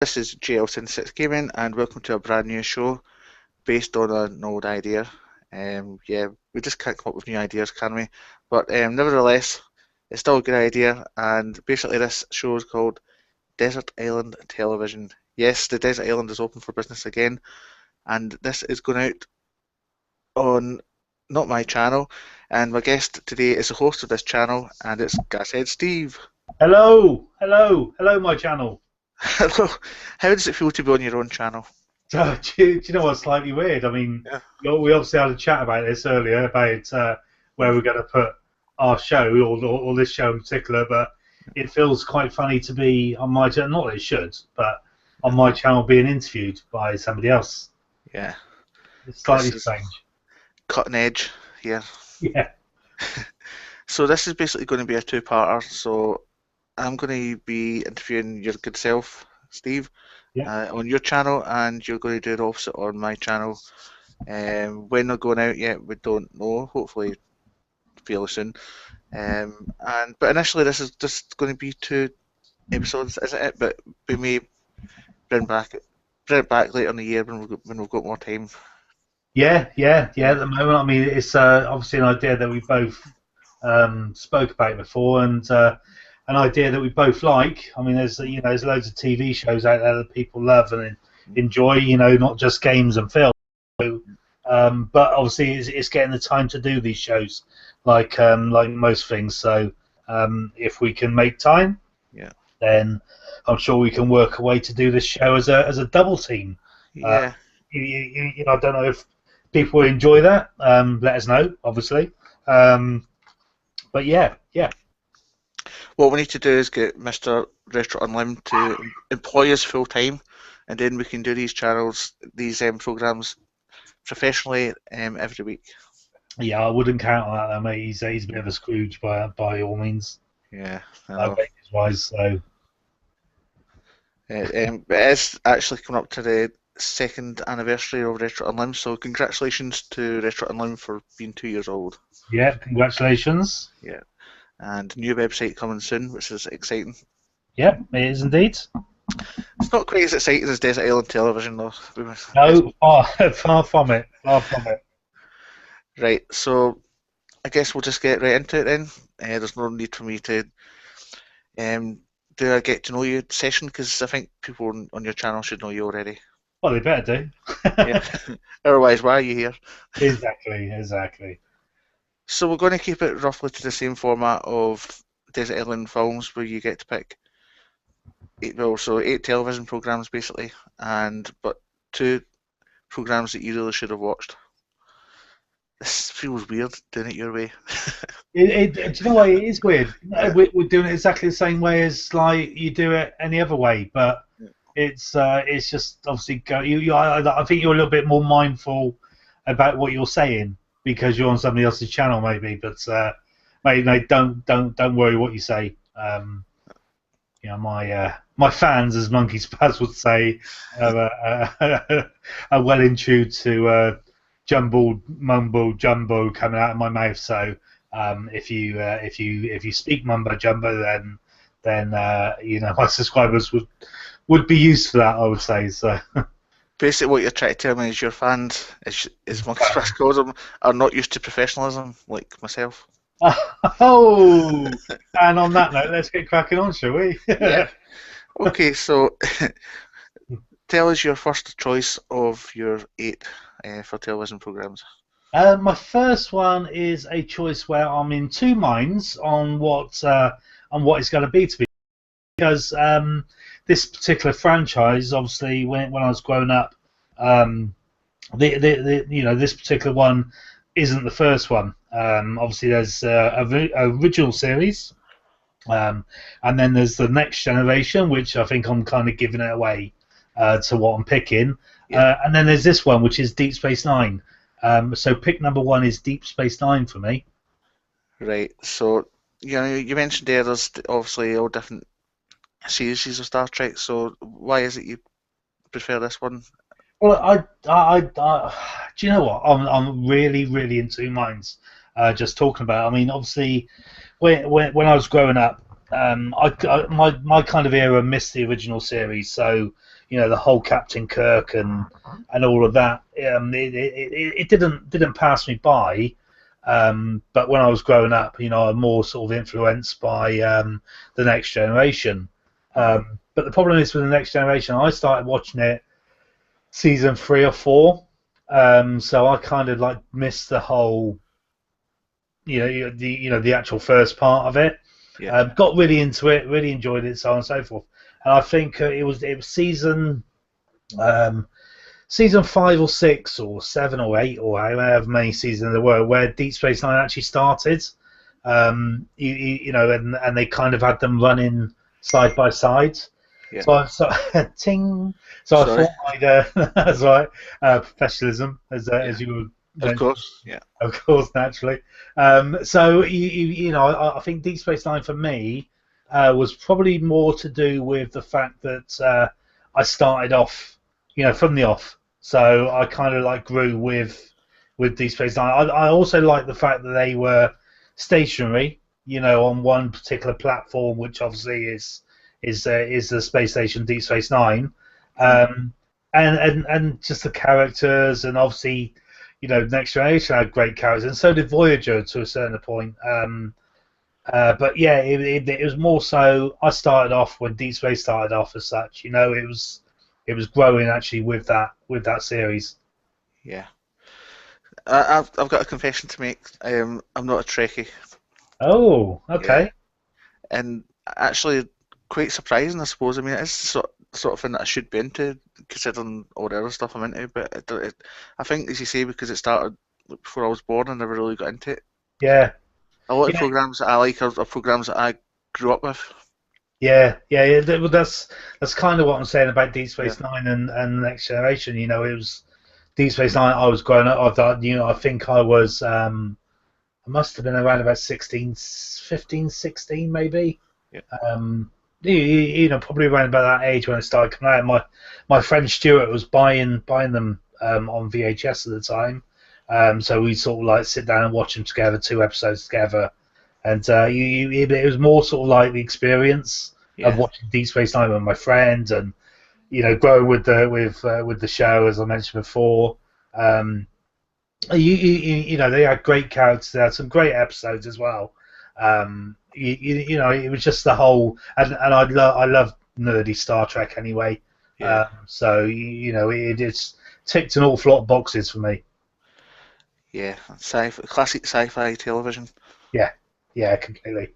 This is JL76 Gaming, and welcome to a brand new show based on an old idea. Yeah, we just can't come up with new ideas, can we? But nevertheless, it's still a good idea, and basically this show is called Desert Island Television. Yes, the Desert Island is open for business again, and this is going out on not my channel, and my guest today is the host of this channel, and it's Gashead Steve. Hello, hello, hello, my channel. Hello, how does it feel to be on your own channel? Do you know what's slightly weird? I mean, Yeah. we obviously had a chat about this earlier about where we're going to put our show, or this show in particular, but it feels quite funny to be on my channel. Not that it should, but on my channel being interviewed by somebody else. Yeah, It's this slightly is strange. cutting edge here. Yeah, So this is basically going to be a two-parter. So I'm going to be interviewing your good self, Steve, yeah. on your channel, and you're going to do the opposite on my channel. When they're going out yet, we don't know. Hopefully, fairly soon. But initially, this is just going to be two episodes, isn't it? But we may bring back bring it back later in the year when we've got more time. Yeah. Yeah, At the moment, I mean, it's obviously an idea that we both spoke about before, and an idea that we both like. I mean, there's loads of TV shows out there that people love and enjoy. Not just games and films. But obviously, it's getting the time to do these shows, like most things. So if we can make time, yeah, then I'm sure we can work a way to do this show as a double team. Uh, yeah. I don't know if people enjoy that. Let us know, obviously. But yeah. What we need to do is get Mr. Restaurant Unlimited to employ us full time, and then we can do these programs professionally every week. Yeah, I wouldn't count on that, though, mate. He's a bit of a Scrooge by all means, Yeah, I know. wages wise. So It is actually coming up to the second anniversary of Restaurant Unlimited, so congratulations to Restaurant Unlimited for being 2 years old. yeah, congratulations. Yeah, and new website coming soon, which is exciting. Yeah, it is indeed. It's not quite as exciting as Desert Island Television, though. No, far from it. Far from it. Right, so I guess we'll just get right into it then. There's no need for me to um, do a get to know you session because I think people on your channel should know you already. Well, they better Yeah. do. Otherwise, why are you here? Exactly. So we're going to keep it roughly to the same format of Desert Island Films, where you get to pick eight television programs basically, and but two programs that you really should have watched. This feels weird doing it your way. Do you know what? It is weird. We're doing it exactly the same way as like you do it any other way, but it's just obviously I think you're a little bit more mindful about what you're saying because you're on somebody else's channel, maybe. But mate, don't worry what you say. My fans, as Monkey Spaz would say, are well in tune to jumbled mumbo jumbo coming out of my mouth. So if you speak mumbo jumbo, then my subscribers would be used for that. I would say so. Basically, what you're trying to tell me is your fans, as Monkey Splash calls them, are not used to professionalism like myself. Oh, and on that note, let's get cracking on, shall we? Yeah. Okay, so tell us your first choice of your eight for television programs. My first one is a choice where I'm in two minds on what it's going to be because this particular franchise, obviously, when I was growing up, this particular one isn't the first one. Obviously, there's a original series, and then there's the next generation, which I think I'm kind of giving it away to what I'm picking. Yeah. And then there's this one, which is Deep Space Nine. So pick number one is Deep Space Nine for me. Right. So you mentioned there's obviously all different series of Star Trek. So why is it you prefer this one? Well, do you know what? I'm really in two minds. Just talking about it. I mean, obviously, when I was growing up, my kind of era missed the original series, so the whole Captain Kirk and all of that. It didn't pass me by. But when I was growing up, I'm more sort of influenced by the Next Generation. Hmm. But the problem is with the Next Generation, I started watching it season 3 or 4, so I kind of like missed the whole, the actual first part of it. Yeah. Got really into it, really enjoyed it, so on and so forth. And I think it was um, season 5 or 6 or 7 or 8 or however many seasons there were where Deep Space Nine actually started. And they kind of had them running side by side. Yeah. So ting. So I Sorry. thought that's right. Professionalism, Yeah. as you were Of mentioning, course. Yeah. of course, naturally. So I think Deep Space Nine for me was probably more to do with the fact that I started off, from the off. So I kind of like grew with Deep Space Nine. I also like the fact that they were stationary, on one particular platform, which obviously is the space station Deep Space Nine, Hmm. um, and just the characters, and obviously, Next Generation had great characters, and so did Voyager to a certain point. But yeah, it was more so. I started off when Deep Space started off as such. It was growing actually with that series. Yeah. I've got a confession to make. I'm not a Trekkie. Oh, Yeah. okay. And actually, quite surprising, I suppose. I mean, it's sort of thing that I should be into, considering all the other stuff I'm into. But I think, as you say, because it started before I was born, I never really got into it. Yeah, A lot of yeah, programs that I like are programs that I grew up with. yeah. Well, that's kind of what I'm saying about Deep Yeah. Space Nine and the Next Generation. It was Deep Space Nine. I was growing up. I thought, I think I was. I must have been around about 16, 15, 16 maybe. Yeah. Um, probably around about that age when it started coming out. My friend Stuart was buying them on VHS at the time. So we sort of like sit down and watch them together, 2 episodes together, and it was more sort of like the experience of Yeah. watching Deep Space Nine with my friend, and growing with the show as I mentioned before. Um, they had great characters. They had some great episodes as well. It was just the whole, and I love nerdy Star Trek anyway. Yeah. So it just ticked an awful lot of boxes for me. Yeah. Classic sci-fi television. Yeah, yeah, completely.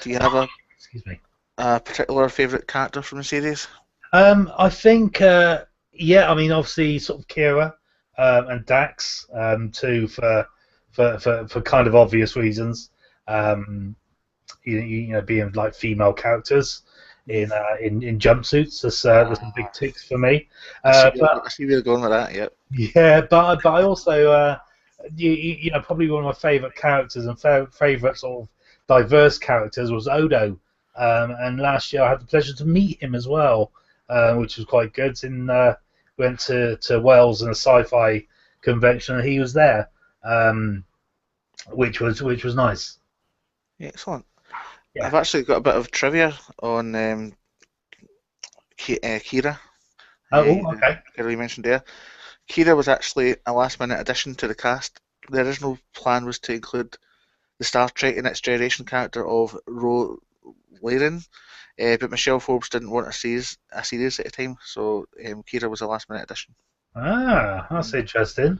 Do you have Excuse me. a particular favourite character from the series? I think, yeah, I mean, obviously, sort of Kira and Dax, too, for kind of obvious reasons. Um, being like female characters Mm. in jumpsuits. There's some big Ah, ticks for me. But I see where you're going with that. Yep. yeah, but I also probably one of my favourite characters and favourite sort of diverse characters was Odo. And last year I had the pleasure to meet him as well, which was quite good. Went to Wales in a sci-fi convention and he was there, which was nice. Excellent. Yeah. I've actually got a bit of trivia on Kira. Oh, okay. Kira you mentioned there. Kira was actually a last-minute addition to the cast. The original plan was to include the Star Trek and Next Generation character of Ro Laren, but Michelle Forbes didn't want a series at the time, so Kira was a last-minute addition. Ah, that's Mm. interesting.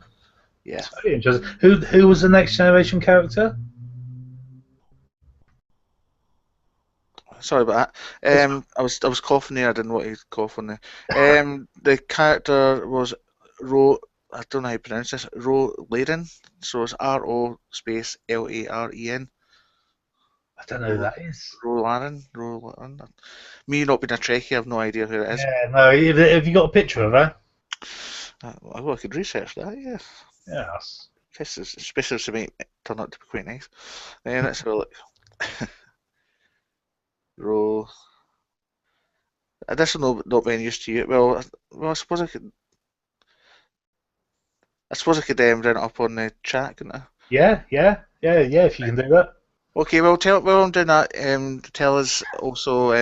Yeah. Very interesting. Who was the next generation character? Sorry about that. It's, I was coughing there. I didn't want to cough on there. The character was Ro. I don't know how you pronounce this. Ro Laren. So it's RO space Laren. I don't know who Ro that is. Laren. Ro Laren. Me not being a Trekkie, I have no idea who it is. Yeah, no. Have you got a picture of her? Well, I could research that. Yeah. Yes. This is especially to make it turn out to be quite nice. Let's have a look. Ro. This will not be any use to you. Well, I suppose I could bring it up on the chat, couldn't I? Yeah, yeah, yeah, yeah. If you can do that. Okay, well, while I'm doing that, tell us also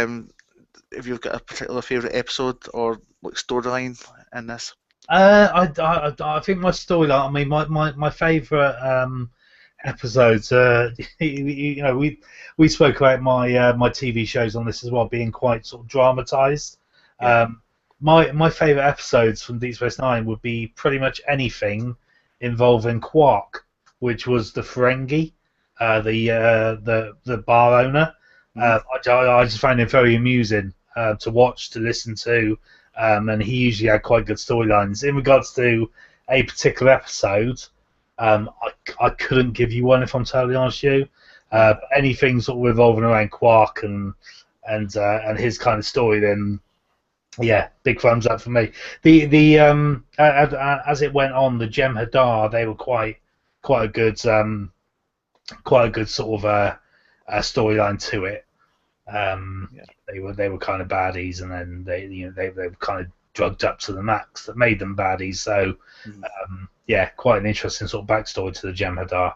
if you've got a particular favourite episode or like storyline in this. I think my storyline. I mean, my favourite episodes. We spoke about my TV shows on this as well being quite sort of dramatised. Yeah. My favourite episodes from Deep Space Nine would be pretty much anything involving Quark, which was the Ferengi, the bar owner. Mhm. I just find him very amusing to watch, to listen to, and he usually had quite good storylines. In regards to a particular episode, I couldn't give you one if I'm totally honest with you. Anything sort of revolving around Quark and his kind of story, then yeah, big thumbs up for me. As it went on, the Jem'Hadar, they were quite a good sort of storyline to it. Yeah. They were kind of baddies, and then they were kind of drugged up to the max that made them baddies. So Mhm. yeah, quite an interesting sort of backstory to the Jem'Hadar.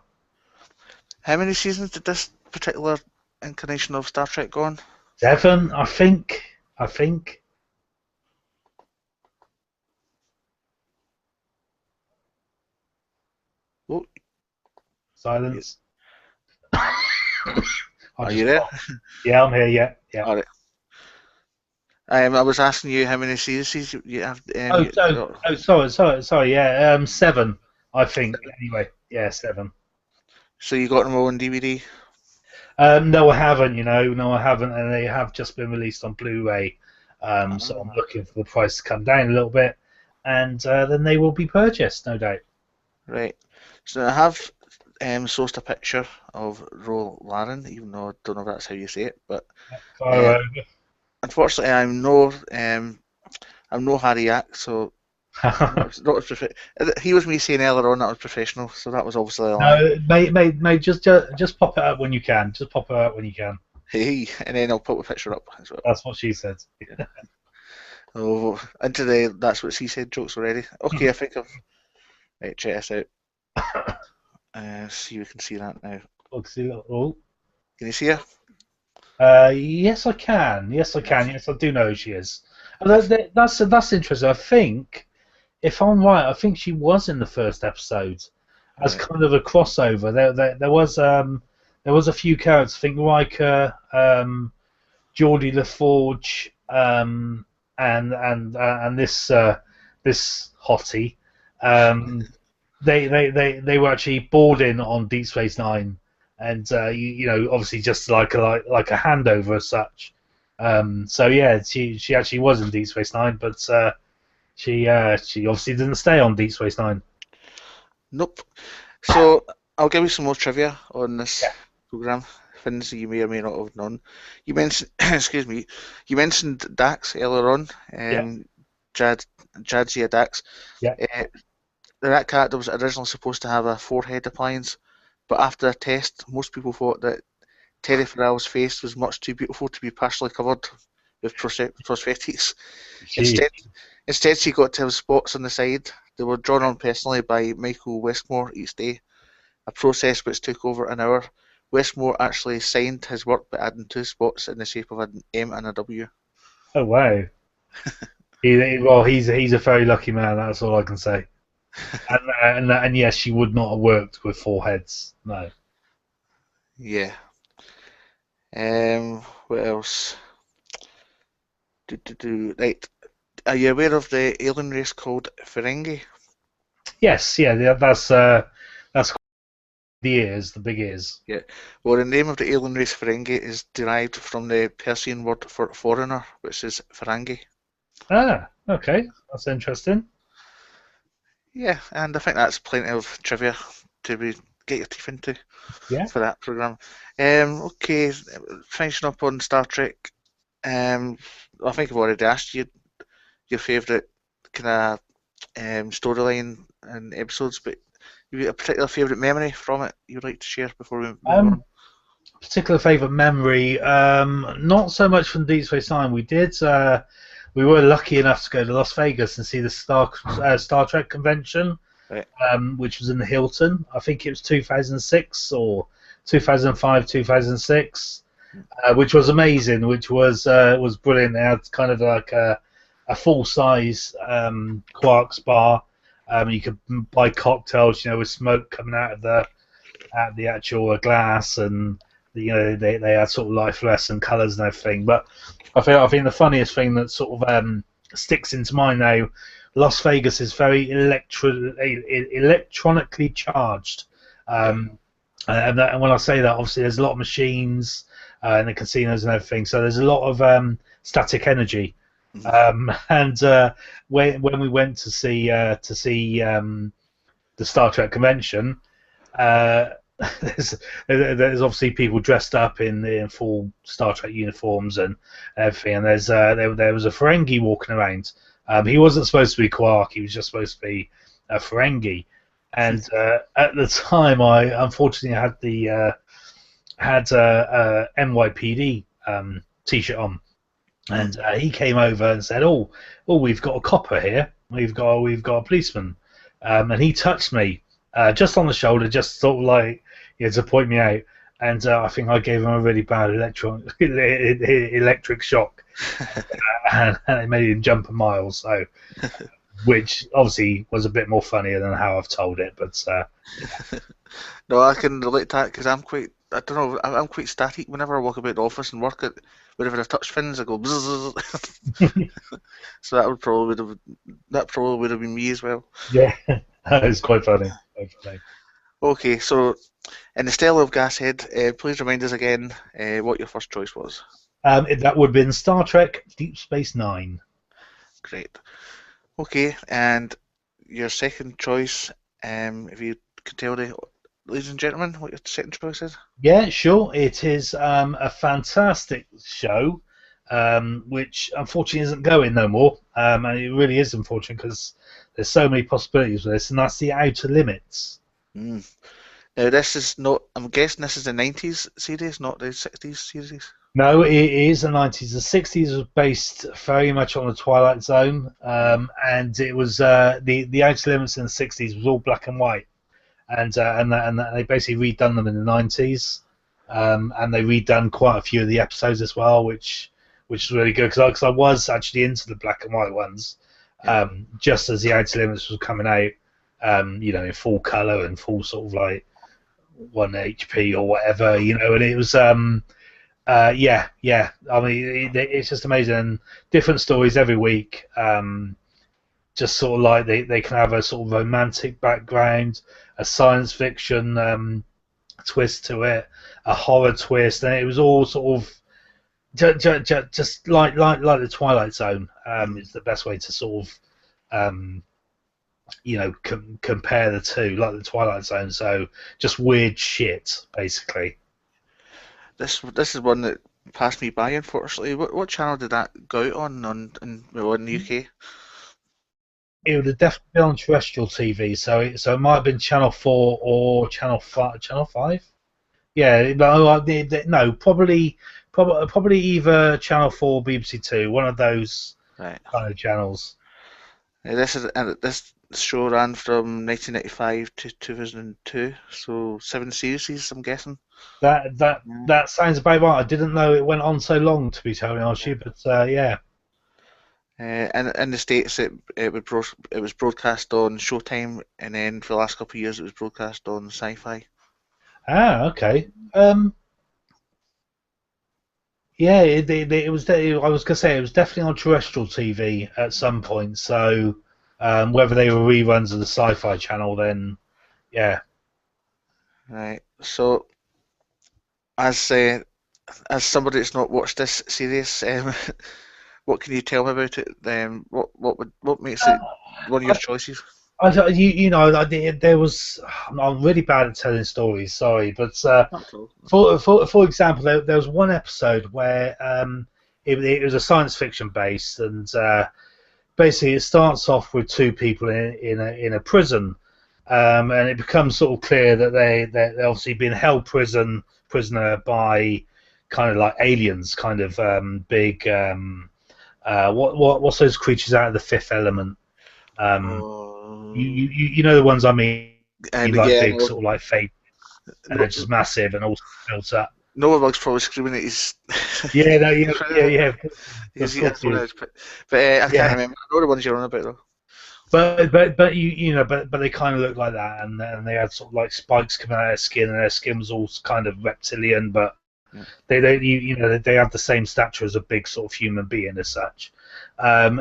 How many seasons did this particular incarnation of Star Trek go on? 7, I think. I think. Oh, Silence. I are just you there? coughed. Yeah, I'm here. Yeah, yeah. All right. I was asking you how many seasons you have. Sorry. Yeah, 7, I think. Anyway, yeah, 7. So you got them all on DVD? No, I haven't. No, I haven't, and they have just been released on Blu-ray. So I'm Ah, looking for the price to come down a little bit, and then they will be purchased, no doubt. right. So I have sourced a picture of Ro Laren, even though I don't know if that's how you say it, but uh, Fire unfortunately I'm no Harry Yak, so over. not as he was me saying earlier on that was professional, so that was obviously a lie. No, mate, just pop it up when you can. Just pop it up when you can. Hey, and then I'll put the picture up as well. That's what she said. Yeah. Oh, into the that's what she said jokes already. Okay, I think I've right, check this out. See if we can see that now. Oh, Can you see her? yes, I can. Yes, I can. Yes. Yes, I do know who she is. Yes. That's interesting. I think, if I'm right, I think she was in the first episode as Right. kind of a crossover. There was a few characters. I think like Geordie LaForge and this hottie. Um, they were actually boarding on Deep Space Nine, and obviously just like a handover as such. So yeah, she actually was in Deep Space Nine, but she obviously didn't stay on Deep Space Nine. Nope. So I'll give you some more trivia on this Yeah, program. Things that you may or may not have known. You mentioned, excuse me, you mentioned Dax earlier on. yeah, Jad Jadzia Dax. yeah. Uh, that character was originally supposed to have a forehead appliance, but after a test, most people thought that Terry Farrell's face was much too beautiful to be partially covered with prosthetics. She, Instead, instead she got to have spots on the side. They were drawn on personally by Michael Westmore each day, a process which took over an hour. Westmore actually signed his work by adding two spots in the shape of an M and a W. oh wow. He's a very lucky man. That's all I can say. And yes, she would not have worked with four heads. No. Yeah. What else? Right. Are you aware of the alien race called Ferengi? Yes, that's the ears, the big ears. Yeah. Well, the name of the alien race Ferengi is derived from the Persian word for foreigner, which is Ferengi. Ah, okay, that's interesting. Yeah, and I think that's plenty of trivia to get your teeth into Yeah. for that program. Okay, finishing up on Star Trek. I think I've already asked you your favourite kind of storyline and episodes, but you got a particular favourite memory from it you'd like to share before we move on? Um, Particular favorite memory. Not so much from Deep Space Nine. We were lucky enough to go to Las Vegas and see the Star Trek convention, Right. which was in the Hilton. I think it was 2006 or 2005, 2006, which was amazing, which was brilliant. It had kind of like a full size Quarks bar. You could buy cocktails, with smoke coming out of the actual glass, and they had sort of light fluorescent colours and everything. But I think the funniest thing that sort of sticks into mind now, Las Vegas is very electronically charged. And when I say that, obviously there's a lot of machines in the casinos and everything, so there's a lot of static energy. And when we went to see the Star Trek convention, there's obviously people dressed up in full Star Trek uniforms and everything, and there was a Ferengi walking around. He wasn't supposed to be Quark; he was just supposed to be a Ferengi. And at the time, I unfortunately had a NYPD T-shirt on, and he came over and said, "Oh, we've got a copper here. We've got a policeman," and he touched me just on the shoulder, just sort of like to point me out. And I think I gave him a really bad electric shock, and it made him jump a mile. So, which obviously was a bit more funnier than how I've told it. But No, I can relate to that because I don't know, I'm quite static whenever I walk about the office and work. Whenever I touch fins, I go bzzz. So that probably would have been me as well. yeah, it's quite funny. Okay, so in the style of Gashead, please remind us again what your first choice was. That would have been Star Trek Deep Space Nine. Great. Okay, and your second choice, if you could tell the ladies and gentlemen what your second choice is? Yeah, sure. It is a fantastic show, which unfortunately isn't going no more. And it really is unfortunate because there's so many possibilities with this, and that's the Outer Limits. Mm. Now, this is not, I'm guessing this is the 90s series, not the 60s series? No, it is the 90s. The 60s was based very much on the Twilight Zone, and it was the Outer Limits in the 60s was all black and white, and they basically redone them in the 90s, and they redone quite a few of the episodes as well, which is really good because I was actually into the black and white ones, just as the Outer Limits was coming out, in full color and full sort of like 1 HP or whatever, and it was. Yeah. I mean, it's just amazing. And different stories every week. Just sort of like they can have a sort of romantic background, a science fiction twist to it, a horror twist, and it was all sort of just like the Twilight Zone. Is the best way to sort of compare the two, like the Twilight Zone. So just weird shit, basically. This is one that passed me by, unfortunately. What channel did that go out in the UK? It would have definitely been on terrestrial TV, so it might have been Channel 4 or Channel 5. Channel 5? Yeah, no, probably either Channel 4 or BBC Two, one of those Right. kind of channels. This show ran from 1995 to 2002, so 7 series, I'm guessing. That sounds about right. I didn't know it went on so long, to be totally honest with you, but yeah. And in the States, it was broadcast on Showtime, and then for the last couple of years, it was broadcast on Sci-Fi. Ah, okay. Yeah, it was. I was gonna say it was definitely on terrestrial TV at some point. So whether they were reruns of the Sci-Fi Channel, then yeah. Right. So, as somebody that's not watched this series, what can you tell me about it? What makes it one of your choices? There was. I'm really bad at telling stories. Sorry, but Not at all. for example, there was one episode where it was a science fiction based, and basically it starts off with two people in a prison, and it becomes sort of clear that they're obviously being held prisoner by kind of like aliens, kind of big. What's those creatures out of the Fifth Element? You know the ones I mean, And like yeah, big sort of like fake. and they're No, just massive and all built up. Noah Bug's probably screaming at his. Yeah, no, yeah. Of His course he earphone is. is, but I can't Yeah, remember. I know the ones you're on about though. but but they kind of look like that, and they had sort of like spikes coming out of their skin, and their skin was all kind of reptilian, but Yeah. they have the same stature as a big sort of human being as such. And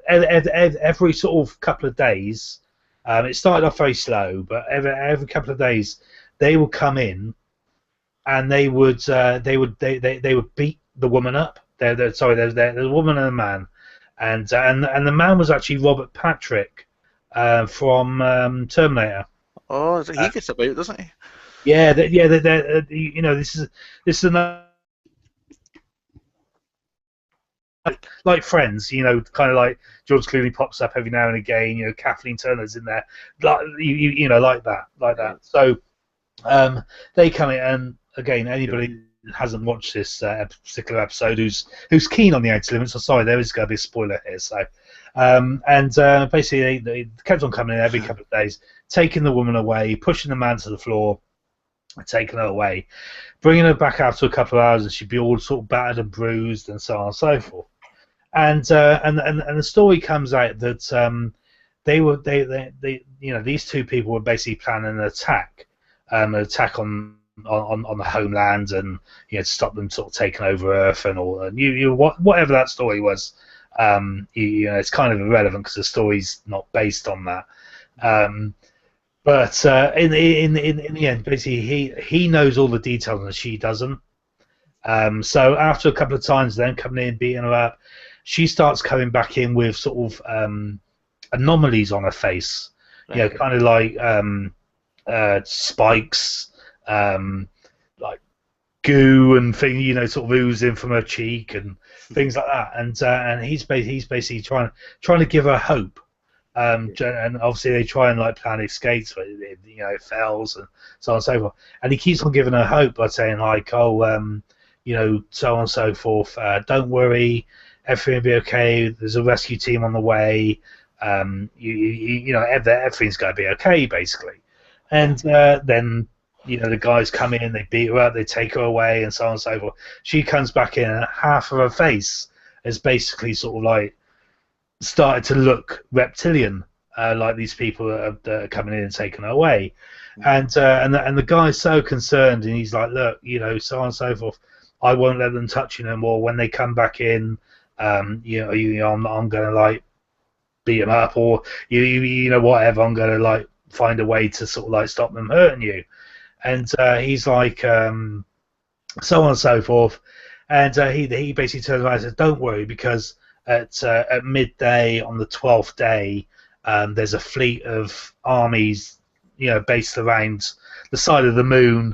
every sort of couple of days, it started off very slow, but every couple of days they would come in and they would beat the woman up. Sorry, there's a woman and a man, and the man was actually Robert Patrick from Terminator. Oh, Uh, he gets about, doesn't he? yeah, this is another like Friends, kind of like George Clooney pops up every now and again. Kathleen Turner's in there, like like that, like Yeah. that. So they come in, and again, anybody who hasn't watched this particular episode who's keen on the Outer Limits, I'm sorry, there is going to be a spoiler here. So, and basically, they kept on coming in every couple of days, taking the woman away, pushing the man to the floor, taking her away, bringing her back after a couple of hours, and she'd be all sort of battered and bruised, and so on and so forth. And the story comes out that these two people were basically planning an attack on the homeland, and to stop them sort of taking over Earth and all. And whatever that story was, it's kind of irrelevant because the story's not based on that. But in the end, basically, he knows all the details and she doesn't. So after a couple of times, then coming in beating her up, she starts coming back in with sort of anomalies on her face. Right. Kind of like spikes, like goo and thing, sort of oozing from her cheek and things like that. And he's basically trying to give her hope. And obviously they try and like plan escapes, but it fails and so on and so forth. And he keeps on giving her hope by saying like, oh, so on and so forth. Don't worry, everything will be okay. There's a rescue team on the way. Everything's going to be okay, basically. And then the guys come in, they beat her up, they take her away, and so on and so forth. She comes back in, and half of her face is basically sort of like started to look reptilian, like these people that are coming in and taking her away. And the guy's so concerned, and he's like, look, so on and so forth. I won't let them touch you no more. When they come back in, I'm going to like beat them up, or whatever. I'm going to like find a way to sort of like stop them hurting you. And he's like, so on and so forth. And he basically turns around and says, don't worry, because at midday on the 12th day, there's a fleet of armies, based around the side of the moon,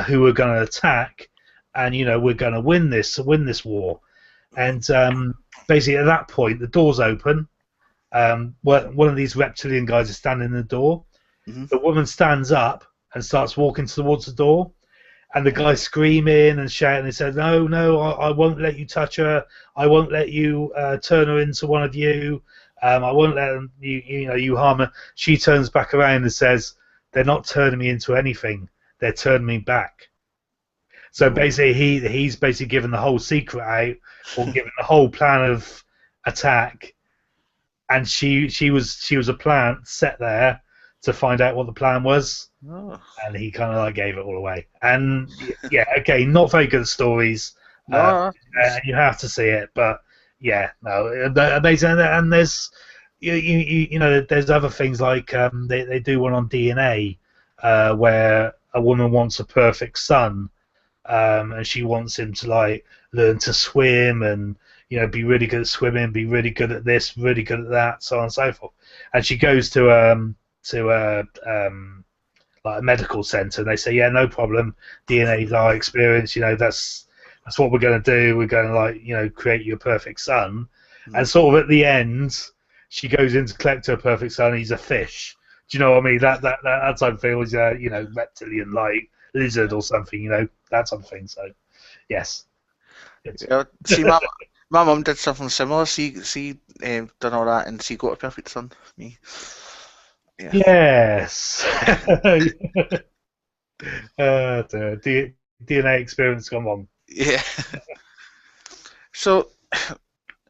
who are going to attack, and we're going to win this war. And basically at that point, the doors open. One of these reptilian guys is standing in the door. Mm-hmm. The woman stands up and starts walking towards the door. And the guy's screaming and shouting and says, no, I won't let you touch her. I won't let you turn her into one of you. I won't let them, you harm her. She turns back around and says, they're not turning me into anything. They're turning me back. So basically, he's basically given the whole secret out, or given the whole plan of attack. And she was a plant set there to find out what the plan was. Oh. And he kind of like gave it all away. And yeah, again, not very good stories. No. And you have to see it, but yeah, no, amazing. And there's there's other things like they do one on DNA where a woman wants a perfect son, and she wants him to like learn to swim and be really good at swimming, be really good at this, really good at that, so on and so forth. And she goes to like a medical centre, and they say, yeah, no problem, DNA's our experience, that's what we're going to do. We're going to like create you a perfect son. And sort of at the end, she goes in to collect her perfect son. And he's a fish. Do you know what I mean? That type of thing was reptilian like lizard or something. That type of thing. So yes. Yeah, see, my mum did something similar. She done all that, and she got a perfect son. Me. Yeah. Yes. The DNA experience gone wrong. Yeah. So,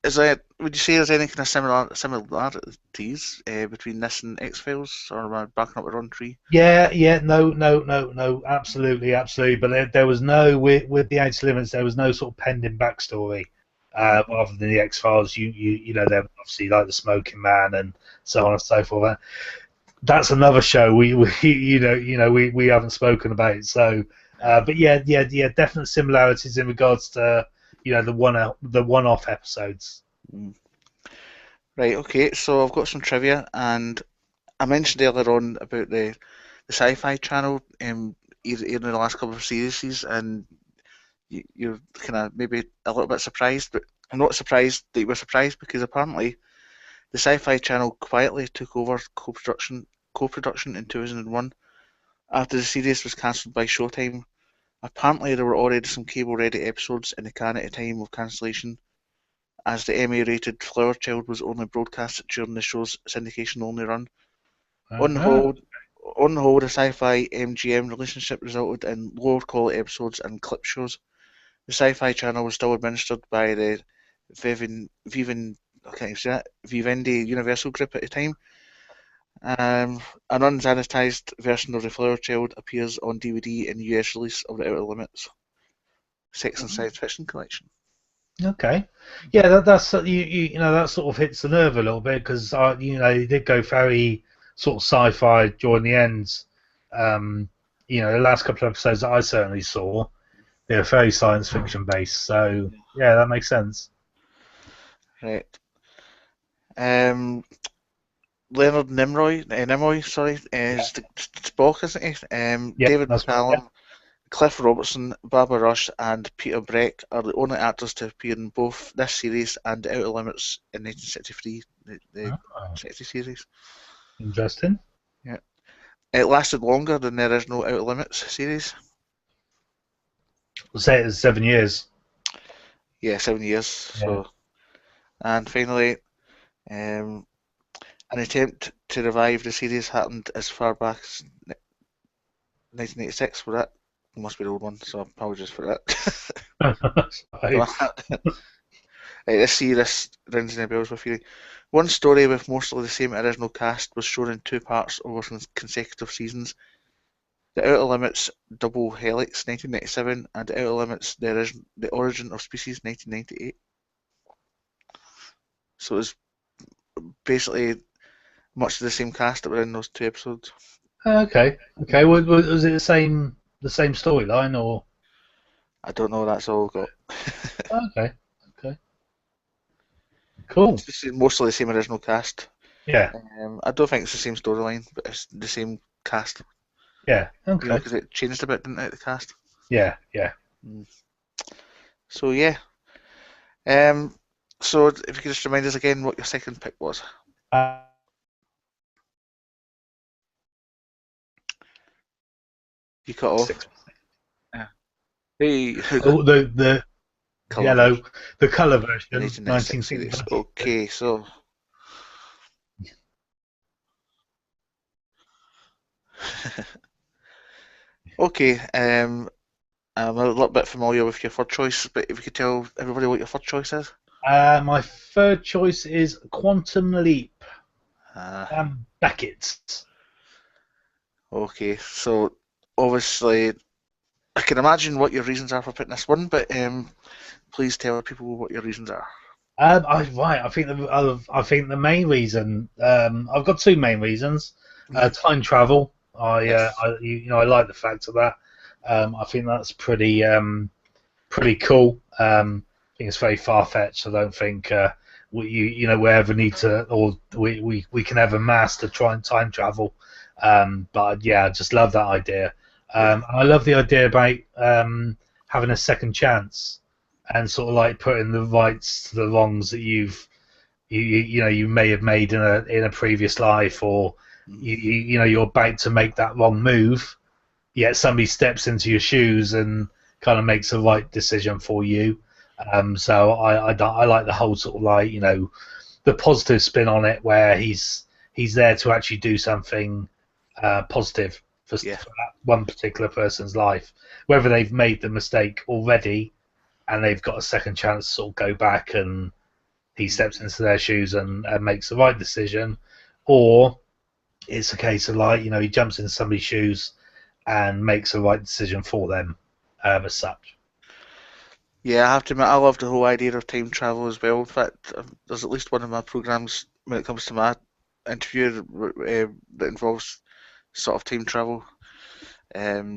would you say there's any kind of similarities between this and X Files, or am I backing up the wrong tree? Yeah, yeah, no, absolutely, absolutely. But there was no with the Outer Limits, there was no sort of pending backstory. Mm. Rather than the X Files, you know, there was obviously like the Smoking Man and so on and so forth. That's another show we we haven't spoken about. So, but yeah, definite similarities in regards to the one off episodes. Mm. Right, okay, so I've got some trivia, and I mentioned earlier on about the Sci-Fi Channel in the last couple of series, and you're kind of maybe a little bit surprised, but I'm not surprised that you were surprised because apparently the Sci-Fi Channel quietly took over co-production in 2001 after the series was cancelled by Showtime. Apparently, there were already some cable-ready episodes in the can at the time of cancellation, as the Emmy-rated Flower Child was only broadcast during the show's syndication-only run. On the Uh-huh. whole, on the whole, the Sci-Fi MGM relationship resulted in lower quality episodes and clip shows. The Sci-Fi Channel was still administered by the I can't say that, Vivendi Universal Group at the time. An unsanitized version of The Flower Child appears on DVD in the US release of The Outer Limits Sex and Science Fiction Collection. Okay, yeah, that's you know that sort of hits the nerve a little bit because he did go very sort of sci-fi during the ends. Um, the last couple of episodes that I certainly saw, they're very science fiction based. So yeah, that makes sense. Right. Um, Leonard Nimoy, sorry, Yeah, is the Spock, isn't he? yeah, David that's right. Yeah. McCallum, Cliff Robertson, Barbara Rush, and Peter Breck are the only actors to appear in both this series and Outer Limits in 1963, the Oh, 60 series. interesting. Yeah. It lasted longer than the original Outer Limits series. We'll say it's 7 years. Yeah, 7 years. Yeah. So, and finally, um, an attempt to revive the series happened as far back as 1986. For that, it must be the old one. So apologies for that. Right. Let's see this rings any bells with you. One story with mostly the same original cast was shown in two parts over consecutive seasons. The Outer Limits Double Helix 1997 and The Outer Limits The Origin of Species 1998. So it's basically much of the same cast that were in those two episodes. Okay. Okay. Was it the same storyline or? I don't know, that's all I've got. Okay. Okay. Cool. It's mostly the same original cast. Yeah. I don't think it's the same storyline, but it's the same cast. Yeah. You know, Okay. because it changed a bit, didn't it, the cast? Yeah. Yeah. Mm. So yeah. Um, so if you could just remind us again what your second pick was. Uh, You cut off. Six. Yeah. Hey, Oh, the colour yellow, version, the color the version, 1996 series. 1965. Okay, so okay. I'm a little bit familiar with your third choice, but if you could tell everybody what your third choice is. My third choice is Quantum Leap. Uh, Beckett. okay, so obviously I can imagine what your reasons are for picking this one, but please tell people what your reasons are. Right. I think the main reason. I've got two main reasons. Mhm. Time travel. Yes. I like the fact of that. I think that's pretty cool. I think it's very far fetched. I don't think we ever need to, or we can ever master try and time travel. But yeah, I just love that idea. Yeah. I love the idea about having a second chance and sort of like putting the rights to the wrongs that you may have made in a previous life, or Mhm. you're about to make that wrong move, yet somebody steps into your shoes and kind of makes the right decision for you. So I like the whole sort of like the positive spin on it, where he's there to actually do something positive Yeah, for that one particular person's life, whether they've made the mistake already and they've got a second chance to sort of go back and he steps into their shoes and makes the right decision, or it's a case of like, he jumps into somebody's shoes and makes the right decision for them, as such. yeah. I have to admit, I love the whole idea of time travel as well. In fact, there's at least one of my programs when it comes to my interview that involves sort of time travel. I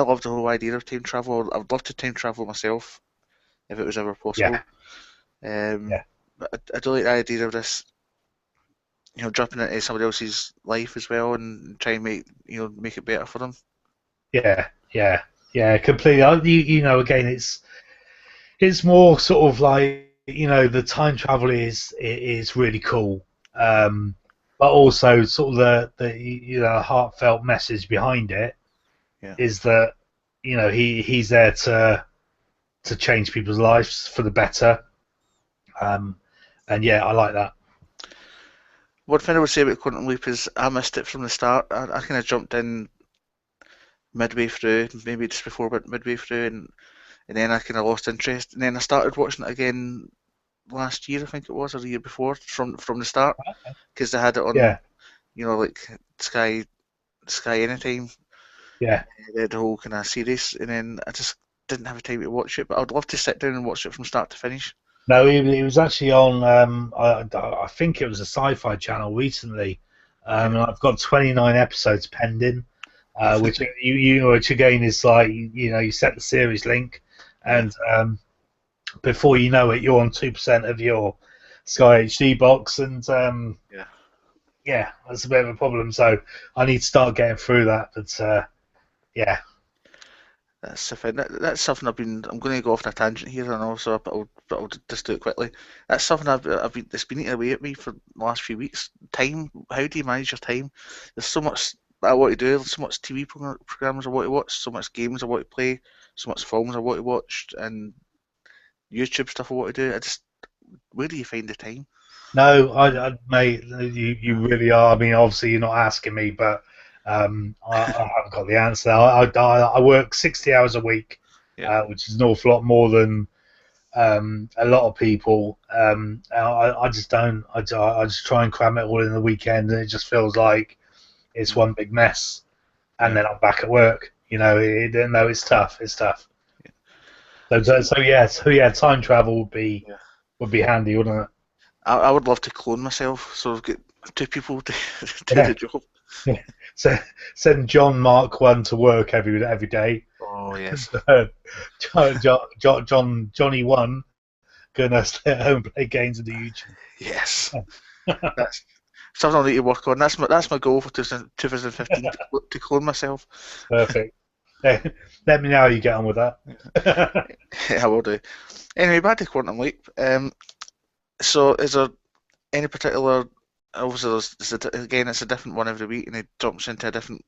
love the whole idea of time travel. I would love to time travel myself if it was ever Yeah, possible. Um, yeah, but I do like the idea of this, dropping into somebody else's life as well and try and make it better for them. yeah, yeah, yeah, completely. Again, it's more sort of like, the time travel is really cool, but also sort of the heartfelt message behind it Yeah. is that he's there to change people's lives for the better, um, and yeah, I like that. One thing I would say about Quantum Leap is I missed it from the start. I kind of jumped in midway through, maybe just before but midway through, and then I kind of lost interest. And then I started watching it again last year, I think it was, or the year before, from the start, because they had it on, Yeah, like Sky Anytime, yeah. they had the whole kind of series, and then I just didn't have the time to watch it. But I'd love to sit down and watch it from start to finish. No, it was actually on. I think it was a Sci-Fi channel recently, Yeah, and I've got 29 episodes pending, which which again is like, you set the series link, yeah, and before you know it, you're on 2% of your Sky HD box, and yeah. yeah, that's a bit of a problem. So I need to start getting through that. But yeah, That's the thing. That's something I'm going to go off on a tangent here, and also, but I'll just do it quickly. That's something it's been eating away at me for the last few weeks. Time. How do you manage your time? There's so much that I want to do. There's so much TV programs I want to watch. So much games I want to play. So much films I want to watch, and YouTube stuff I want to do. Where do you find the time? no, mate, you really are. I mean, obviously you're not asking me, but I haven't got the answer. I work 60 hours a week, Yeah, which is an awful lot more than a lot of people. I just don't. I just try and cram it all in the weekend, and it just feels like it's one big mess. And yeah, then I'm back at work. No, it's tough. It's tough. yeah. So yeah, time travel Yeah. would be handy, wouldn't it? I would love to clone myself, so I've got two people to do Yeah. the job. Yeah. So send John Mark One to work every day. Oh yes, Johnny One gonna stay at home, play games, and do YouTube. yes. That's something I need to work on. That's my goal for 2015 to clone myself. Perfect. Let me know how you get on with that. I will do. Anyway, back to Quantum Leap. So is there any particular? Obviously, again, it's a different one every week, and it jumps into a different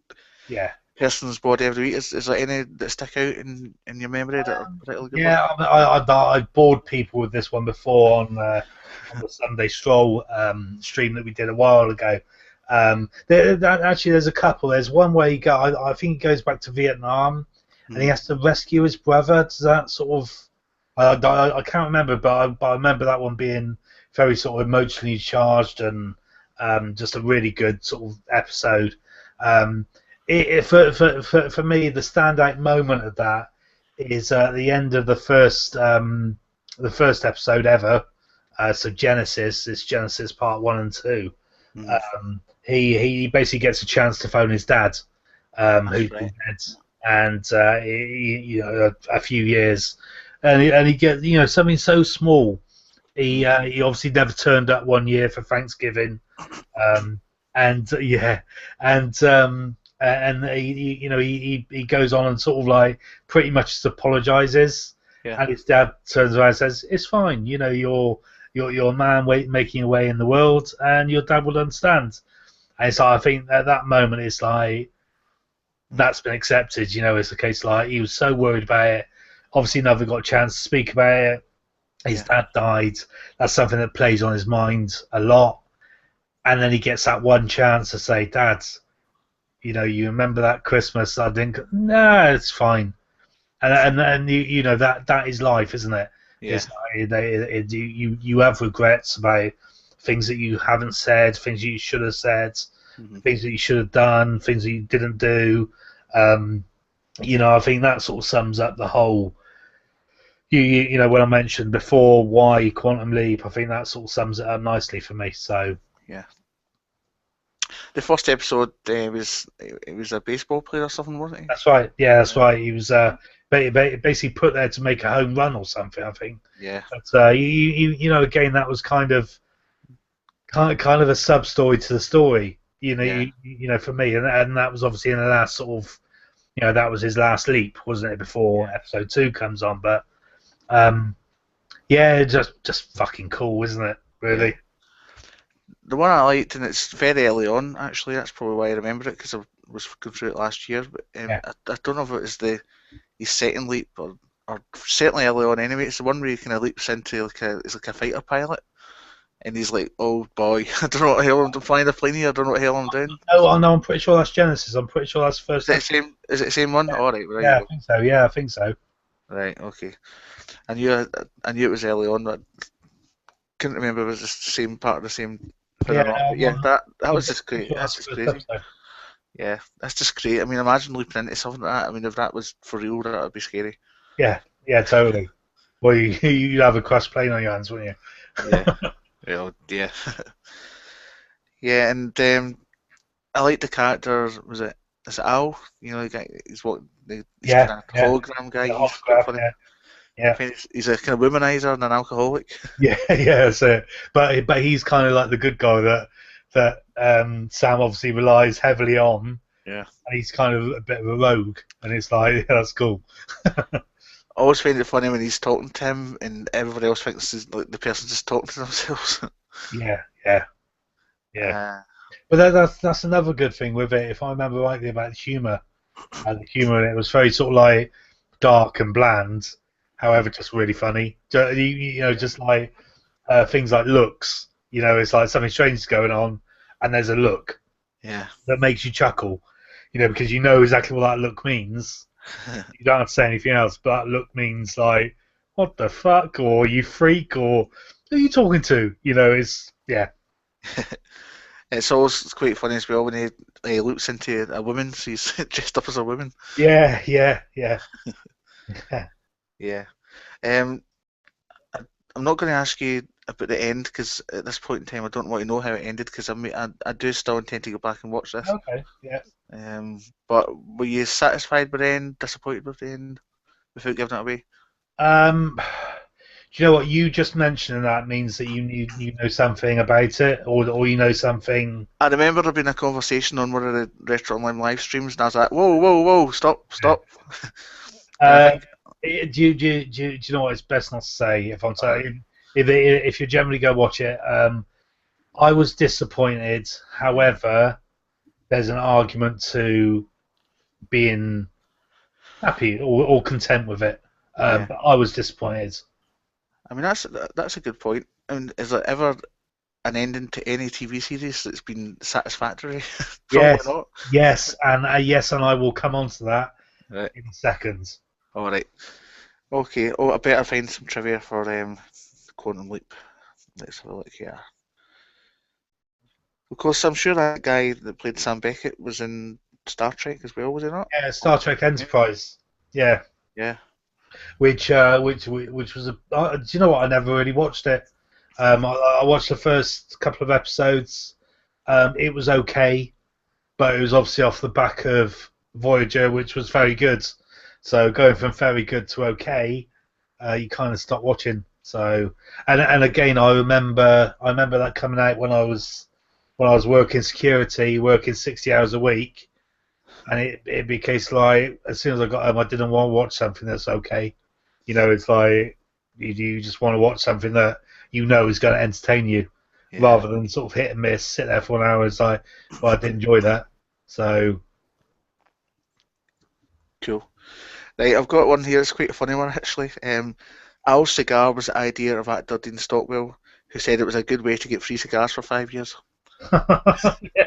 Yeah. person's body every week. Is there any that stick out in your memory that are particularly good ones? Yeah, I bored people with this one before on the Sunday Stroll stream that we did a while ago. Actually, there's a couple. There's one where I think he goes back to Vietnam, and he Hmm. has to rescue his brother. Does that sort of? I can't remember, but I remember that one being very sort of emotionally charged and just a really good sort of episode. Um, for me, the standout moment of that is at the end of the first episode ever. So Genesis, it's Genesis Part 1 and 2. Hmm. He basically gets a chance to phone his dad, That's who's right. been dead, and a few years, and he gets something so small. Hmm. He obviously never turned up one year for Thanksgiving, um, and yeah, and he goes on and sort of like pretty much just apologizes, Yeah. and his dad turns around and says, "It's fine, you're a man making your way in the world, and your dad will understand." And so I think at that moment it's like Hmm. that's been accepted. It's a case like he was so worried about it, obviously never got a chance to speak about it. His Yeah. dad died. That's something that plays on his mind a lot. And then he gets that one chance to say, "Dad, you remember that Christmas. I think, nah, it's fine. And that is life, isn't it? Yeah. It's like you have regrets about things that you haven't said, things you should have said, Hmm. things that you should have done, things that you didn't do. Um, I think that sort of sums up the whole. When I mentioned before why Quantum Leap, I think that sort of sums it up nicely for me. So Yeah. The first episode it was a baseball player or something, wasn't he? that's right. Yeah, that's Yeah. right. He was basically put there to make a home run or something, I think. Yeah. But again, that was kind of a sub story to the story. Yeah. For me, and that was obviously in the last sort of, that was his last leap, wasn't it? Before Yeah. episode 2 comes on, but um, yeah, just fucking cool, isn't it? Yeah. Really? The one I liked, and it's very early on, actually. That's probably why I remember it because I was going through it last year. But Yeah. I don't know if it was his second leap or certainly early on anyway. It's the one where he kind of leaps into it's like a fighter pilot, and he's like, "Oh boy, I don't know what the hell I'm flying a plane here. I don't know what the hell I'm doing." Oh no, I'm pretty sure that's Genesis. I'm pretty sure that's the Is first it the episode. same? Is it the same one? All right, well, there you Yeah, I go. think so. Yeah, I think so. Right, okay. I knew it was early on, but couldn't remember if it was the same part of the same thing Yeah, or not. But no, yeah, that I'm was just pretty great. sure That's that's just the first crazy. episode. Yeah, that's just great. I mean, imagine leaping into something like that. I mean, if that was for real, that would be scary. Yeah, yeah, totally. Well, you'd have a crushed plane on your hands, wouldn't Yeah, you? well, yeah, yeah. And I like the character. Is it Al? You know, the guy. He's Yeah, kind of yeah. hologram guy. The He's quite holograph, funny. yeah, I yeah. think he's a kind of womanizer and an alcoholic. Yeah, yeah. So, but he's kind of like the good guy that Sam obviously relies heavily on, Yeah. and he's kind of a bit of a rogue, and it's like, yeah, that's cool. I always find it funny when he's talking to him and everybody else thinks it's like the person's just talking to themselves. Yeah, yeah, yeah. uh, But that's another good thing with it. If I remember rightly about the humor in it was very sort of like dark and bland, however, just really funny. Just like things like looks. It's like something strange is going on, and there's a look yeah. that makes you chuckle. Because you know exactly what that look means. You don't have to say anything else, but that look means like, what the fuck, or you freak, or who are you talking to? It's yeah, It's always quite funny as well when he looks into a woman, so he's dressed up as a woman. yeah, yeah, yeah, yeah. Yeah. Um, I, I'm not going to ask you about the end because at this point in time I don't want to know how it ended because I do still intend to go back and watch this. Okay, yeah. But were you satisfied with the end? Disappointed with the end? Without giving it away? Do you know what you just mentioned? That means that you know something about it, or you know something. I remember there being a conversation on one of the Restaurant Online live streams, and I was like, "Whoa, whoa, whoa! Stop, stop!" And I Uh, think, do you know what? It's best not to say. If I'm all right, telling, if you generally go watch it, I was disappointed. However, there's an argument to being happy or content with it. yeah. But I was disappointed. I mean, that's a good point. I mean, is there ever an ending to any TV series that's been satisfactory? Probably Yes, not. yes, and I will come on to that Right. in seconds. All right. Okay. Oh, I better find some trivia for Quantum Leap. Let's have a look here. Of course, I'm sure that guy that played Sam Beckett was in Star Trek as well, was he not? Yeah, Star Trek Yeah. Enterprise. Yeah, Yeah. which was a. Do you know what? I never really watched it. I watched the first couple of episodes. It was okay, but it was obviously off the back of Voyager, which was very good. So going from very good to okay, you kind of stop watching. So and again, I remember that coming out when I was working security, working 60 hours a week, and it'd be a case like as soon as I got home, I didn't want to watch something that's okay. It's like you just want to watch something that is going to entertain you, Yeah. rather than sort of hit and miss, sit there for an hour. It's like, well, I did enjoy that. So Cool. Right, I've got one here. It's quite a funny one actually. Al Cigar was the idea of actor Dean Stockwell, who said it was a good way to get free cigars for 5 years. yeah,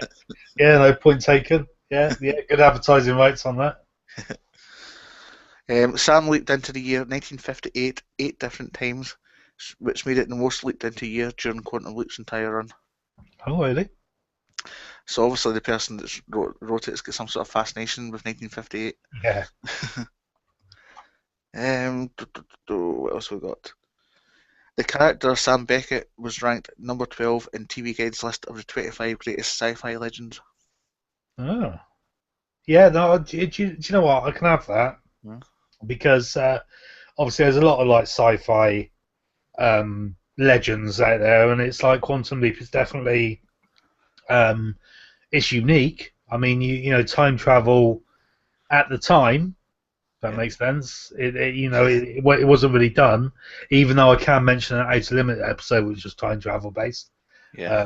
yeah, no point taken. Yeah, good advertising rights on that. Sam leaped into the year 1958 eight different times, which made it the most leaped into year during Quantum Leap's entire run. Oh, really? So obviously the person that wrote it has got some sort of fascination with 1958. Yeah. What else we got? The character Sam Beckett was ranked number 12 in TV Guide's list of the 25 greatest sci-fi legends. Oh. Yeah, no, do you know what? I can have that Hmm. because obviously there's a lot of like sci-fi legends out there, and it's like Quantum Leap is definitely it's unique. I mean, time travel at the time, if that Yeah, makes sense. It wasn't really done, even though I can mention an Outer Limit episode which was time travel based. yeah.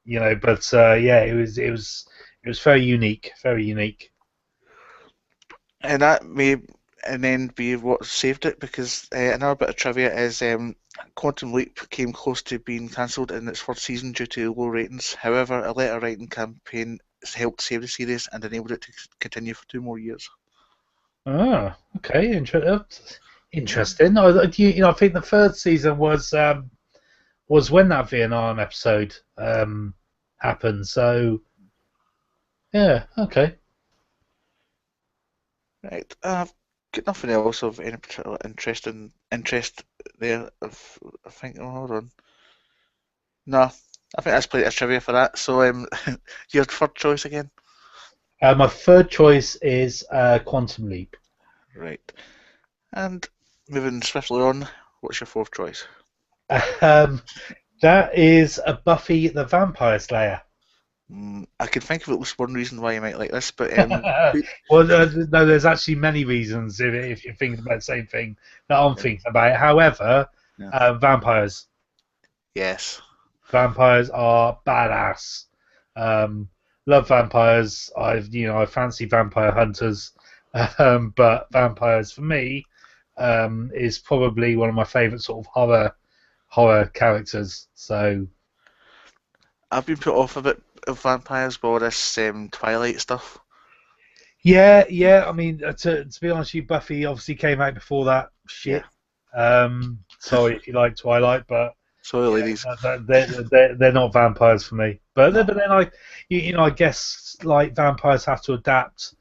But yeah, it was very unique, very unique. And that may and then be what saved it because another bit of trivia is Quantum Leap came close to being cancelled in its first season due to low ratings. However, a letter writing campaign helped save the series and enabled it to continue for 2 more years. Ah, okay, interesting. I think the third season was when that Vietnam episode happened. So yeah, okay. Right, I've got nothing else of any particular interest there. I think, oh, hold on. No, I think that's plenty of trivia for that. So, your third choice again? My third choice is Quantum Leap. Right. And moving swiftly on, what's your fourth choice? Um, that is a Buffy the Vampire Slayer. I can think of at least one reason why you might like this, but Well, no, there's actually many reasons if you're thinking about the same thing that I'm thinking about. However, yeah. vampires. Yes. Vampires are badass. Um, love vampires. I fancy vampire hunters, but vampires for me is probably one of my favourite sort of horror characters. So I've been put off a bit of vampires by all this Twilight stuff. yeah, yeah. I mean, to be honest, with you Buffy obviously came out before that Yeah. shit. Sorry if you like Twilight, but Sorry, ladies. they're not vampires for me. But No. then I guess like vampires have to adapt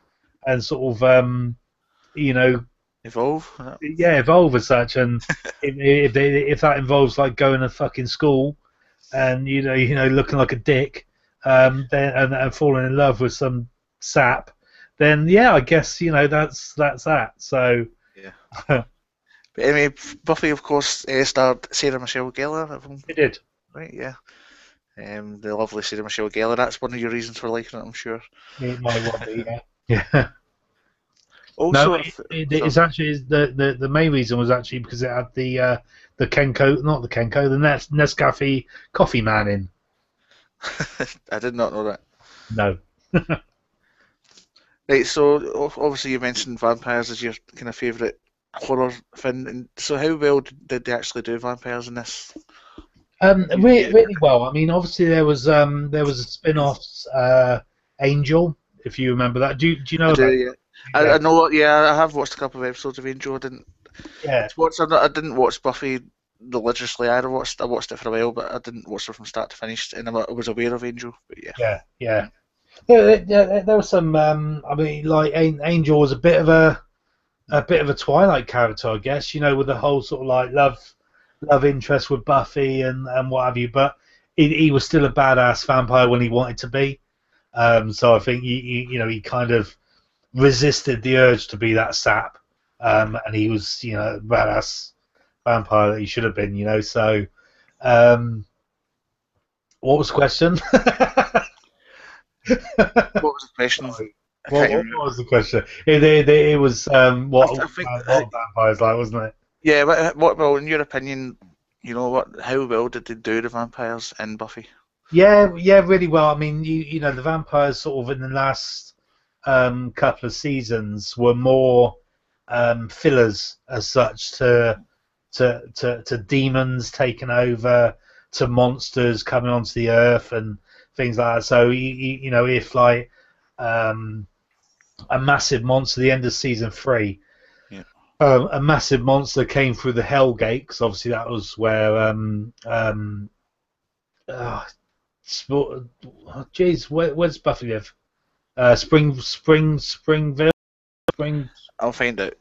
and sort of you know Evolve. yeah evolve as such. And if that involves like going to fucking school and looking like a dick, then and falling in love with some sap, then yeah, I guess that's that. So Yeah. But anyway, Buffy, of course, starred Sarah Michelle Gellar. it did. Right, yeah. The lovely Sarah Michelle Gellar. That's one of your reasons for liking it, I'm sure. It might well be, yeah. Yeah. No, Also, it's actually the main reason was actually because it had the Kenko, not the Kenko, the Nescafe coffee man in. I did not know that. No. Right, so obviously you mentioned vampires as your kind of favourite horror thing. And so how well did they actually do vampires in this? Really well. I mean, obviously there was a spin-off, Angel, if you remember that. Do you I know do, about yeah. that? I know. Yeah, I have watched a couple of episodes of Angel. I didn't Yeah, watch. I didn't watch Buffy religiously. I watched it for a while, but I didn't watch it from start to finish. And I was aware of Angel, but yeah. yeah. There was some. I mean, like Angel was a bit of a Twilight character, I guess. With the whole sort of like love interest with Buffy and what have you. But he was still a badass vampire when he wanted to be. So I think he kind of resisted the urge to be that sap, and he was a badass vampire that he should have been. So what was the question? What was the question? Sorry. I What, can't what, even remember. what was the question? It was I think. what vampires like, wasn't it? Yeah, but well, in your opinion, how well did they do the vampires in Buffy? Yeah, yeah, really well. I mean, the vampires sort of in the last couple of seasons were more fillers as such to demons taking over, to monsters coming onto the earth and things like that. So if like a massive monster at the end of season 3. Yeah. A massive monster came through the Hell Gate, because obviously that was where uh, jeez, where's Buffy live? Springville, Spring. I'll find out.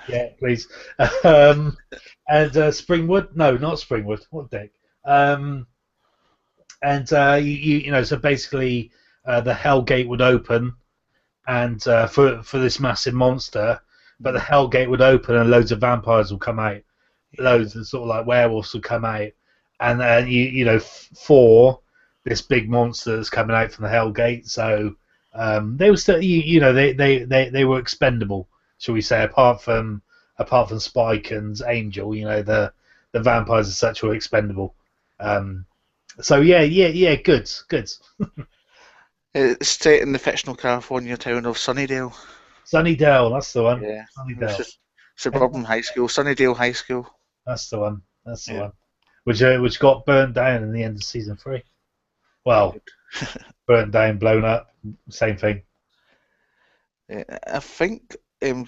Yeah, please. Um, and Springwood? No, not Springwood. What the heck? And you know, so basically, the Hell Gate would open, and for this massive monster, but the Hell Gate would open and loads of vampires would come out, loads of sort of like werewolves would come out, and then you know for this big monster that's coming out from the Hell Gate, so they were still you know they were expendable, shall we say, apart from Spike and Angel, you know the vampires as such were expendable. So yeah, good. It's set in the fictional California town of Sunnydale. Sunnydale, that's the one. Yeah. Which Sunnydale, is suburban high school, Sunnydale High School. that's the one. That's the Yeah. one. Which got burnt down in the end of season 3. Well, burnt down, blown up, same thing. Yeah, I think, looking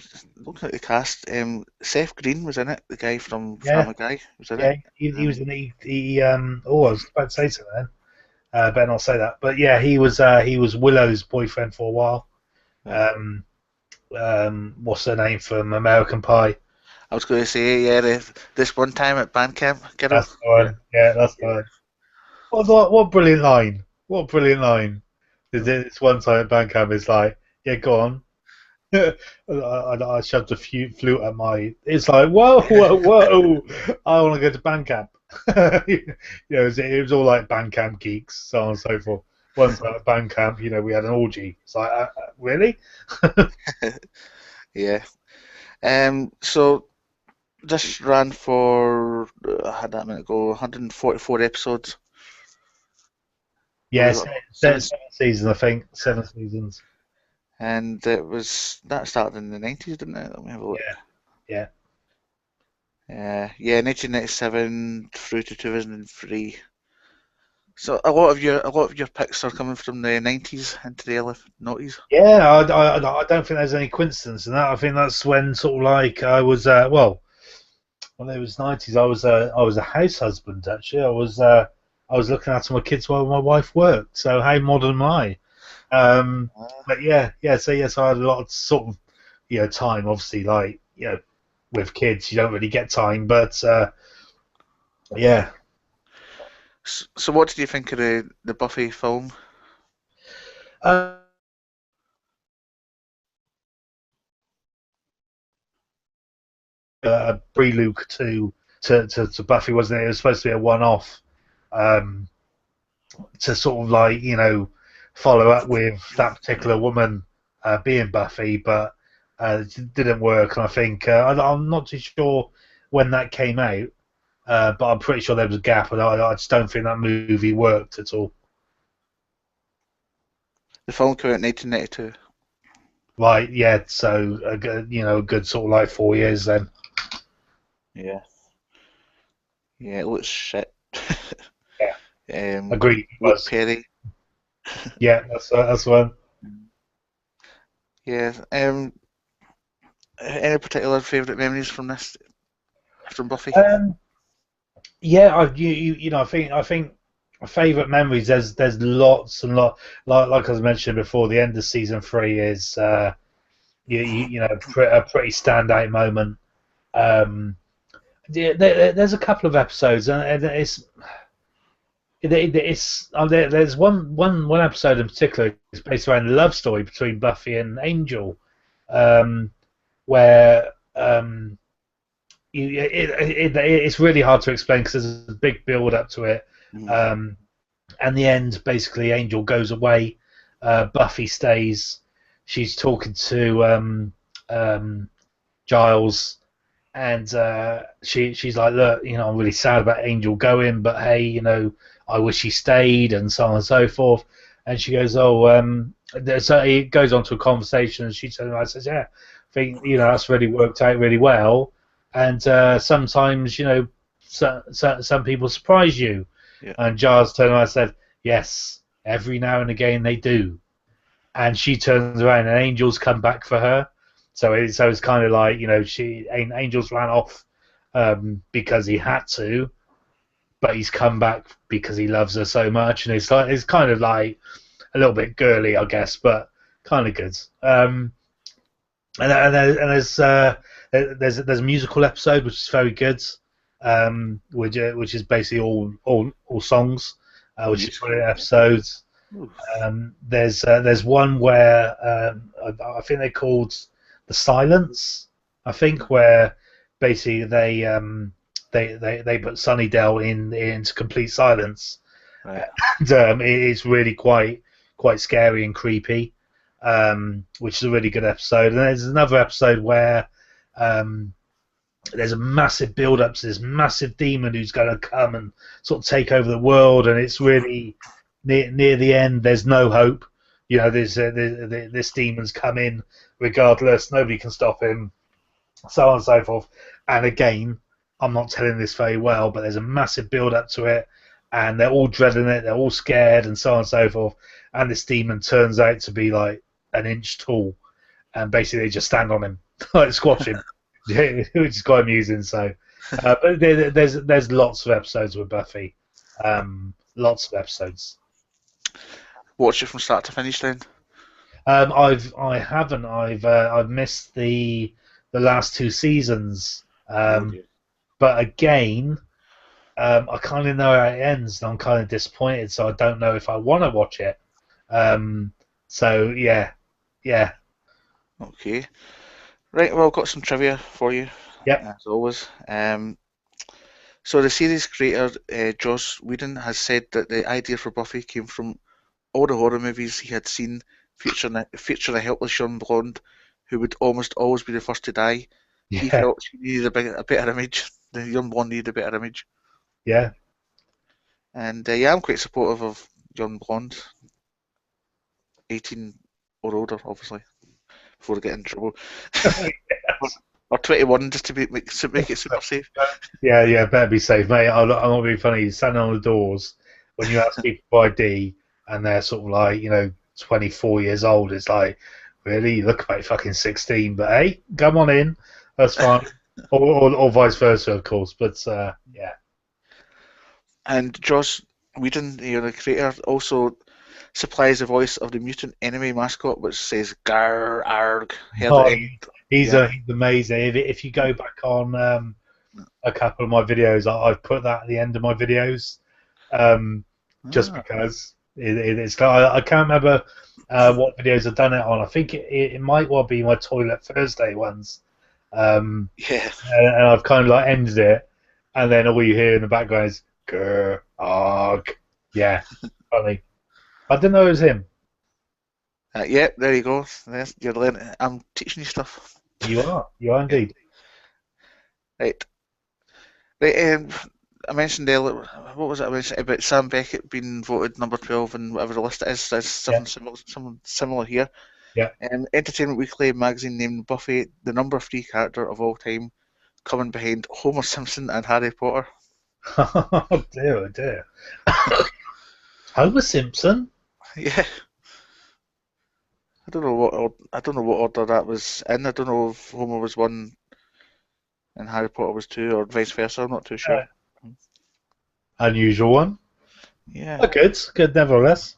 at the cast, Seth Green was in it, the guy from Yeah, Family Guy was in yeah. it. He was in the oh, I was about to say something then. Better not say that. But yeah, he was Willow's boyfriend for a while. Yeah. What's her name from American Pie? I was going to say, yeah, this one time at band camp, kiddo. That's the one. Yeah, that's the one. What brilliant line! What brilliant line! This one time at Bandcamp is like, yeah, go on. I shoved a flute at my. It's like, whoa, whoa, whoa! I want to go to Bandcamp. You know, it was all like Bandcamp geeks, so on and so forth. One time at Bandcamp, you know, we had an orgy. It's like, really? Yeah. So this ran for, I had that a minute ago, 144 episodes. Yes, Seven, 7 seasons, I think. 7 seasons. and that started in the 90s, didn't it? Let me have a look. Yeah. Yeah, 1997 through to 2003. So a lot of your picks are coming from the 90s into the early noughties. Yeah, I don't think there's any coincidence in that. I think that's when sort of like I was when it was 90s. I was a house husband actually. I was looking after my kids while my wife worked. So how modern am I? But yeah. So yes, I had a lot of sort of time. Obviously, like with kids, you don't really get time. But yeah. So what did you think of the Buffy film? Uh, a prelude to Buffy, wasn't it? It was supposed to be a one-off to sort of like follow up with that particular woman being Buffy, but it didn't work. And I think I'm not too sure when that came out, but I'm pretty sure there was a gap, and I just don't think that movie worked at all. The film came out in 1992. Right, yeah. So a good sort of like 4 years then. Yeah. Yeah, it looks shit. Yeah, Um, agreed. Luke Perry. Yeah, that's one. Yeah. Any particular favourite memories from Buffy? Yeah, I think my favourite memories. There's lots and lots. Like I was mentioning before, the end of season 3 is a pretty standout moment. There's a couple of episodes, and there's one episode in particular. It's based around a love story between Buffy and Angel, where it's really hard to explain because there's a big build up to it. And the end, basically, Angel goes away, Buffy stays. She's talking to Giles, and she's like, look, I'm really sad about Angel going, but hey, I wish he stayed, and so on and so forth. And she goes, so it goes on to a conversation, and she says, yeah, I think that's really worked out really well. And sometimes, some people surprise you. Yeah. And Giles turned around and said, yes, every now and again they do. and she turns around and angels come back for her. So it's kind of like, angels ran off because he had to, but he's come back because he loves her so much, and it's kind of like a little bit girly, I guess, but kind of good. And there's a musical episode which is very good, which is basically all songs, which is Musical. brilliant episodes. Ooh, There's one where I think they called the Silence. I think where basically they put Sunnydale into complete silence, right. and it's really quite scary and creepy, which is a really good episode. And there's another episode where um, there's a massive build up to this massive demon who's going to come and sort of take over the world, and it's really near the end. There's no hope. This demon's come in regardless. Nobody can stop him. So on and so forth. And again, I'm not telling this very well, but there's a massive build up to it, and they're all dreading it. They're all scared, and so on and so forth. And this demon turns out to be like an inch tall, and basically they just stand on him, like squash him, which is quite amusing. So, but there's lots of episodes with Buffy, lots of episodes. Watch it from start to finish then. I haven't. I've missed the last two seasons. Oh dear. But again, I kind of know how it ends, and I'm kind of disappointed. So I don't know if I want to watch it. So yeah. Okay. Right, well, I've got some trivia for you, Yep. as always. So the series creator, Joss Whedon, has said that the idea for Buffy came from all the horror movies he had seen featuring a helpless young blonde who would almost always be the first to die. He Yeah. felt she needed a better image. The young blonde needed a better image. Yeah. And yeah, I'm quite supportive of young blonde, 18 or older, obviously, before they get in trouble. Or 21, just to make it super safe. Yeah. Better be safe, mate. I'm not being funny. You're standing on the doors when you ask people for ID, and they're sort of like 24 years old. It's like, really, you look like fucking 16, but hey, come on in. That's fine. Or vice versa, of course. But yeah. And Joss Whedon, the creator, also supplies the voice of the mutant enemy mascot, which says "Gar Arg." Heard Oh, it in? he's Yeah. he's amazing. If you go back on a couple of my videos, I've put that at the end of my videos, um, just Ah, because it's. I can't remember what videos I've done it on. I think it might well be my Toilet Thursday ones, yeah. and I've kind of like ended it, and then all you hear in the background is "grr arg." Yeah, funny. I didn't know it was him. Yeah, there you go. You're learning. I'm teaching you stuff. You are Yeah. indeed. Right. Right. I mentioned earlier. What was it I mentioned about Sam Beckett being voted number 12 in whatever the list it is? There's Yeah, something similar here. yeah. Entertainment Weekly magazine named Buffy the number 3 character of all time, coming behind Homer Simpson and Harry Potter. Oh dear, oh dear. Homer Simpson? Yeah. I don't know what order that was in. I don't know if Homer was one and Harry Potter was two, or vice versa. I'm not too sure. Unusual one. Yeah. Oh, good nevertheless.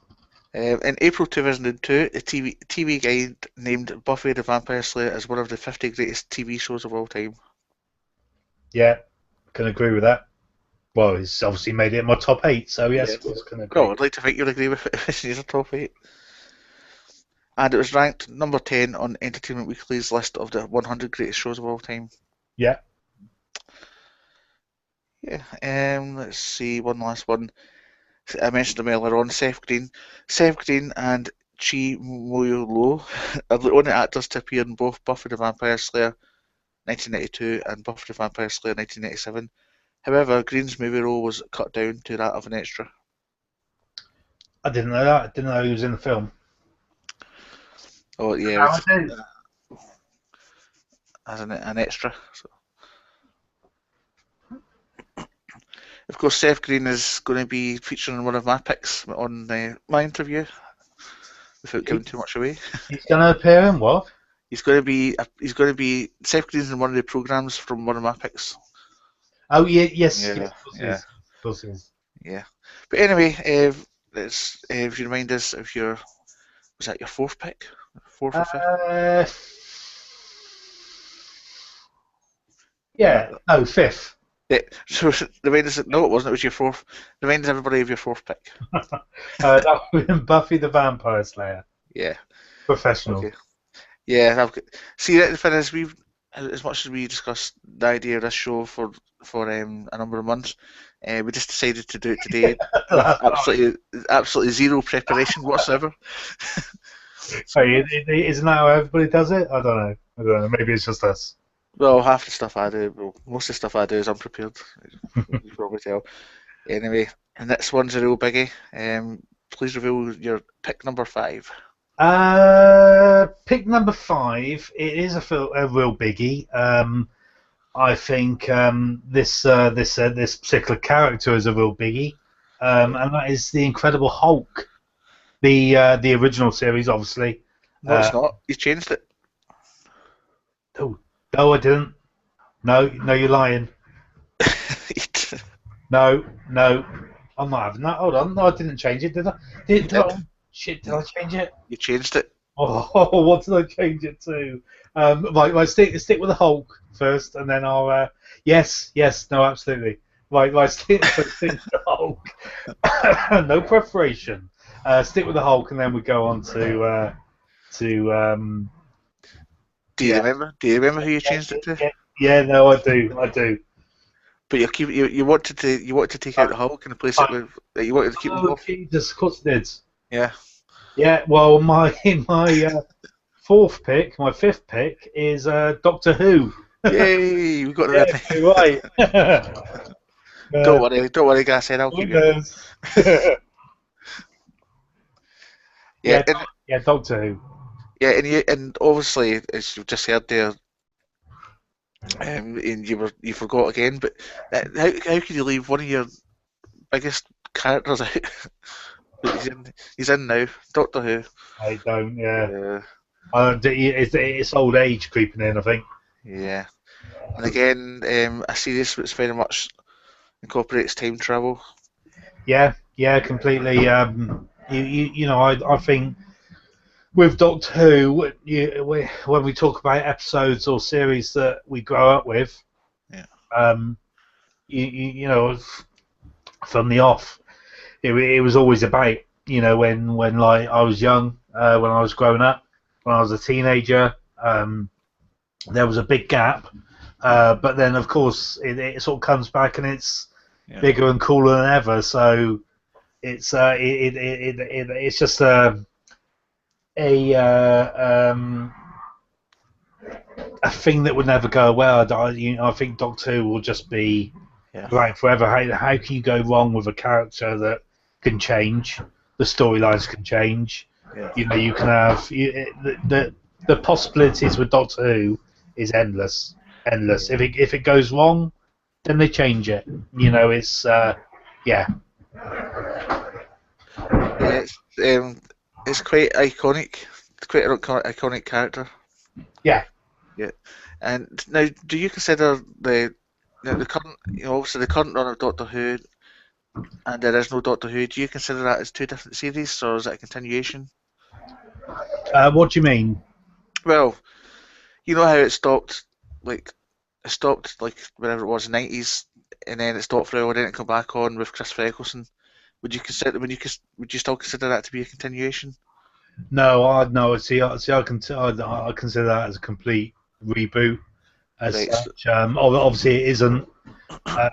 In April 2002, the TV Guide named Buffy the Vampire Slayer as one of the 50 greatest TV shows of all time. Yeah, can agree with that. Well, he's obviously made it in my top 8, so yes, Yeah. of course, can Well, agree. I'd like to think you'll agree with it if it's a top 8. And it was ranked number 10 on Entertainment Weekly's list of the 100 greatest shows of all time. Yeah, Yeah. Let's see, one last one. I mentioned him earlier on, Seth Green. Seth Green and Chi Moyo Lo are the only actors to appear in both Buffy the Vampire Slayer 1992 and Buffy the Vampire Slayer 1997. However, Green's movie role was cut down to that of an extra. I didn't know that. I didn't know he was in the film. Oh yeah, Now I with, do. as an extra. So, of course, Seth Green is going to be featuring one of my picks on my interview. without He, giving too much away. he's going to appear in what? He's going to be Seth Green's in one of the programs from one of my picks. Oh, yeah, yes, Yeah, of course he yeah, is. Of course he is. yeah. But anyway, let's if you remind us of your was that your fourth pick, fourth or fifth? Uh, No, yeah, no, fifth. yeah. So remind us. No, it wasn't. It was your fourth. Remind us everybody of your fourth pick. That would be Buffy the Vampire Slayer. Yeah. Professional. Okay. Yeah. See, the thing is, we've as much as we discussed the idea of this show for a number of months, we just decided to do it today with Last night. absolutely zero preparation whatsoever. Hey, isn't that how everybody does it? I don't know. I don't know. Maybe it's just us. Well, half the stuff I do, well, most of the stuff I do is unprepared. You can probably tell. Anyway, and this one's a real biggie. Please reveal your pick number 5. Pick number 5. It is a real biggie. I think this particular character is a real biggie, Yeah. and that is the Incredible Hulk, the original series, obviously. No, Uh, it's not. He's changed it. oh, no, I didn't. No, no, you're lying. No, no, I'm not having that. Hold on, no, I didn't change it, did I? You Did did. I? Shit, did I change it? You changed it. Oh, what did I change it to? Right, stick with the Hulk first, and then I'll. Yes, no, absolutely. Right, stick with the Hulk. No preparation. Stick with the Hulk, and then we go on to Do you yeah, remember? Do you remember who you changed it to? yeah, yeah. No, I do. But you wanted to take out the Hulk and replace it with you wanted to keep them Oh both. Jesus, of course it did. Yeah. Yeah, well, my fourth pick, my fifth pick is Doctor Who. Yay! We got Yeah, it in. you're right. uh, Don't worry, guys. I'll keep you. Winners. Yeah, Yeah, yeah, Doctor Who. yeah, and obviously, as you've just heard there, and you forgot again. But how could you leave one of your biggest characters out? But he's in now, Doctor Who. I don't. Yeah, Yeah, it's old age creeping in. I think. yeah. And again, a series which very much incorporates time travel. Yeah, completely. I think with Doctor Who, when we talk about episodes or series that we grow up with, Yeah, um, you know, from the off, it was always about when like I was young, when I was growing up, when I was a teenager, there was a big gap, but then of course it sort of comes back and it's yeah, bigger and cooler than ever. So it's just a a thing that would never go away. I think Doctor Who will just be yeah, around forever. How can you go wrong with a character that can change? The storylines can change. yeah. You can have the possibilities with Doctor Who is endless, endless. If it goes wrong, then they change it. It's yeah, Yeah, it's quite iconic. It's quite an iconic character. yeah. Yeah. And now, do you consider the current, obviously the current run of Doctor Who and the original Doctor Who, do you consider that as two different series, or is it a continuation? What do you mean? Well, you know how like it stopped like whenever it was, 90s, and then it stopped for a while, and then it come back on with Christopher Eccleston. Would you still consider that to be a continuation? No, I no. I consider that as a complete reboot as Right. So, such. Obviously, it isn't. But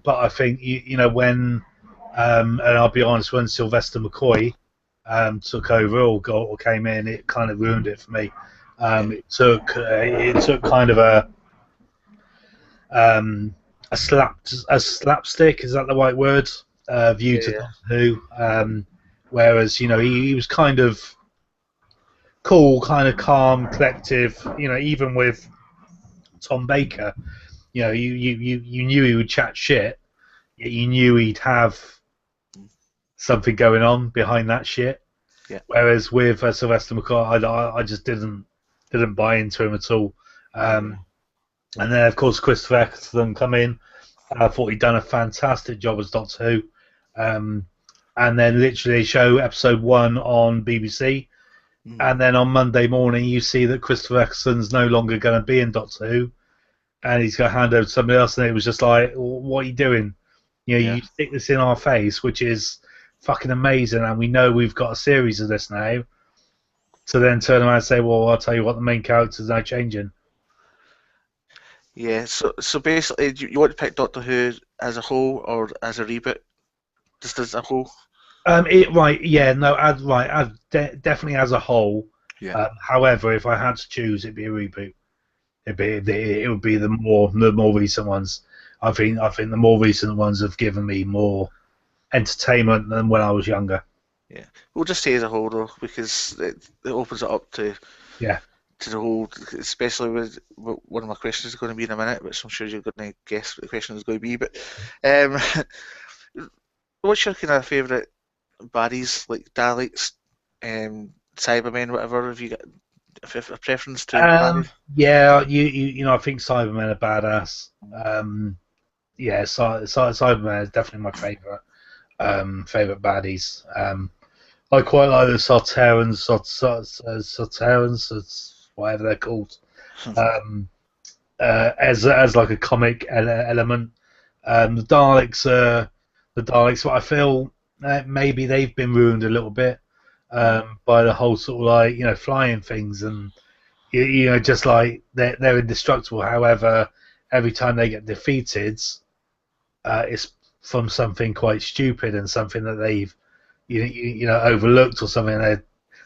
I think when, and I'll be honest, when Sylvester McCoy took over or came in, it kind of ruined it for me. yeah, It took kind of um, a slapstick, is that the right word? View yeah, to yeah, Doctor Who. Whereas he was kind of cool, kind of calm, collective. Even with Tom Baker, you knew he would chat shit. Yet you knew he'd have something going on behind that shit. Yeah. Whereas with Sylvester McCoy, I just didn't buy into him at all. Yeah. And then of course Christopher Eccleston come in. I thought he'd done a fantastic job as Doctor Who. Um, and then literally they show episode 1 on BBC, Mm. and then on Monday morning you see that Christopher Eccleston's no longer going to be in Doctor Who, and he's going to hand over to somebody else, and it was just like, what are you doing? You know, Yeah. you stick this in our face, which is fucking amazing, and we know we've got a series of this now, to then turn around and say, well, I'll tell you what, the main character's now changing. Yeah. So basically, you want to pick Doctor Who as a whole or as a reboot? Just as a whole? Right, yeah, no, definitely as a whole. Yeah. However, if I had to choose, it'd be a reboot. It would be the more recent ones. I think the more recent ones have given me more entertainment than when I was younger. Yeah. We'll just say as a whole though, because it opens it up Yeah. to the whole, especially with what one of my questions is going to be in a minute, which I'm sure you're going to guess what the question is going to be. But um, what's your kind of favourite baddies, like Daleks, Cybermen, whatever? Have you got a preference to Um, baddies? yeah, I think Cybermen are badass. Yeah, Cybermen is definitely my favorite baddies. I quite like the Sarterans, whatever they're called. Um, as like a comic element. The Daleks, but I feel maybe they've been ruined a little bit by the whole sort of like flying things, and just like they're indestructible. However, every time they get defeated, it's from something quite stupid and something that they've overlooked or something.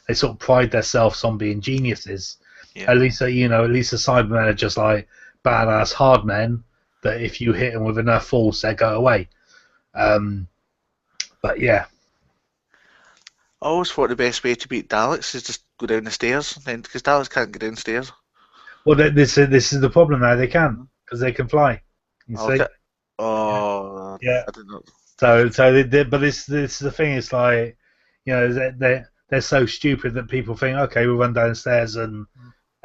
They sort of pride themselves on being geniuses. Yeah. At least the Cybermen are just like badass hard men that if you hit them with enough force, they go away. Um, but yeah, I always thought the best way to beat Daleks is just go down the stairs, then because Daleks can't get downstairs. well, this is the problem now. They can because they can fly. You see, Okay. Oh, yeah. I didn't know. But this is the thing. It's like they're so stupid that people think, okay, we'll run downstairs and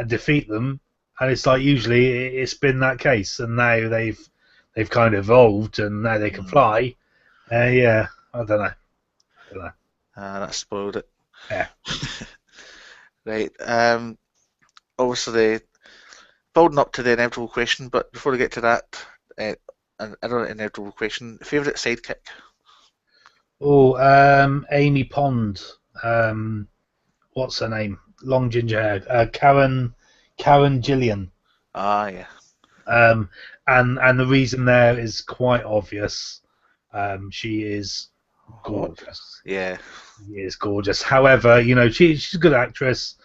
defeat them, and it's like usually it's been that case, and now they've kind of evolved, and now they can fly. Yeah, I don't know. I don't know. That spoiled it. Yeah. Right. Obviously, building up to the inevitable question, but before we get to that, uh, another inevitable question: favorite sidekick? Oh, Amy Pond. Um, what's her name? Long ginger hair. Karen Gillian. Ah, yeah. Um, and the reason there is quite obvious. She is Hot. gorgeous. Yeah. She is gorgeous. However, she's a good actress.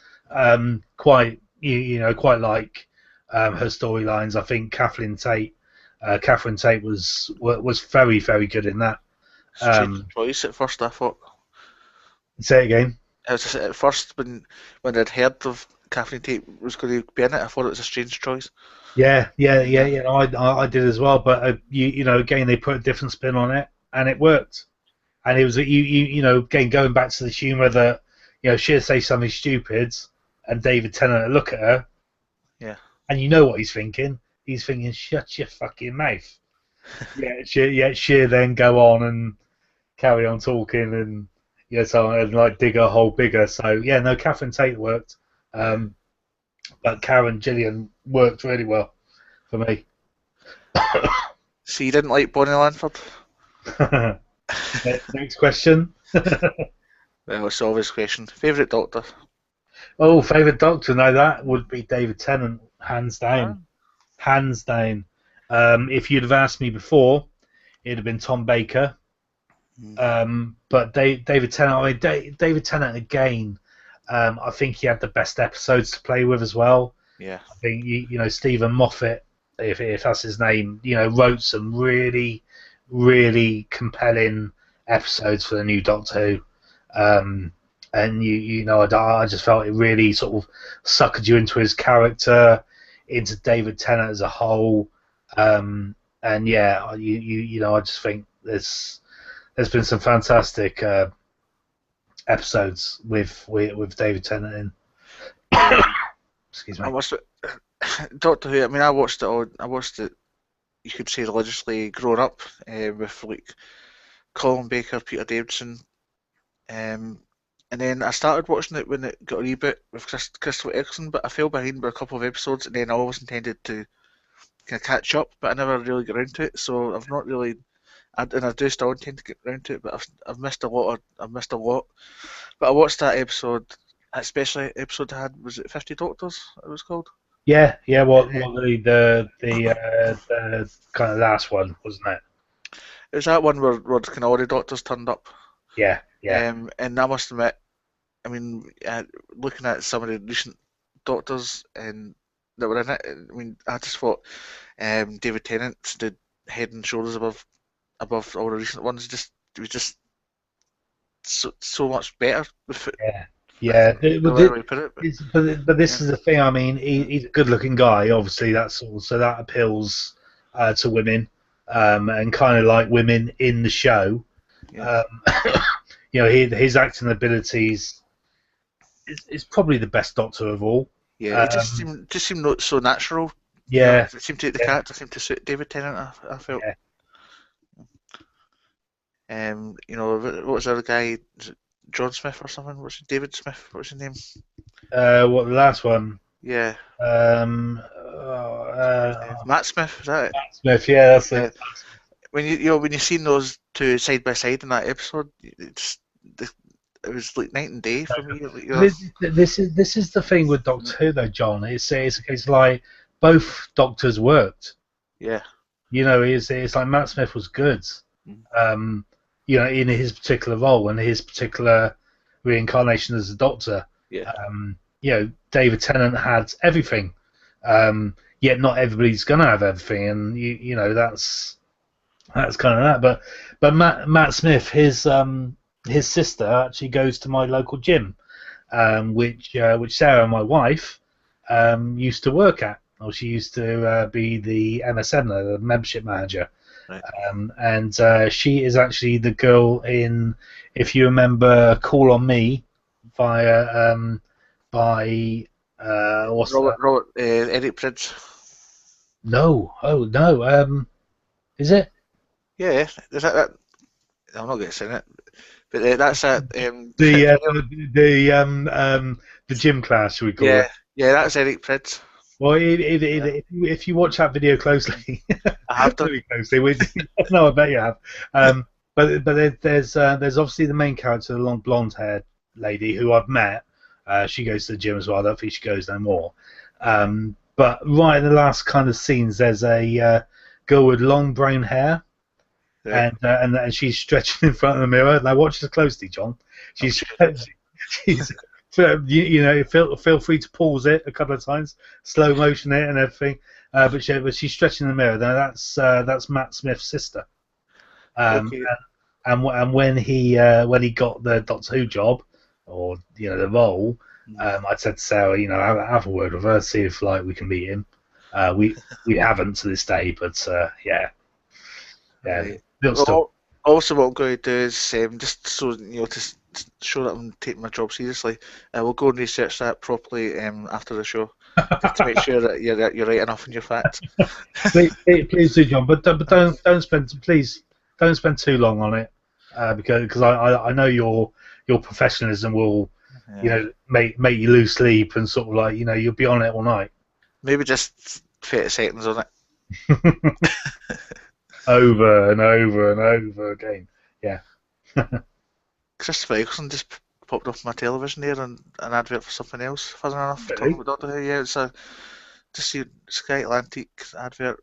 Quite like her storylines. I think Catherine Tate was very very good in that. Strange Um, choice at first, I thought. Say it again. I was just, at first, when I'd heard of Catherine Tate was going to be in it, I thought it was a strange choice. Yeah, yeah, yeah, Yeah. yeah. I did as well, but again, they put a different spin on it, and it worked. And it was again going back to the humour that she'll say something stupid, and David Tennant will look at her, Yeah. and you know what he's thinking. He's thinking, "Shut your fucking mouth." She'll then go on and carry on talking, and so and like dig a hole bigger. So yeah, no, Catherine Tate worked, Yeah. but Karen Gillian worked really well for me. So you didn't like Bonnie Lanford? Next question. Well, it's an obvious question. Favourite Doctor? Oh, favourite Doctor? Now that would be David Tennant, hands Ah. down. Hands down. If you'd have asked me before, it'd have been Tom Baker. Mm. But David Tennant, David Tennant again, I think he had the best episodes to play with as well. Yeah. I think Stephen Moffat, if that's his name, wrote some really, really compelling episodes for the new Doctor Who. And I just felt it really sort of suckered you into his character, into David Tennant as a whole. And yeah, I just think there's been some fantastic episodes with David Tennant in. Yeah, Excuse I me. must. Doctor Who. I mean, I watched it all. I watched it. You could say religiously growing up with like Colin Baker, Peter Davison, and then I started watching it when it got a reboot with Christopher Eccleston, but I fell behind by a couple of episodes, and then I always intended to kind of catch up, but I never really got around to it. So I've not really, and I do still intend to get around to it, but I've missed a lot. I've missed a lot. But I watched that episode, especially episode had was it 50 Doctors? It was called. Yeah, yeah. What Uh, the kind of last one, wasn't it? it was that one where kind of all the doctors turned up, Yeah, yeah, and I must admit, I mean, looking at some of the recent Doctors and that were in it, I mean, I just thought David Tennant stood head and shoulders above all the recent ones. Just it was just so much better yeah, with yeah. the way we put it. But this Yeah, is the thing. I mean, yeah, he's a good-looking guy. Obviously, that's all. So that appeals to women, and kind of like women in the show. yeah, Um, his acting abilities is probably the best Doctor of all. yeah. It Um, just seemed not so natural. You know, yeah, it seemed to the yeah, character seemed to suit David Tennant. I felt. yeah. You know, what was the other guy? Is it John Smith or something? What's it? David Smith? What's his name? What the last one? Yeah, Matt Smith. Is that it? Smith. Yeah, that's Yeah. it. When when you seen those two side by side in that episode, it's it was like night and day for me. Like, This is the thing with Doctor Who, though, John. It's like both Doctors worked. yeah, It's like Matt Smith was good. mm, Um, in his particular role and his particular reincarnation as a Doctor. yeah, David Tennant had everything. Yet not everybody's gonna have everything, and that's kind of that. But Matt Smith, his sister actually goes to my local gym, which Sarah, my wife, used to work at. Or she used to be the MSM, the membership manager, right. and she is actually the girl in, if you remember, Call on Me, via by what's that? Robert, Eric Prydz. No, oh no, is it Yeah, is that? I'm not going to say it, but that's it. the the gym class? Should we call it? Yeah, yeah, that's Eric Prydz. Well, Yeah, if you watch that video closely, I have done. very closely, no, I bet you have. There's obviously the main character, the long blonde-haired lady who I've met. She goes to the gym as well. I don't think she goes no more. But right in the last kind of scenes, there's a girl with long brown hair, Right. and she's stretching in front of the mirror. Now watch this closely, John. I'm She's sure. she's so, feel free to pause it a couple of times, slow motion it and everything. But she's stretching in the mirror. Now that's Matt Smith's sister. Um, Okay. and when he got the Doctor Who job, or the role, Mhm. I said to Sarah, have a word with her, see if like we can meet him. We haven't to this day, but yeah, Right. little stuff. Well, also, what I'm going to do is just so to show that I'm taking my job seriously, we'll go and research that properly after the show, just to make sure that you're right enough in your facts. Please do, John, but don't spend please don't spend too long on it, because I know your professionalism will Yeah. make you lose sleep and sort of like you'll be on it all night. Maybe just 30 seconds on it. Over and over and over again. Yeah. Christopher Eccleston just popped up on my television there and an advert for something else. Funnily enough, talking Really? about Doctor Who. Yeah, it's a just see Sky Atlantic advert.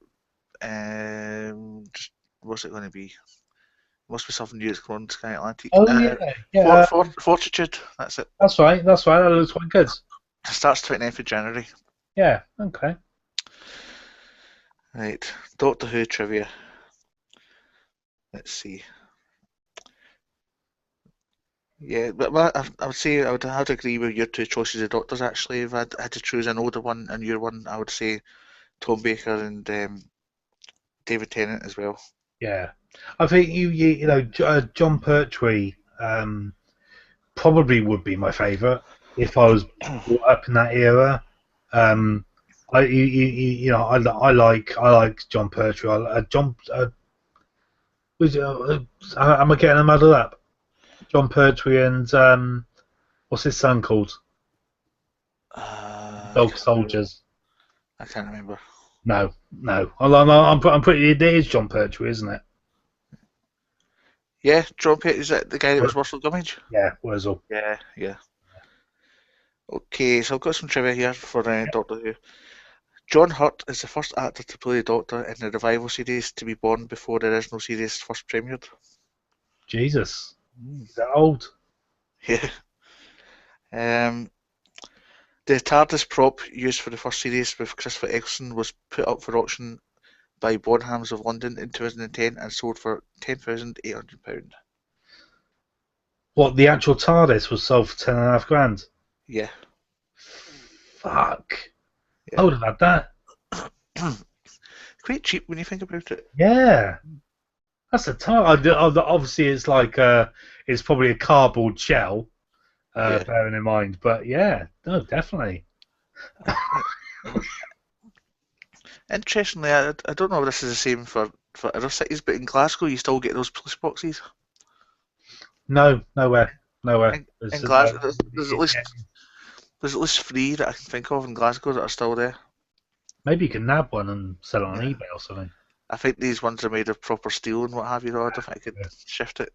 Just what's it going to be? Must be something new that's going on Sky Atlantic. Oh yeah, yeah. Fortitude. That's it. That's right. That's right. That looks quite good. It starts 29th of January. Yeah. Okay. Right. Doctor Who trivia. Let's see. Yeah, but I would say I would have to agree with your two choices of doctors actually. If I had to choose an older one and your one, I would say Tom Baker and David Tennant as well. Yeah. I think John Pertwee. probably would be my favourite if I was brought up in that era. Um, I like John Pertwee. John, am I getting them muddled up? John Pertwee and what's his son called? I Dog can't remember. Soldiers. I can't remember. No, no. I'm pretty. It is John Pertwee, isn't it? Yeah, John Pate, is that the guy that was Russell Gummidge? Yeah, Wurzel. Yeah, yeah. Okay, so I've got some trivia here for Doctor Who. John Hurt is the first actor to play the Doctor in the revival series to be born before the original series first premiered. Jesus, Mm. is that old? Yeah. Um, the TARDIS prop used for the first series with Christopher Eccleston was put up for auction by Bonhams of London in 2010 and sold for £10,800. What, the actual TARDIS was sold for 10.5 grand? Yeah, Fuck. I yeah. would have had that. Quite cheap when you think about it. Yeah. That's a TARDIS. Obviously, it's probably a cardboard shell, Yeah. bearing in mind. But yeah, no, definitely. Interestingly, I don't know if this is the same for other cities, but in Glasgow you still get those police boxes. No, nowhere, nowhere. In There's, Glasgow, there's at least three that I can think of in Glasgow that are still there. maybe you can nab one and sell it on Yeah. eBay or something. I think these ones are made of proper steel and what have you, though. I don't think I could Yeah. shift it.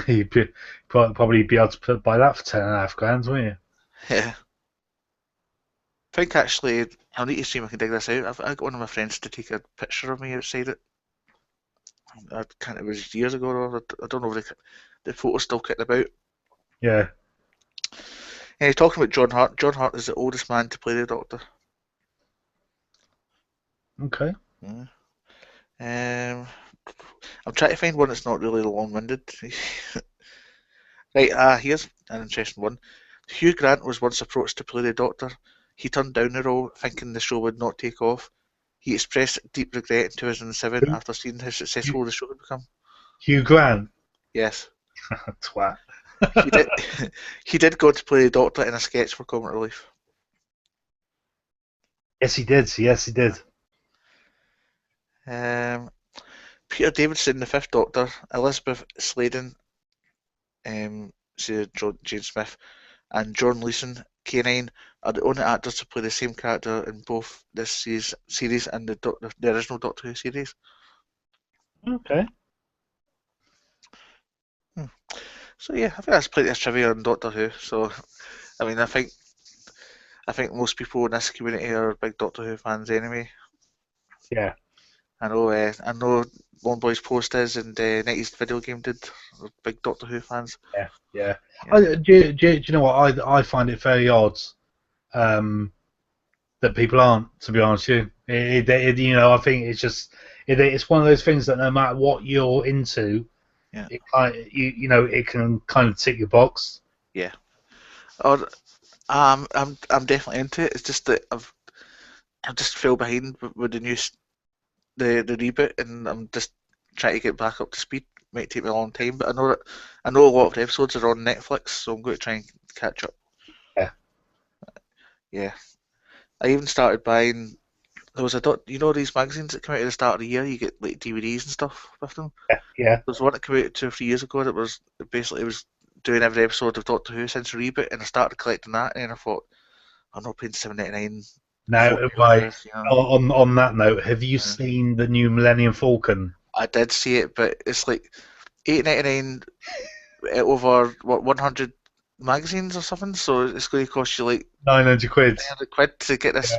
You'd probably be able to buy that for 10.5 grand, wouldn't you? Yeah. I think actually, I'll need to see if I can dig this out. I got one of my friends to take a picture of me outside it. I can't, it was years ago, though. I don't know if the photo's still kicking about. Yeah. Talking about John Hart, John Hart is the oldest man to play the Doctor. Okay. Yeah. I'm trying to find one that's not really long-winded. Right, here's an interesting one. Hugh Grant was once approached to play the Doctor. He turned down the role, thinking the show would not take off. He expressed deep regret in 2007 Who? after seeing how Hugh, successful the show had become. Hugh Grant. Yes, Twat. he did. He did go to play the Doctor in a sketch for Comic Relief. Yes, he did. Yes, he did. Um, Peter Davidson, the Fifth Doctor, Elizabeth Sladen, Jane Smith, and John Leeson, K9, are the only actors to play the same character in both this series and the original Doctor Who series. Okay. Hmm. So yeah, I think that's plenty of trivia on Doctor Who. So I mean, I think most people in this community are big Doctor Who fans anyway. Yeah. I know Lone Boys Post is, and 90s Video Game did. They're big Doctor Who fans. Yeah. Yeah. Yeah, Do you know what? I find it very odd that people aren't. To be honest with you, I think it's just it's one of those things that no matter what you're into, yeah, it can kind of tick your box. yeah. Or I'm definitely into it. It's just that I just fell behind with the reboot, and I'm just trying to get back up to speed. Might take me a long time, but I know a lot of the episodes are on Netflix, so I'm going to try and catch up. Yeah. Yeah, I even started buying. There was these magazines that come out at the start of the year. You get like DVDs and stuff with them. Yeah. Yeah. There's one that came out 2 or 3 years ago that was basically it was doing every episode of Doctor Who since the reboot, and I started collecting that, and I thought I'm not paying £7.99 for Now, for right. this, you know. On that note, have you Uh, seen the new Millennium Falcon? I did see it, but it's like £8.99 over what 100 magazines or something. So it's going to cost you like £900. 300 quid to get this, Yeah.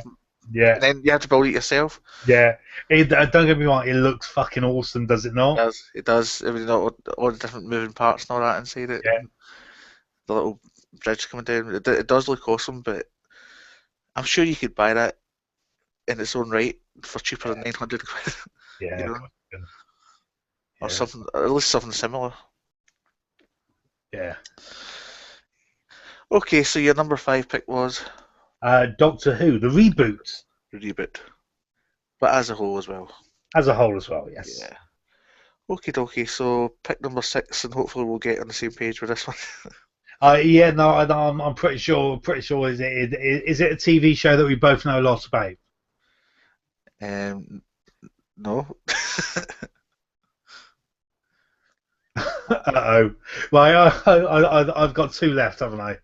Yeah. and then you have to build it yourself. Yeah. Don't get me wrong. It looks fucking awesome, does it It not? does. It does. I mean, all the different moving parts and all that inside it, Yeah. and the little bridge coming down. It does look awesome, but I'm sure you could buy that in its own right for cheaper than 900 quid, you Yeah. know, or Yeah. something, or at least something similar. Yeah. Okay, so your number five pick was Doctor Who, the reboot Reboot, but as a whole as well. as a whole as well. Yes. Yeah. Okay, dokie. So pick number six, and hopefully we'll get on the same page with this one. Yeah, no, I'm pretty sure. Pretty sure. Is it a TV show that we both know a lot about? Um, no. Uh-oh. Right, I've got two left, haven't I?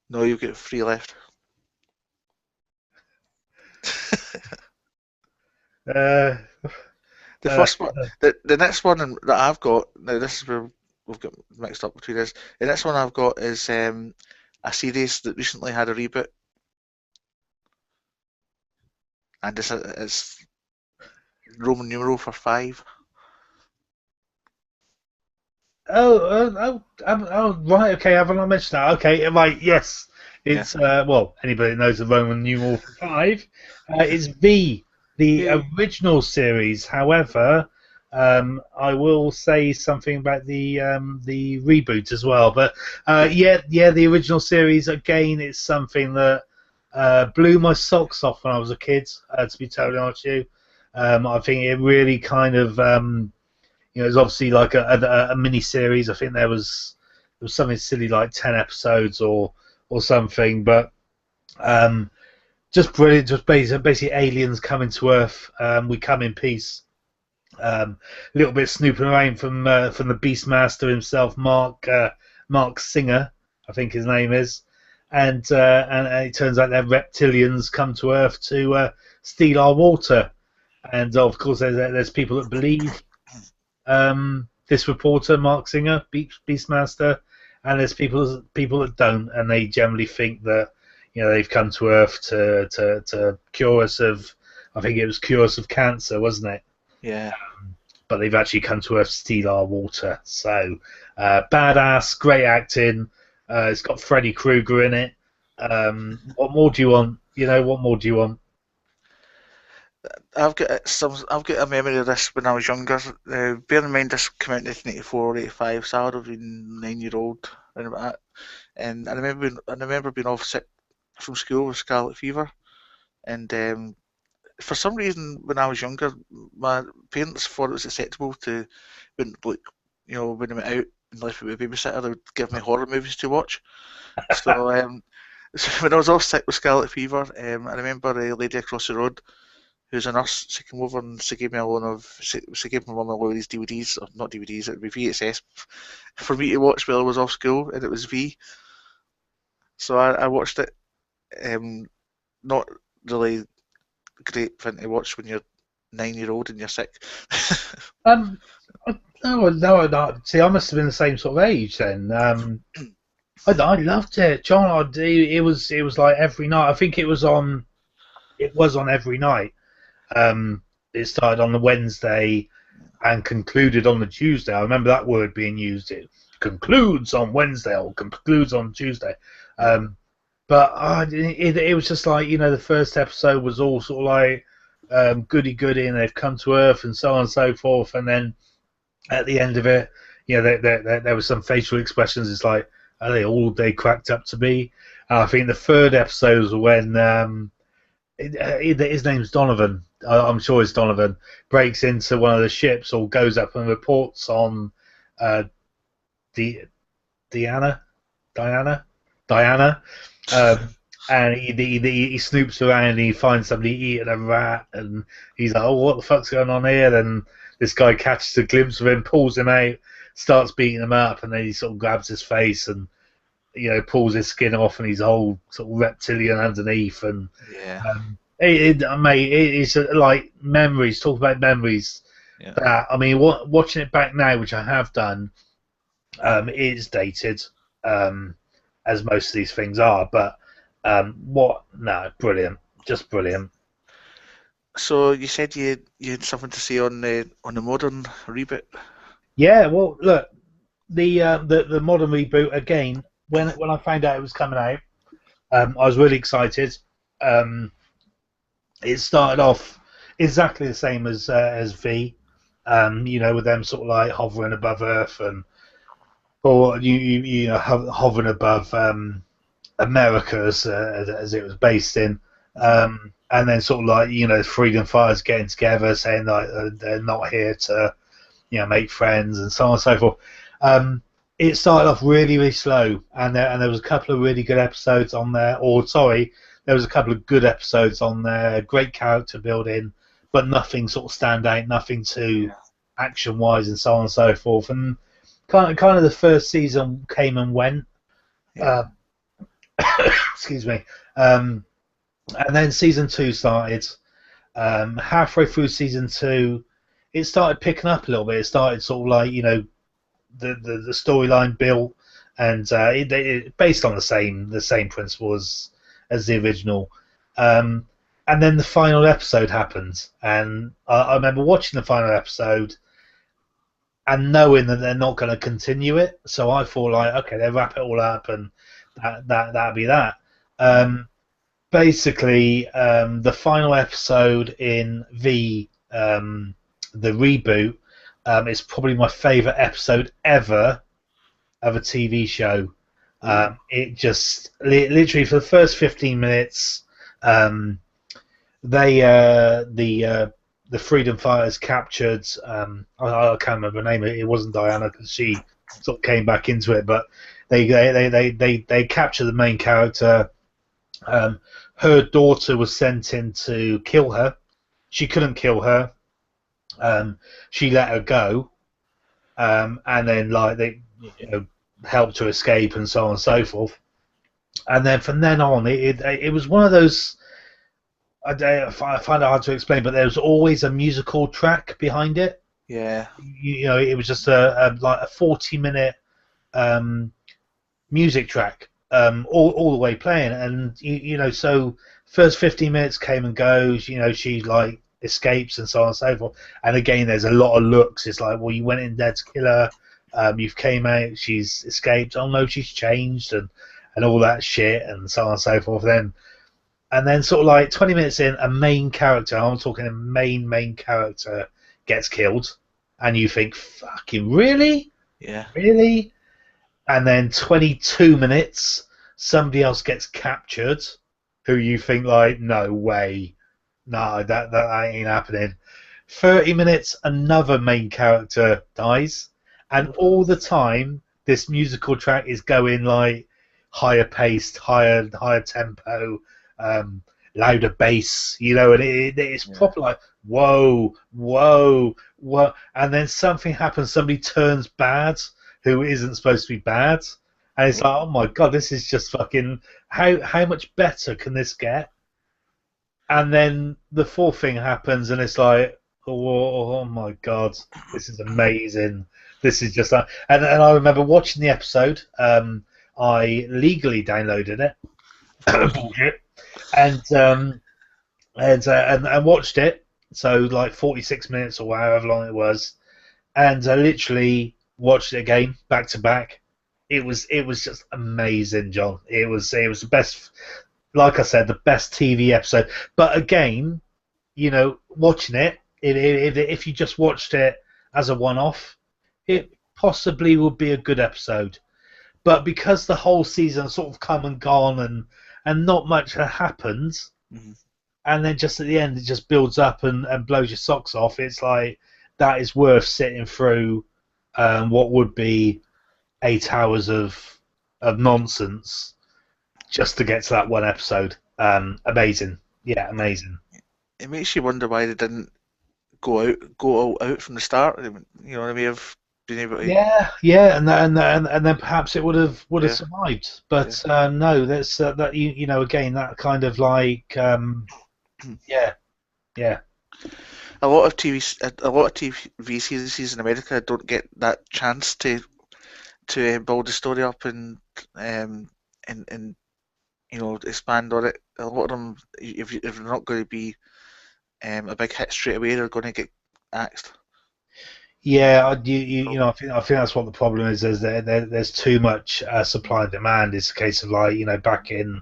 No, you've got three left. Uh, The uh, first one, the next one that I've got, now this is where we've got mixed up between us. The next one I've got is a series that recently had a reboot, and it's Roman numeral for five. right, okay, haven't I mentioned that? Okay, right, yes. Yeah. It's, well, anybody that knows the Roman numeral for five, it's V, the Yay. original series. However, I will say something about the reboot as well. But Yeah. yeah, the original series, again, it's something that blew my socks off when I was a kid, to be totally honest with you. I think it really kind of. It's obviously like a mini series. I think there was something silly like 10 episodes or something, but um, just brilliant. Just basically aliens coming to Earth. We come in peace. A little bit snooping around from the Beastmaster himself, Mark Singer, I think his name is, and it turns out that reptilians come to Earth to steal our water, and of course there's people that believe this reporter, Mark Singer, Beastmaster, and there's people that don't, and they generally think that they've come to Earth to cure us of, I think it was cure us of cancer, wasn't it? Yeah. But they've actually come to Earth to steal our water. So badass, great acting. It's got Freddy Krueger in it. What more do you want? What more do you want? I've got a memory of this when I was younger. Bear in mind this came out in 1984 or 85, so I would have been 9 year old and about that. And I remember being off sick from school with scarlet fever. And for some reason, when I was younger, my parents thought it was acceptable to when like when I went out and left with a babysitter, they would give me horror movies to watch. So so when I was off sick with scarlet fever, I remember a lady across the road who's a nurse. She came over and she gave me a loan of. She gave my mum a load of these DVDs, or not DVDs, it would be VHS, for me to watch while I was off school, and it was V. So I watched it. Not really great thing to watch when you're 9 year old and you're sick. Um, no, no, no. See, I must have been the same sort of age then. I loved it, John. It was like every night. I think it was on. It was on every night. It started on the Wednesday and concluded on the Tuesday. I remember that word being used. It concludes on Wednesday or concludes on Tuesday. Yeah, But it was just like the first episode was all sort of like goody goody, and they've come to Earth and so on and so forth, and then at the end of it, there was some facial expressions. It's like, are they all they cracked up to be? And I think the third episode was when his name's Donovan. I'm sure it's Donovan. Breaks into one of the ships or goes up and reports on uh, the Diana, Diana, um, and he snoops around and he finds somebody eating a rat, and he's like, "Oh, what the fuck's going on here?" Then this guy catches a glimpse of him, pulls him out, starts beating him up, and then he sort of grabs his face and pulls his skin off, and he's a whole sort of reptilian underneath, and yeah, mate, it's like memories. Talk about memories. yeah. That I mean, watching it back now, which I have done, it is dated, as most of these things are. But what? No, brilliant, just brilliant. So you said you had something to say on the modern reboot. Yeah, well, look, the modern reboot again. When I found out it was coming out, I was really excited. Um, it started off exactly the same as V. With them sort of like hovering above Earth and or hovering above America as it was based in, and then sort of like freedom fighters getting together saying that they're not here to make friends and so on and so forth. Um, it started off really, really slow, and there was a couple of really good episodes on there. Or sorry, there was a couple of good episodes on there. Great character building, but nothing sort of stand out, nothing too Yeah. action wise, and so on and so forth. And kind of the first season came and went. Yeah. Uh, excuse me. Um, and then season two started. Halfway through season two, it started picking up a little bit. It started sort of like the storyline built, and based on the same principle as the original. Um, and then the final episode happened, and I remember watching the final episode and knowing that they're not going to continue it. So I thought, like, okay, they wrap it all up, and that'll be that. Um, Basically, the final episode in the reboot is probably my favorite episode ever of a TV show. Ooh. It just literally for the first 15 minutes, um, they the freedom fighters captured. I can't remember her name. It wasn't Diana because she sort of came back into it, but they captured the main character. Her daughter was sent in to kill her. She couldn't kill her. She let her go, and then like they helped her escape and so on and so forth. And then from then on, it was one of those. I find it hard to explain, but there was always a musical track behind it. Yeah. It was just like a 40-minute music track, all the way playing, and so first 15 minutes came and goes. She like escapes and so on and so forth. And again, there's a lot of looks. It's like, well, you went in there to kill her. You've came out. She's escaped. Oh no, she's changed and all that shit and so on and so forth. And then sort of like 20 minutes in, a main character, I'm talking a main character, gets killed, and you think, fucking really? Yeah. Really? And then 22 minutes, somebody else gets captured, who you think, like, no way. No, that ain't happening. 30 minutes, another main character dies, and all the time, this musical track is going, like, higher paced, higher tempo, louder bass, and it's Yeah. proper like whoa, whoa, whoa, and then something happens. Somebody turns bad, who isn't supposed to be bad, and it's Oh. like, oh my god, this is just fucking. How much better can this get? And then the fourth thing happens, and it's like, oh my god, this is amazing. This is just like, and I remember watching the episode. I legally downloaded it. Bullshit. And watched it. So like 46 minutes or however long it was, and I literally watched it again back to back. It was just amazing, John. It was the best. Like I said, the best TV episode. But again, watching it, if you just watched it as a one-off, it possibly would be a good episode. But because the whole season sort of come and gone, and not much had happened, Mhm. and then just at the end it just builds up and blows your socks off. It's like that is worth sitting through what would be 8 hours of nonsense just to get to that one episode. Amazing, yeah, amazing. It makes you wonder why they didn't go all out from the start. They may have been able to. Yeah, and then perhaps it would have Yeah. survived, Yeah. but no, that's that again that kind of like yeah, yeah. A lot of TV series in America don't get that chance to build the story up and expand on it. A lot of them, if they're not going to be a big hit straight away, they're going to get axed. Yeah, I think that's what the problem is. There's too much supply and demand. It's a case of like back in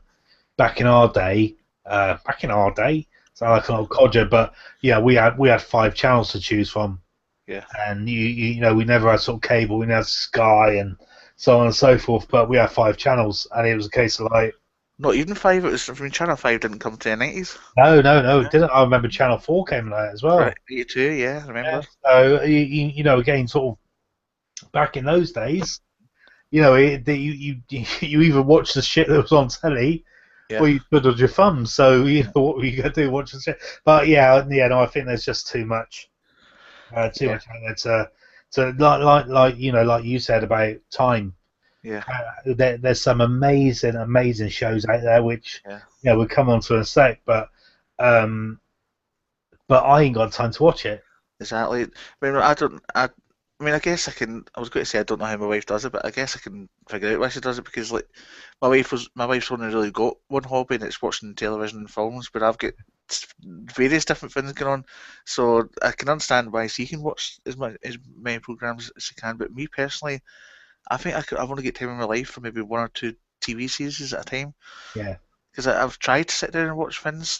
our day, sound like an old codger, but yeah, we had 5 channels to choose from, Yeah. and we never had sort of cable, we had Sky and so on and so forth, but we had 5 channels, and it was a case of like, Not even five. It was from Channel 5 didn't come to the 90s. no, it Yeah. didn't. I remember Channel 4 came out as well. Right. 82. Yeah, I remember. Yeah, so again, sort of back in those days. You know, you either watch the shit that was on telly, Yeah, or you twiddled your thumbs. So you know what were you gonna do? Watch the shit. But yeah, no, I think there's just too yeah, much out there to like like you said about time. yeah, There's some amazing shows out there which yeah. we'll come on to in a sec, um, but I ain't got time to watch it. Exactly. I mean, I don't. I mean, I guess I can. I was going to say I don't know how my wife does it, but I guess I can figure out why she does it because, like, my wife's only really got one hobby, and it's watching television and films. But I've got various different things going on, so I can understand why she can watch as many programs as she can. But me personally, I think I've only got time in my life for maybe one or two TV series at a time Yeah, because I've tried to sit down and watch things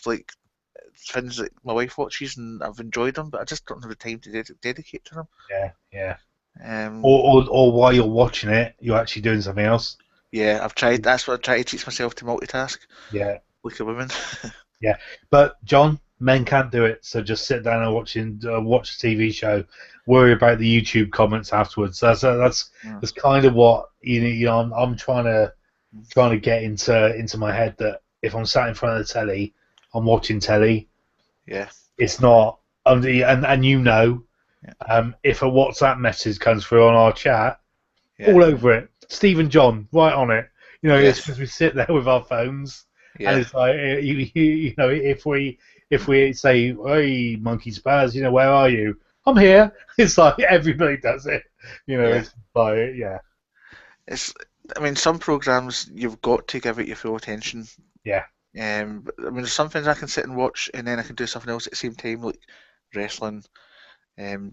that my wife watches, and I've enjoyed them, but I just don't have the time to dedicate to them. yeah. Um, Or while you're watching it, you're actually doing something else. yeah, I've tried. That's what I try to teach myself to multitask, Yeah, like a woman. yeah. But John, men can't do it. So just sit down and watch a TV show. Worry about the YouTube comments afterwards. Mm, That's kind of what I'm trying to get into my head that if I'm sat in front of the telly, I'm watching telly. yeah, It's not and yeah, if a WhatsApp message comes through on our chat, yeah, all over it. Steve and John, right on it. yeah, It's because we sit there with our phones, and yeah, it's like if we say, "Hey, monkey spaz, where are you?" I'm here. It's like everybody does it. yeah. It's like yeah, It's. I mean, some programs you've got to give it your full attention. yeah, But, I mean, there's some things I can sit and watch, and then I can do something else at the same time, like wrestling,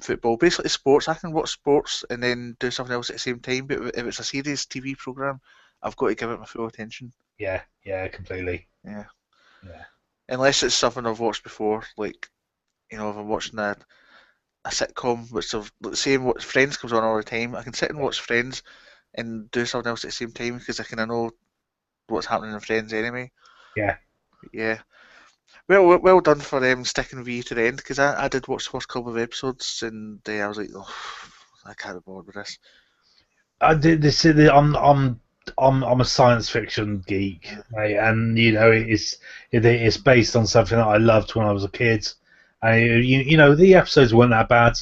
football, basically sports. I can watch sports and then do something else at the same time. But if it's a serious TV program, I've got to give it my full attention. yeah, completely. Yeah, Yeah, unless it's something I've watched before, like if I'm watching a sitcom, which I've like, say what Friends comes on all the time, I can sit and yeah, watch Friends and do something else at the same time because I kind of know what's happening in Friends anyway. yeah. Yeah. Well done for sticking with you to the end because I did watch the first couple of episodes and I was like, oh, I can't be bothered with this. I did this. I'm a science fiction geek, Uh, mate, and it's based on something that I loved when I was a kid. And the episodes weren't that bad.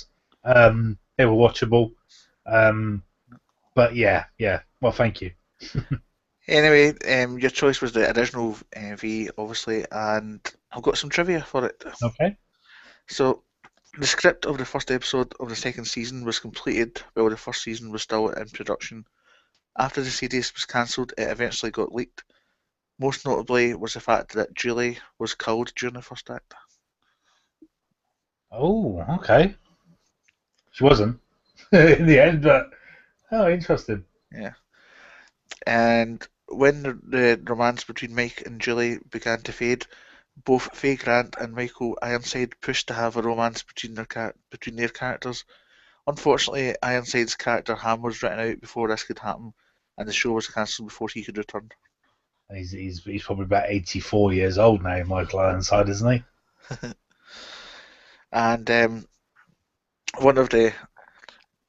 They were watchable. Um, but yeah. Well, thank you. Anyway, your choice was the original V, obviously, and I've got some trivia for it. Okay. So, the script of the first episode of the second season was completed while the first season was still in production. After the series was cancelled, it eventually got leaked. Most notably was the fact that Julie was killed during the first act. Oh, okay. She wasn't in the end, but oh, interesting. Yeah. And when the romance between Mike and Julie began to fade, both Faye Grant and Michael Ironside pushed to have a romance between their characters. Unfortunately, Ironside's character Ham was written out before this could happen, and the show was cancelled before he could return. He's probably about 84 years old now, Michael Ironside, isn't he? And one of the,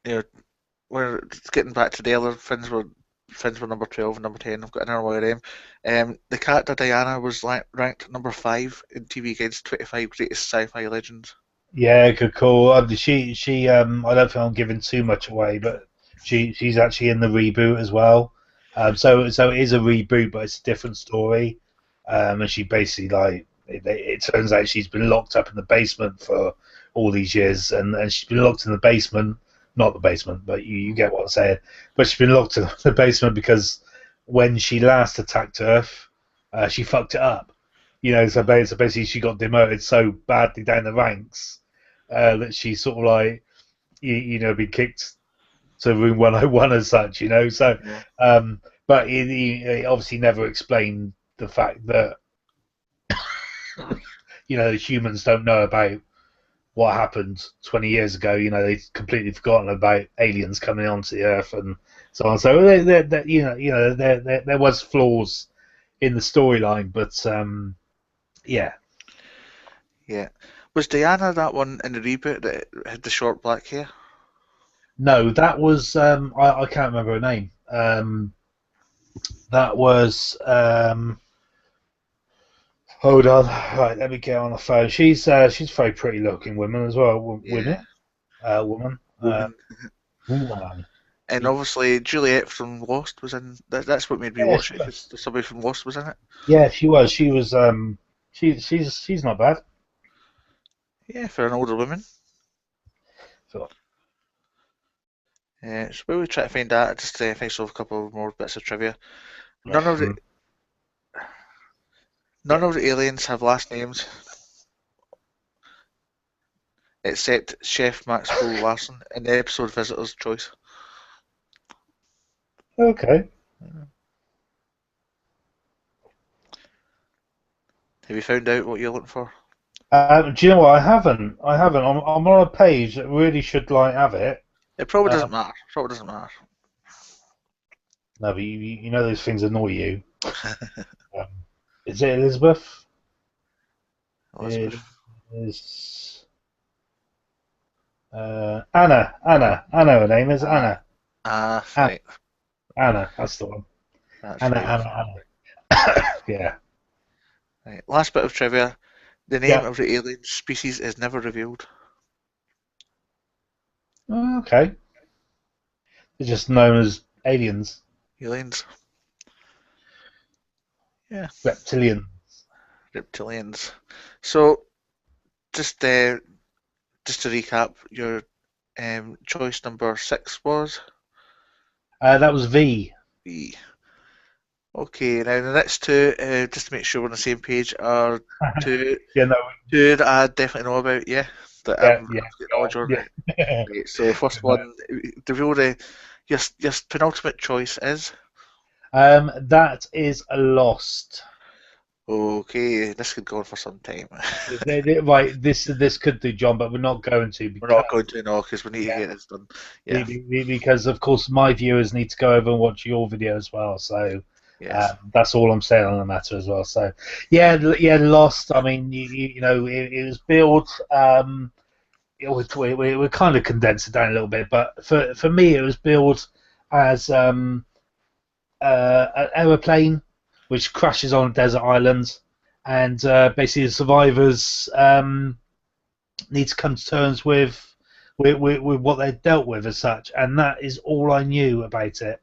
you know, we're getting back to the other Finns were number 12 and number 10. I've got another one of them. The character Diana was ranked number 5 in TV Guide's 25 greatest sci-fi legends. Yeah, good call. I don't think I'm giving too much away, but she's actually in the reboot as well. So it is a reboot, but it's a different story. And she basically it turns out she's been locked up in the basement for all these years, and she's been locked in the basement, not the basement, but you get what I'm saying. But she's been locked in the basement because when she last attacked Earth, she fucked it up. So basically she got demoted so badly down the ranks that she sort of like been kicked to room 101 as such. Yeah, But he obviously never explained the fact that humans don't know about what happened 20 years ago. They've completely forgotten about aliens coming onto the Earth and so on. So there was flaws in the storyline, but yeah. yeah. Was Diana that one in the reboot that had the short black hair? No, that was I can't remember her name. Um, that was hold on, right? Let me get on the phone. She's a very pretty looking woman as well. Yeah, Woman, woman. woman. And obviously Juliet from Lost was in. That's what made me Yeah, watch she it was. because somebody from Lost was in it. Yeah, she was. She was. She's not bad. Yeah, for an older woman. So, So we would try to find that. Just finish off a couple more bits of trivia. None of the um, none yeah. of the aliens have last names except Chef Maxwell Larson in the episode Visitor's Choice. Okay. Have you found out what you're looking for? Do you know what? I haven't. I haven't. I'm on a page that really should like have it. It probably Uh, doesn't matter. Probably doesn't matter. no, but you know those things annoy you. Um, is it Elizabeth? It Elizabeth. is Anna. Her name is Ah, Anna. Anna. right. Anna. That's the one. That's Anna. right. Anna. Yeah. Right. Last bit of trivia. The name Yeah. of the alien species is never revealed. Okay. They're just known as aliens, Aliens. Yeah, reptilian. reptilians. So just uh, just to recap, your choice number 6 was That was V. B. Okay, now the next two, just to make sure we're on the same page, are two Yeah. No. two that I definitely know about. Yeah, that Yeah. I've Yeah. got knowledge on. Yeah. Right. So first one, reveal your penultimate choice is. That is a lost. Okay, this could go on for some time. Right, this could do, John, but we're not going to We're because not going to know because we need to get this done. Yeah, because of course my viewers need to go over and watch your video as well. So yes. that's all I'm saying on the matter as well. So yeah, yeah, Lost. I mean, you know, it was built. We're kind of condensed it down a little bit, but for me, it was built as an aeroplane which crashes on a desert island, and basically the survivors need to come to terms with what they dealt with as such, and that is all I knew about it.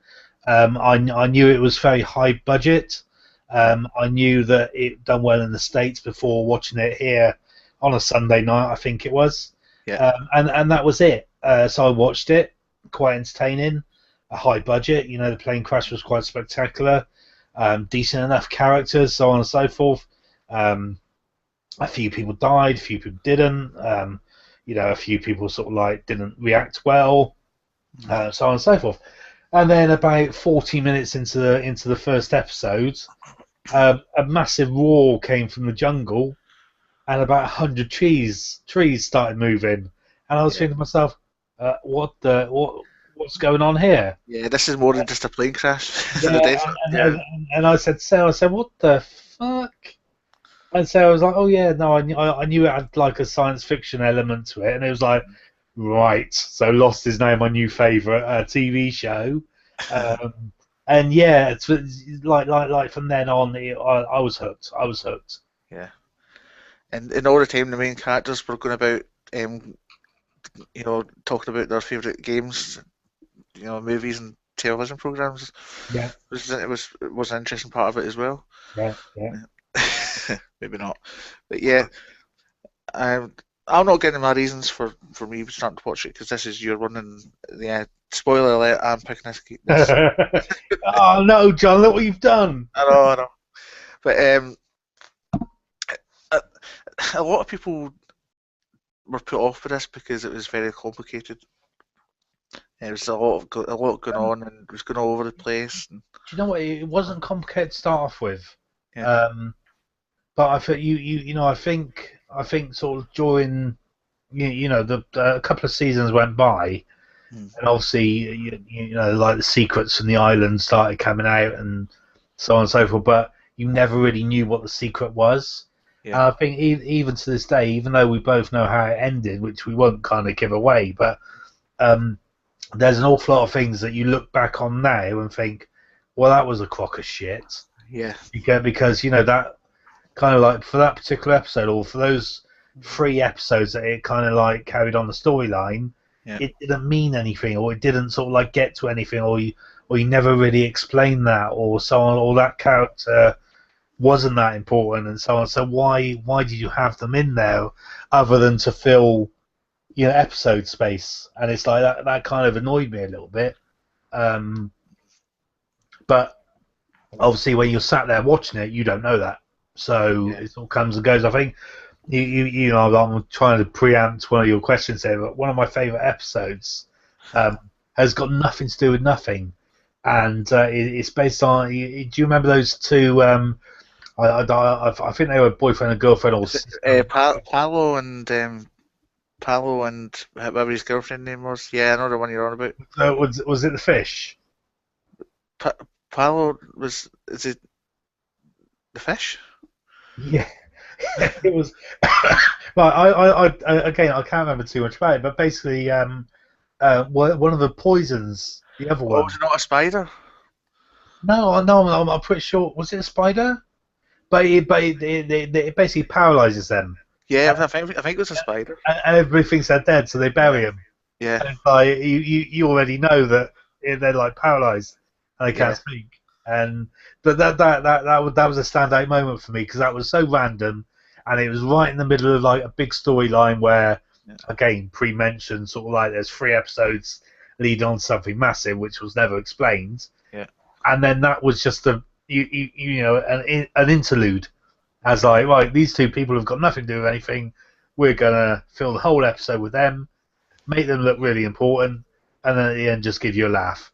I knew it was very high budget. I knew that it done well in the States before watching it here on a Sunday night, I think it was, Yeah, and that was it. So I watched it, quite entertaining, a high budget. You know, the plane crash was quite spectacular, decent enough characters, so on and so forth. Um, a few people died, a few people didn't. You know, a few people sort of like didn't react well, so on and so forth. And then about 40 minutes into the first episode, a massive roar came from the jungle, and about 100 trees started moving, and I was yeah, thinking to myself, what's going on here? yeah. This is more than just a plane crash in the Yeah, desert. Yeah, and I said, Sarah, I said, what the fuck? And so I was like, oh yeah, no, I knew it had like a science fiction element to it, and it was like, right, so Lost is now my new favourite TV show, um, and yeah, it's like from then on, I was hooked. I was hooked. yeah. And in all the time, the main characters were going about, um, talking about their favourite games, movies and television programs. Yeah, It was an interesting part of it as well. yeah, yeah. Maybe not, but yeah. Um, I'm not getting my reasons for me starting to watch it because this is your one, and yeah. Spoiler alert: I'm picking this. Oh no, John, look what you've done. I know, but a, a lot of people were put off by this because it was very complicated. There was a lot going on, and it was going all over the place. And, Do you know what? It wasn't complicated to start off with, yeah, um, but I think you know I think sort of during you know the a couple of seasons went by, mm, and obviously you know like the secrets from the island started coming out and so on and so forth, but you never really knew what the secret was. yeah, And I think even to this day, even though we both know how it ended, which we won't kind of give away, but um, there's an awful lot of things that you look back on now and think, well, that was a crock of shit. Yeah. Because that kind of like for that particular episode or for those 3 episodes that it kind of like carried on the storyline, Yeah. it didn't mean anything, or it didn't sort of like get to anything, or you never really explained that, or so on, or that character wasn't that important, and so on. So why did you have them in there other than to fill episode space? And it's like that kind of annoyed me a little bit. But obviously, when you're sat there watching it, you don't know that, so Yeah. it all comes and goes. I think I'm trying to preempt one of your questions here, but one of my favourite episodes um, has got nothing to do with nothing, and it's based on. Do you remember those two? I think they were boyfriend and girlfriend or Is it sister. Paolo and whatever his girlfriend name was? Yeah, I know the one you're on about. Was it the fish? Pa Paolo was, is it the fish? Yeah, it was. Well, again, I can't remember too much about it, but basically, one of the poisons, the other Oh, one. was it not a spider? No, no, I'm pretty sure. Was it a spider? But it basically paralyzes them, Yeah, and, I think it was a spider. and everybody thinks they're dead, so they Yeah, bury them. yeah, And it's like you already know that they're like paralyzed and they can't yeah, speak. And but that was a standout moment for me because that was so random, and it was right in the middle of like a big storyline where, yeah, again, pre-mentioned, sort of like there's 3 episodes leading on to something massive which was never explained, yeah, and then that was just an interlude as like, right, these two people have got nothing to do with anything. We're gonna fill the whole episode with them, make them look really important, and then at the end just give you a laugh.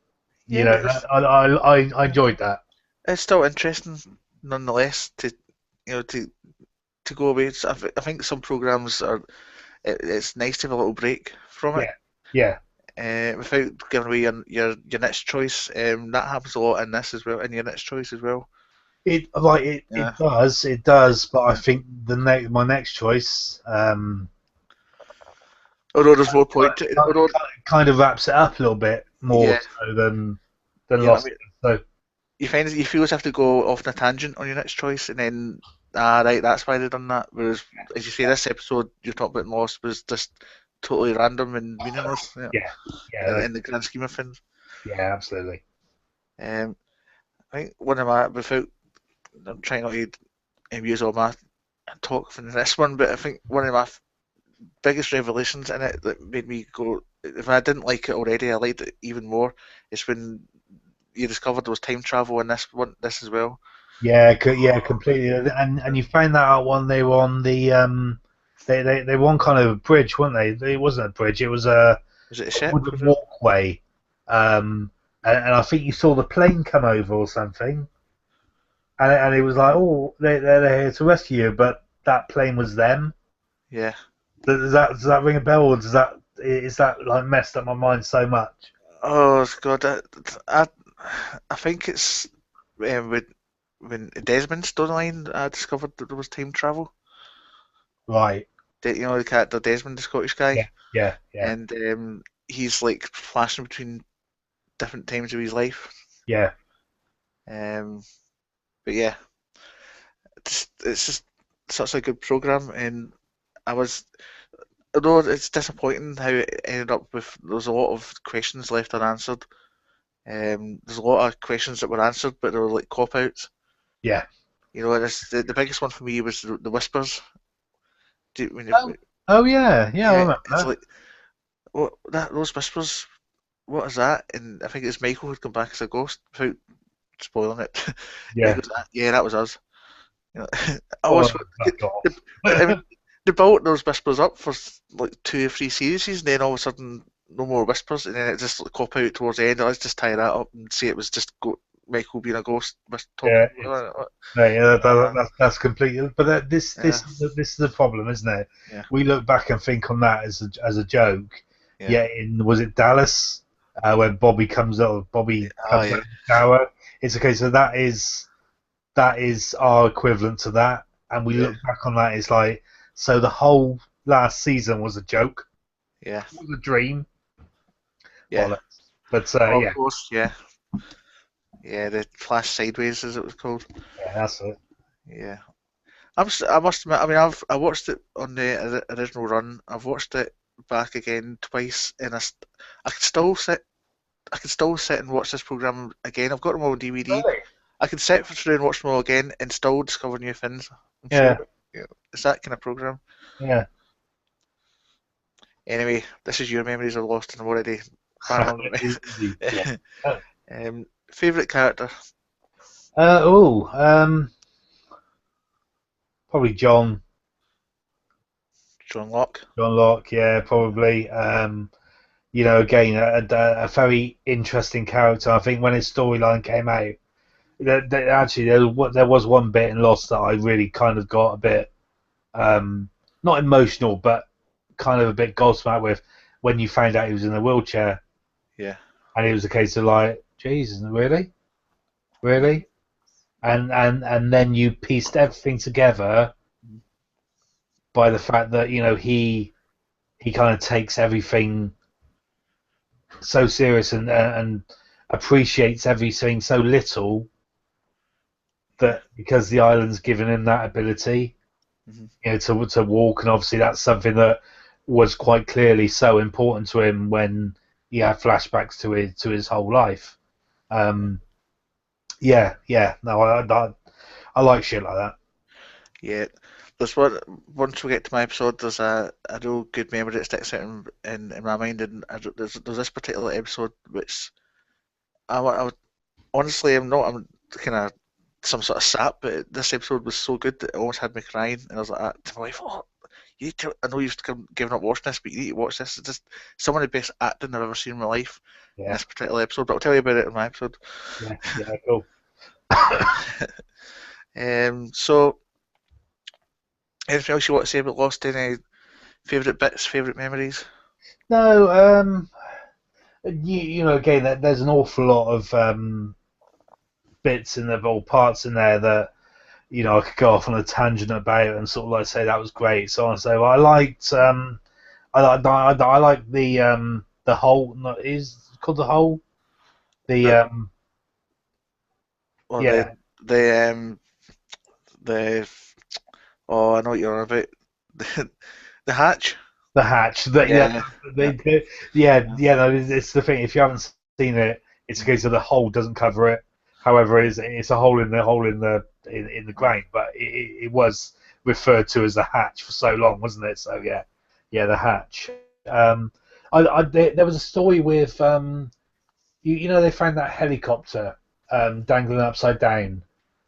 yeah. But I enjoyed that. it's still interesting, nonetheless, to to go away. I think some programs are. It's nice to have a little break from it. Yeah, yeah. Without giving away your next choice. That happens a lot in this as well, in your next choice as well. It Yeah. does, but I Yeah. think my next choice Although there's more point to it. Although, kind of wraps it up a little bit more yeah, so than yeah. I Lost. mean, So you find that you feel as have to go off on a tangent on your next choice, and then right, that's why they've done that. Whereas, as you say, this episode you're talking about Lost was just totally random and meaningless. Yeah, yeah, yeah, in the grand scheme of things. yeah, absolutely. Um, I think one of my without I'm trying not to use all my talk from this one, but I think one of my biggest revelations in it that made me go, if I didn't like it already, I liked it even more. Is when you discovered there was time travel in this as well. Yeah, yeah, completely. And you found that out when they were on the they were on kind of a bridge, weren't they? It wasn't a bridge. It was Was it a a ship? wooden walkway. And I think you saw the plane come over or something, and it was like, oh, they're here to rescue you, but that plane was them. Yeah. Does that ring a bell, or is that like messed up my mind so much? Oh God, I, I think it's when Desmond's storyline, I discovered that there was time travel. Right. You know the character Desmond, the Scottish Yeah. guy, Yeah. Yeah. and he's like flashing between different times of his life. Yeah. Um, but yeah, it's just such a good program, and I was, although it's disappointing how it ended up with there's a lot of questions left unanswered. There's a lot of questions that were answered, but they were like cop outs. Yeah. You know, the biggest one for me was the whispers. When Oh. Oh yeah. Yeah. I yeah, remember it's that. like those whispers. What is that? And I think it's Michael who'd come back as a ghost without spoiling it. He Yeah. goes, yeah, that was us. You know, I Oh, always fuck off. I mean, they built those whispers up for like 2 or 3 series, and then all of a sudden, no more whispers, and then it just like, cop out towards the end. Let's just tie that up and say it was just Michael being a ghost, talking. Yeah. No, yeah, Uh, that's completely. But this yeah, this this is the problem, isn't it? yeah, We look back and think on that as a joke. yeah. Yeah, was it Dallas when Bobby Oh, comes out yeah, of the tower? It's okay. So that is our equivalent to that, and we yeah, look back on that. It's like so the whole last season was a joke, yeah, it was a dream. Yeah. bollocks. But Oh, of yeah, course, yeah. Yeah, the Flash Sideways, as it was called. yeah, that's it. Yeah. I must admit, I mean, I watched it on the original run. I've watched it back again twice, and I can still sit and watch this program again. I've got them all on DVD. Really? I can sit through and watch them all again and still discover new things. I'm sure. Yeah, Yeah, it's that kind of program. yeah. Anyway, this is your memories of Lost, and I'm already bantering Easy. Yeah. me. Favorite character? Oh, probably John Locke. John Locke. Yeah, probably. Again, a very interesting character. I think when his storyline came out, actually there was one bit in Lost that I really kind of got a bit not emotional, but kind of a bit gobsmacked with when you found out he was in a wheelchair, Yeah. and it was a case of like, Jesus, really, really, and then you pieced everything together by the fact that he kind of takes everything so serious and appreciates everything so little Yeah. that because the island's given him that ability, Hmm. to walk, and obviously that's something that was quite clearly so important to him when he had flashbacks to his whole life. Um, yeah, no, I like shit like that. Yeah. There's one. Once we get to my episode, there's a real good memory that sticks out in my mind, and there's this particular episode which I honestly I'm kind of some sort of sap, but this episode was so good that it almost had me crying, and I was like to my wife, "Oh, you need to, I know you've given up watching this, but you need to watch this. It's just some of the best acting I've ever seen in my life in Yeah, this particular episode." But I'll tell you about it in my episode. yeah, cool. So anything else you want to say about Lost? Any favourite bits, favourite memories? No, again, there's an awful lot of bits in there, or parts in there that I could go off on a tangent about and sort of like say that was great, so on and so. I liked, I like the whole. No, is it called the whole? The The or Yeah, the the oh, I know what you're on about. The, the hatch. the hatch. Yeah, yeah, Yeah. No, it's the thing. If you haven't seen it, it's a mhm, case of the hole doesn't cover it. However, it's a hole in the mhm, ground, but it was referred to as the hatch for so long, wasn't it? So yeah, the hatch. Um, there was a story with they found that helicopter dangling upside down,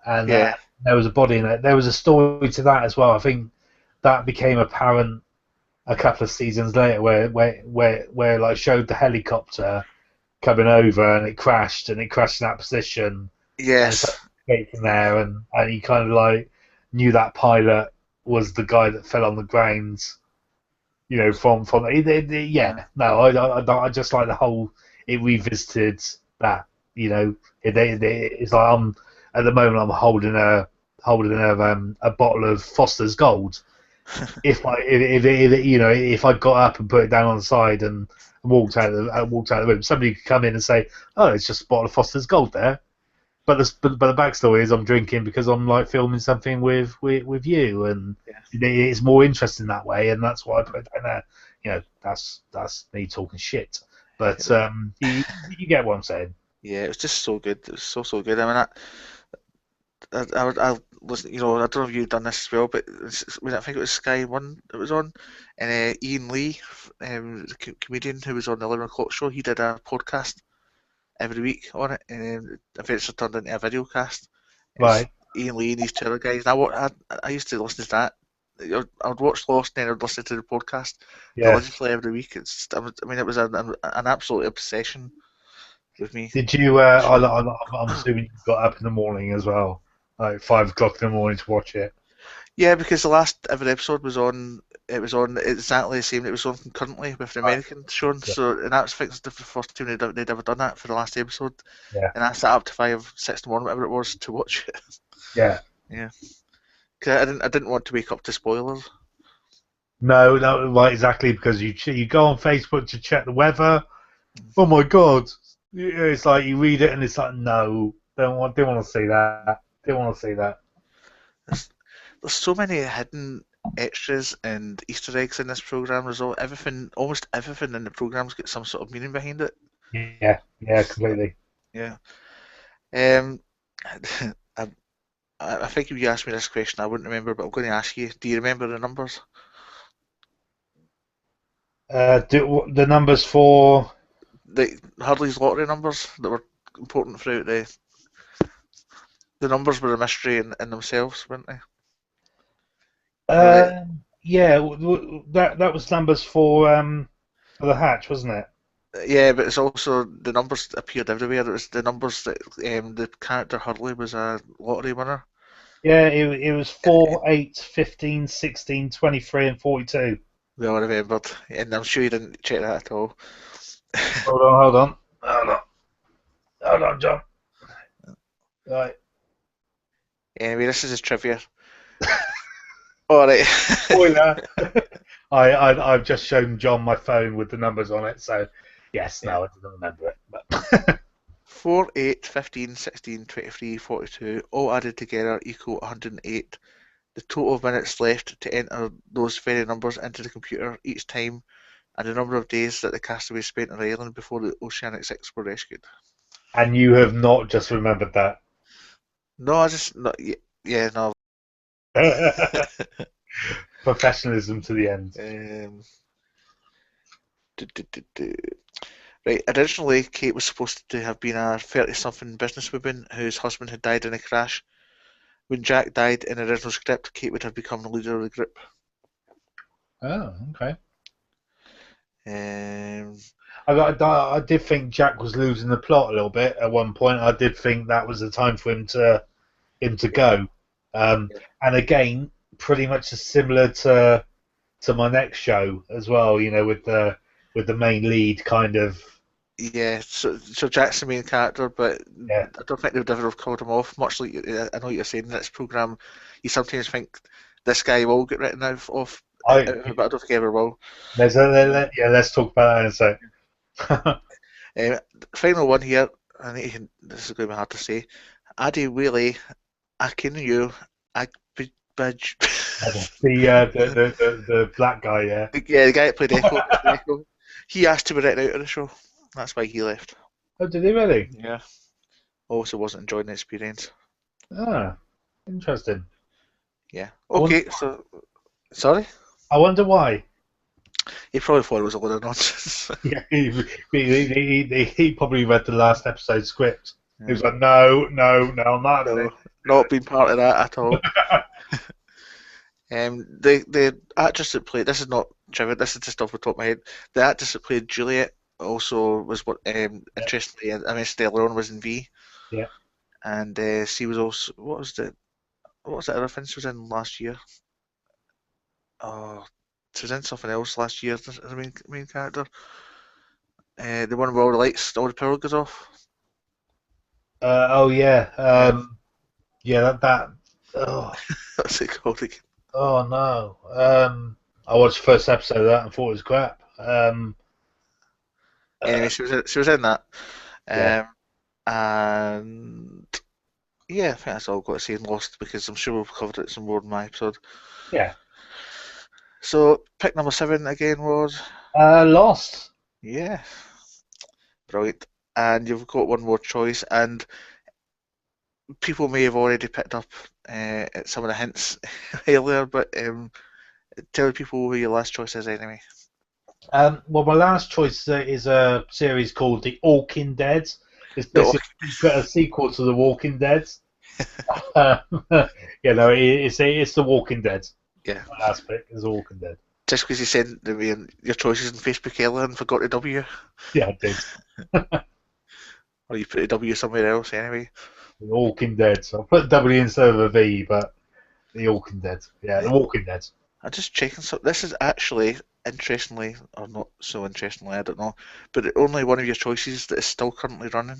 and yeah, there was a body in it. There was a story to that as well. I think that became apparent a couple of seasons later, where like showed the helicopter coming over, and it crashed in that position, and so yes, he escaped from there, and he kind of like knew that pilot was the guy that fell on the ground, from yeah, yeah. No, I just like the whole it revisited that. It's like I'm at the moment I'm holding a bottle of Foster's Gold. If I got up and put it down on the side and walked out of the room, somebody could come in and say, "Oh, it's just a bottle of Foster's Gold there." But the backstory is I'm drinking because I'm like filming something with you, and yeah, it's more interesting that way, and that's why I put it down there. That's me talking shit. But you get what I'm saying. yeah. It was just so good. It was so good. I mean, I listen. I don't know if you've done this as well, but I think it was Sky One that was on, and Ian Lee, the comedian who was on the 11 o'clock show, he did a podcast every week on it, and eventually turned into a video cast. It was Right? Ian Lee and these two other guys. And I used to listen to that. I would watch Lost and then I would listen to the podcast Yeah. religiously every week. I mean, it was an absolute obsession with me. Did you? The show. I'm assuming you got up in the morning as well, like 5 o'clock in the morning to watch it. Yeah, because the last ever episode was on. It was on exactly the same. It was on concurrently with the Right. American show, Yeah. so and that's I think the first time they'd ever done that for the last episode. Yeah. And I sat up to 5, 6 in the morning, whatever it was, to watch it. Yeah. Yeah, 'cause I didn't want to wake up to spoilers. No, no, right, exactly, because you go on Facebook to check the weather, Oh my god! It's like you read it and it's like, no, don't want to see that. Don't want to see that. There's, there's so many hidden extras and Easter eggs in this program. There's everything, almost everything in the program's got some sort of meaning behind it. Yeah, yeah, completely. Yeah. Um, I, I think if you asked me this question, I wouldn't remember, but I'm going to ask you: do you remember the numbers? The numbers for The Hurley's lottery numbers that were important throughout the numbers were a mystery in themselves, weren't they? You know, yeah, that was numbers for the hatch, wasn't it? yeah, but it's also the numbers that appeared everywhere. It was the numbers that the character Hurley was a lottery winner. Yeah, it was 4, 8, 15, 16, 23, and 42. We all remembered, and I'm sure you didn't check that at all. Hold on, John. Right. Anyway, this is his trivia. All right. Spoiler. I've just shown John my phone with the numbers on it, so yes, Yeah. no, I didn't remember it. But 4, 8, 15, 16, 23, 42, all added together equal 108. The total of minutes left to enter those very numbers into the computer each time, and the number of days that the castaways spent on the island before the Oceanic Six were rescued. and you have not just remembered that. No, I just not. Yeah, no. Professionalism to the end. Um, do, do, do, do. Right, originally Kate was supposed to have been a 30-something businesswoman whose husband had died in a crash. When Jack died in the original script, Kate would have become the leader of the group. Oh, okay. Um, I did think Jack was losing the plot a little bit at one point. I did think that was the time for him to go. And again, pretty much similar to my next show as well. You know, with the main lead kind of. yeah, so Jack's the main character, but Yeah, I don't think they would ever have called him off. Much like I know what you're saying in this program, you sometimes think this guy will get written off, I but I don't think he ever will. yeah. Let's talk about that in a sec. Final one here. This is going to be hard to say. Addy Whaley, Akinyu, Agbidge. The black guy, yeah. Yeah, the guy that played Echo, Mr. Echo. He asked to be written out of the show. That's why he left. Oh, did he really? Yeah. Also wasn't enjoying the experience. Ah, interesting. Yeah. I wonder, Okay, so sorry? I wonder why. He probably thought it was a load of nonsense. Yeah, he probably read the last episode script. He Yeah. was like, no, no, no, I'm not having No, not being part of that at all. it. The actress that played, this is not trivia, this is just off the top of my head. The actress that played Juliet also was what Yeah, interestingly, I mean Stella Leon was in V, yeah. and she was also what was the other thing she was in last year? Oh, she was in something else last year as the main character. The one where all the lights, all the power goes off. Oh yeah. Yeah, Yeah. That. Oh, that's it called again. oh no. I watched the first episode of that and thought it was crap. Anyway, Uh, she was in that, yeah. um, and yeah, I think that's all I've got to say in Lost because I'm sure we've covered it some more in my episode. Yeah. So pick number 7 again was Lost. yeah, brilliant. And you've got one more choice, and people may have already picked up at some of the hints earlier, but tell people who your last choice is anyway. Well, my last choice is a series called The Walking Dead. It's No, basically a sequel to The Walking Dead. Uh, it's The Walking Dead. yeah, My last pick is The Walking Dead. just because you sent me your choices on Facebook earlier and forgot the W, Yeah, I did. or you put a W somewhere else anyway. The Walking Dead. So I put W instead of a V, but The Walking Dead. Yeah, The Yeah. Walking Dead. I'm just checking. So this is actually, interestingly, or not so interestingly, I don't know, but only one of your choices that is still currently running.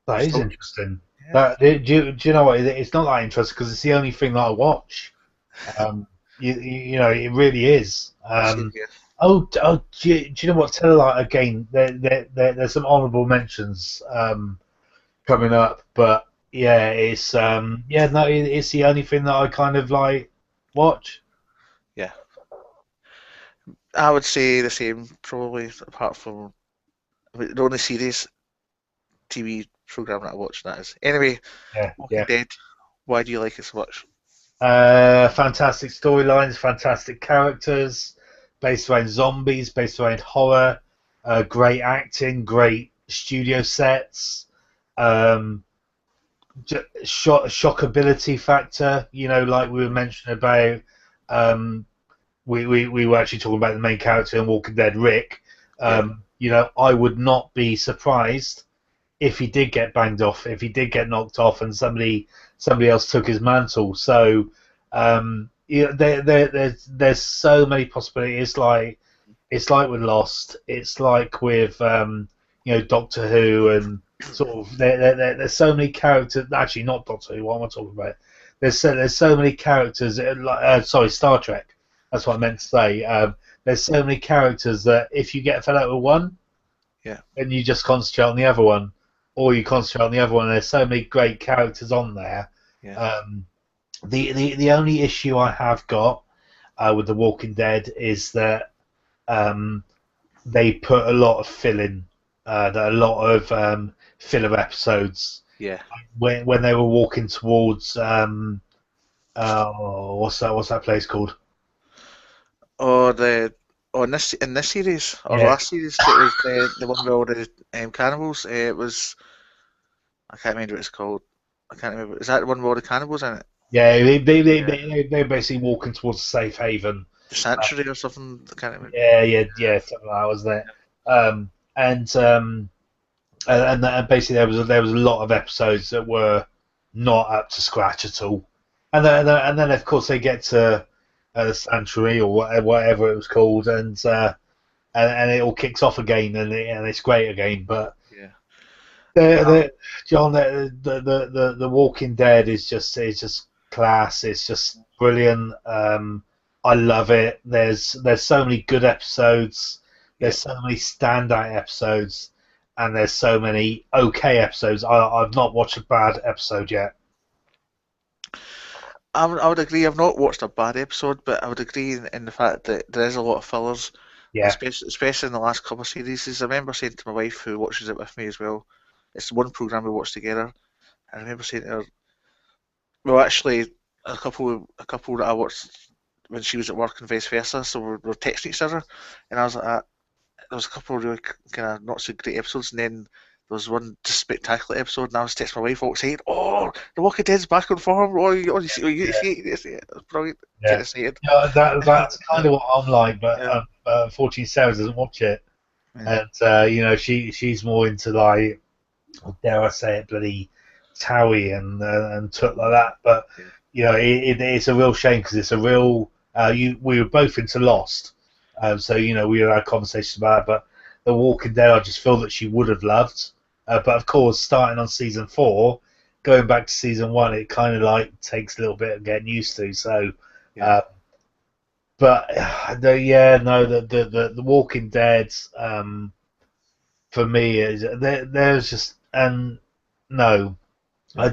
That is Still, interesting. yeah. Do you know what? It's not that interesting because it's the only thing that I watch. Um, you know, it really is. Same here. Do you know what? Telelight again. There's some honourable mentions coming up, but yeah, it's no, it's the only thing that I kind of like watch. Yeah, I would say the same probably. Apart from the only series TV program that I watch that is. Anyway, Yeah, Walking yeah. Dead. Why do you like it so much? Fantastic storylines, fantastic characters, based around zombies, based around horror. Great acting, great studio sets. Um, shockability factor. You know, like we were mentioning about. Um, we were actually talking about the main character in Walking Dead, Rick. Yeah, You know, I would not be surprised if he did get banged off, if he did get knocked off, and somebody else took his mantle. So, there's so many possibilities. It's like with Lost. It's like with Doctor Who and sort of there's so many characters. Actually, not Doctor Who. What am I talking about? There's so many characters. Sorry, Star Trek. That's what I meant to say. There's so many characters that if you get fed up with one, yeah, then you just concentrate on the other one, or you concentrate on the other one. There's so many great characters on there. yeah, Um, the only issue I have got with The Walking Dead is that um, they put a lot of a lot of filler episodes yeah. when they were walking towards what's that place called? Or the or in this series or Yeah, last series, it was the one with all the cannibals. It was I can't remember what it's called. I can't remember. Is that the one with all the cannibals in it? yeah, Yeah, they're basically walking towards a safe haven. the Sanctuary or something. I can't remember. Yeah, something like that was there. Um, and basically there was a lot of episodes that were not up to scratch at all. And then of course they get to the Sanctuary or whatever it was called, and it all kicks off again, and it's great again. But Yeah. the, Um, the John, the Walking Dead is just class. It's just brilliant. I love it. There's so many good episodes. yeah. There's so many standout episodes, and there's so many okay episodes. I've not watched a bad episode yet. I would agree. I've not watched a bad episode, but I would agree in the fact that there is a lot of fillers, Yeah, especially in the last couple of series. I remember saying to my wife, who watches it with me as well, it's one program we watch together. I remember saying to her, well, actually, a couple that I watched when she was at work and vice versa, so we're texting each other, and I was like, there was a couple of really kind of not so great episodes, and then there was one just spectacular episode, and I was texting my wife all excited, "Oh, The Walking Dead's back on form! You see, you yeah, see it, you see it. It's brilliant, getting yeah. excited." That's kind of what I'm like, but Yeah, unfortunately Sarah doesn't watch it, yeah, and she's more into like, dare I say it, bloody Towie and stuff like that. But yeah, it's a real shame because it's a real. We were both into Lost, so we had conversations about it. But The Walking Dead, I just feel that she would have loved. But of course, starting on season 4, going back to season 1, it kind of like takes a little bit of getting used to. So, yeah. uh, but yeah, no, the Walking Dead. For me is there's just and no I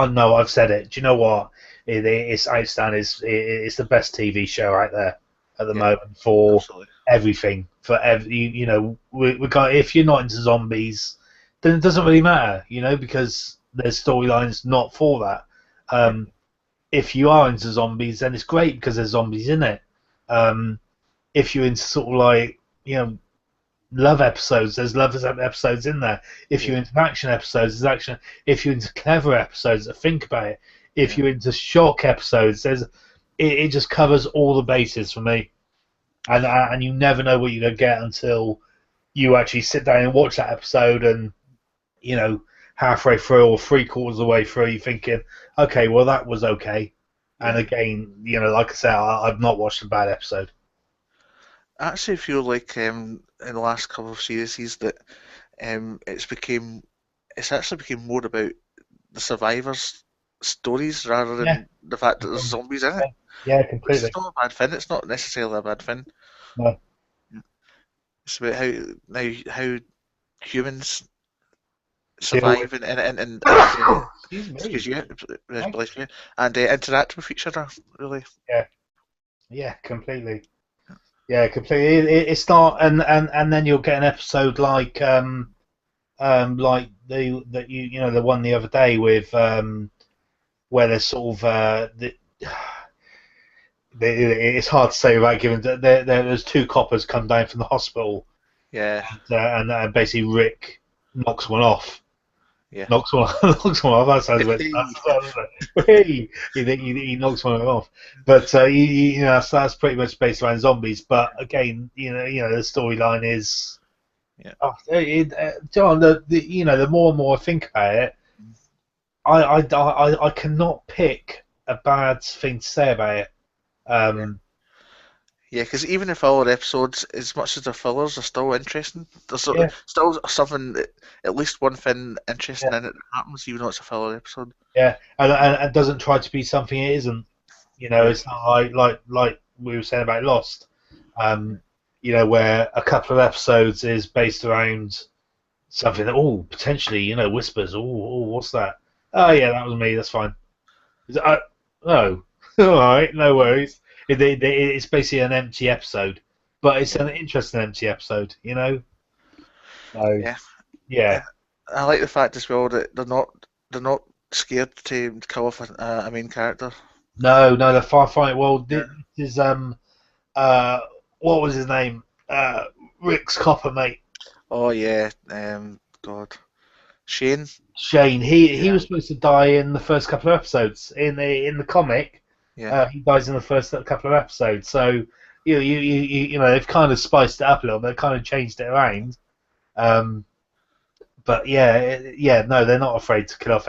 know I've said it. Do you know what? It's outstanding. It's the best TV show out there at the Yeah, moment for absolutely. everything. For every we got if you're not into zombies, then it doesn't really matter. Because there's storylines not for that. Yeah, Um, if you are into zombies, then it's great because there's zombies in it. Um, if you're into sort of like love episodes, there's love episodes in there. If yeah, you're into action episodes, there's action. If you're into clever episodes that think about it, if yeah, you're into shock episodes, it just covers all the bases for me. And you never know what you're gonna get until you actually sit down and watch that episode, and you know halfway through or three-quarters of the way through, you're thinking, okay, well that was okay. And yeah. again, like I said, I've not watched a bad episode. I actually feel like in the last couple of series that it's actually became more about the survivors' stories rather Yeah, than the fact that there's zombies in it, yeah, which is completely. not a bad thing. It's not necessarily a bad thing. No. It's about how humans Deal with. survive and Excuse excuse me. you, Thank bless you, and interact with each other. Really, you. Yeah, yeah, completely. Yeah, completely. It's not, and then you'll get an episode like that you know the one the other day with where there's sort of it's hard to say without giving there's two coppers come down from the hospital yeah, and basically Rick knocks one off. yeah. Knocks one, knocks one off. That sounds a bit nuts. He knocks one off, but you know that's pretty much based around zombies. But again, the storyline is, Yeah. John. You know, the more and more I think about it, I cannot pick a bad thing to say about it. Yeah, Um, yeah, because even the filler episodes, as much as they're fillers, are still interesting. There's yeah, still something, at least one thing yeah, interesting in it that happens, even though it's a filler episode. yeah, and doesn't try to be something it isn't. You know, Yeah, it's not like we were saying about Lost. Um, you know, where a couple of episodes is based around something that potentially whispers. What's that? Oh yeah, yeah, that was me. That's fine. Oh, all right, no worries. It's basically an empty episode, but it's yeah, an interesting empty episode. So yeah. yeah, Yeah. I like the fact as well that they're not scared to kill off a main character. no, the firefight. Well, Yeah. this is uh, what was his name? Rick's copper mate. Oh yeah. God. Shane. Shane. He Yeah. was supposed to die in the first couple of episodes. In the comic, Yeah. he dies in the first couple of episodes. So they've kind of spiced it up a little bit, kind of changed it around. Um, but yeah, no, they're not afraid to kill off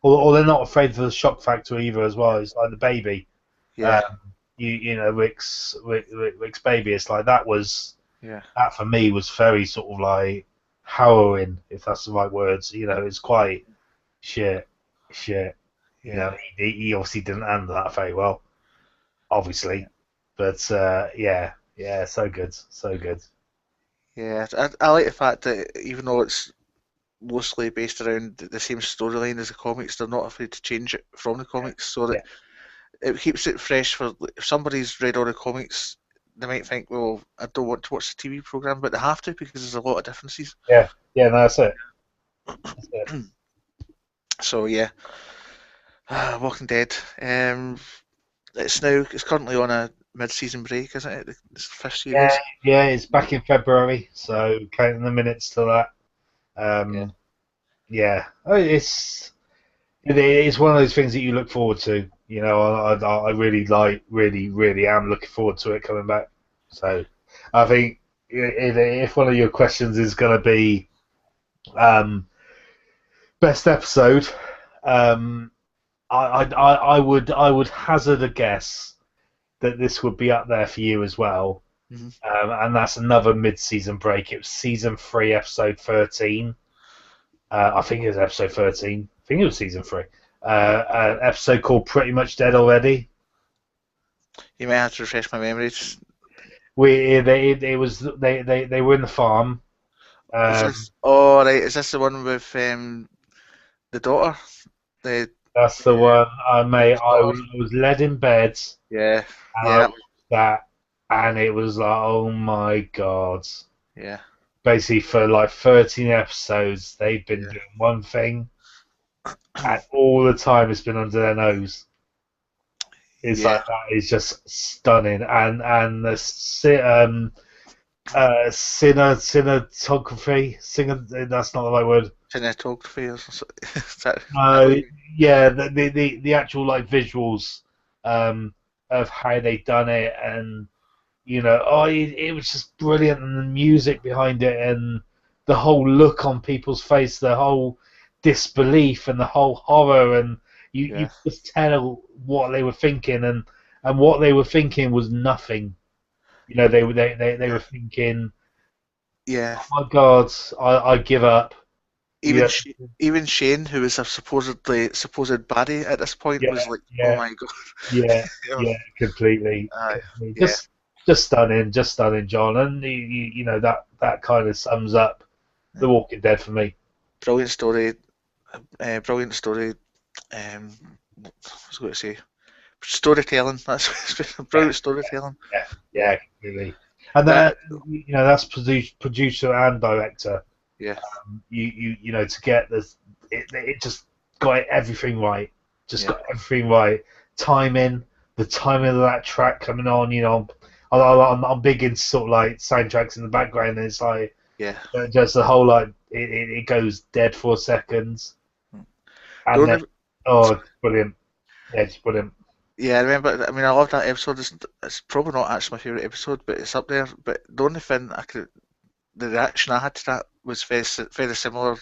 or they're not afraid for the shock factor either as well. It's like the baby. Yeah. Um, Rick's baby. It's like Yeah. that for me was very sort of like harrowing, if that's the right words. It's quite shit, shit. Yeah. He obviously didn't handle that very well, obviously. But yeah, so good, so good. Yeah. I like the fact that even though it's loosely based around the same storyline as the comics, they're not afraid to change it from the comics, so that Yeah, it keeps it fresh for if somebody's read all the comics, they might think, well, I don't want to watch the TV program, but they have to because there's a lot of differences. yeah, no, that's it. That's it. So yeah, Walking Dead. It's currently on a mid-season break, isn't it? It's the fifth Yeah, series. yeah, it's back in February, so counting the minutes to that. Yeah, Um, yeah, it's one of those things that you look forward to. I really really am looking forward to it coming back. So I think if one of your questions is going to be um, best episode, um, I would hazard a guess that this would be up there for you as well. hmm And that's another mid-season break. It was season 3, episode 13. I think it was episode 13. I think it was season 3. An episode called Pretty Much Dead Already. you might have to refresh my memories. It was they were in the farm. Is Um, this? Oh right, is this the one with the daughter? The that's the one. Mate, Rick's I daughter? was led in bed Yeah, and I yeah, watched that, and it was like, oh my god. yeah, Basically, for like 13 episodes, they've been yeah, doing one thing, and all the time it's been under their nose. It's yeah. like that is just stunning, and the cinematography, singer. That's not the right word. Cinematography or something. Is that, I Uh, don't even, yeah, the actual like visuals of how they done it, and it was just brilliant, and the music behind it, and the whole look on people's face, the whole disbelief, and the whole horror, and you yeah, just tell what they were thinking, and what they were thinking was nothing. They yeah, were thinking, yeah. oh my god, I give up. Even Yeah, Sh even Shane, who was a supposed baddie at this point, yeah, was like, "Oh yeah, my god!" yeah, You know, yeah, completely, completely. yeah, just stunning, John. And you know that kind of sums up The Walking Dead for me. Brilliant story, brilliant story. Um, what was I going to say? Storytelling. That's Yeah, brilliant storytelling. yeah, yeah, completely. And That that that's producer and director. yeah, You know to get this, it just got everything right. Just yeah, got everything right. Timing, the timing of that track coming on. I'm big into sort of like soundtracks in the background, and it's like yeah. just the whole like it goes dead for seconds, The and then only oh, it's brilliant. Yeah, it's brilliant. Yeah, I remember. I mean, I love that episode. It's probably not actually my favorite episode, but it's up there. But the only thing the reaction I had to that was very similar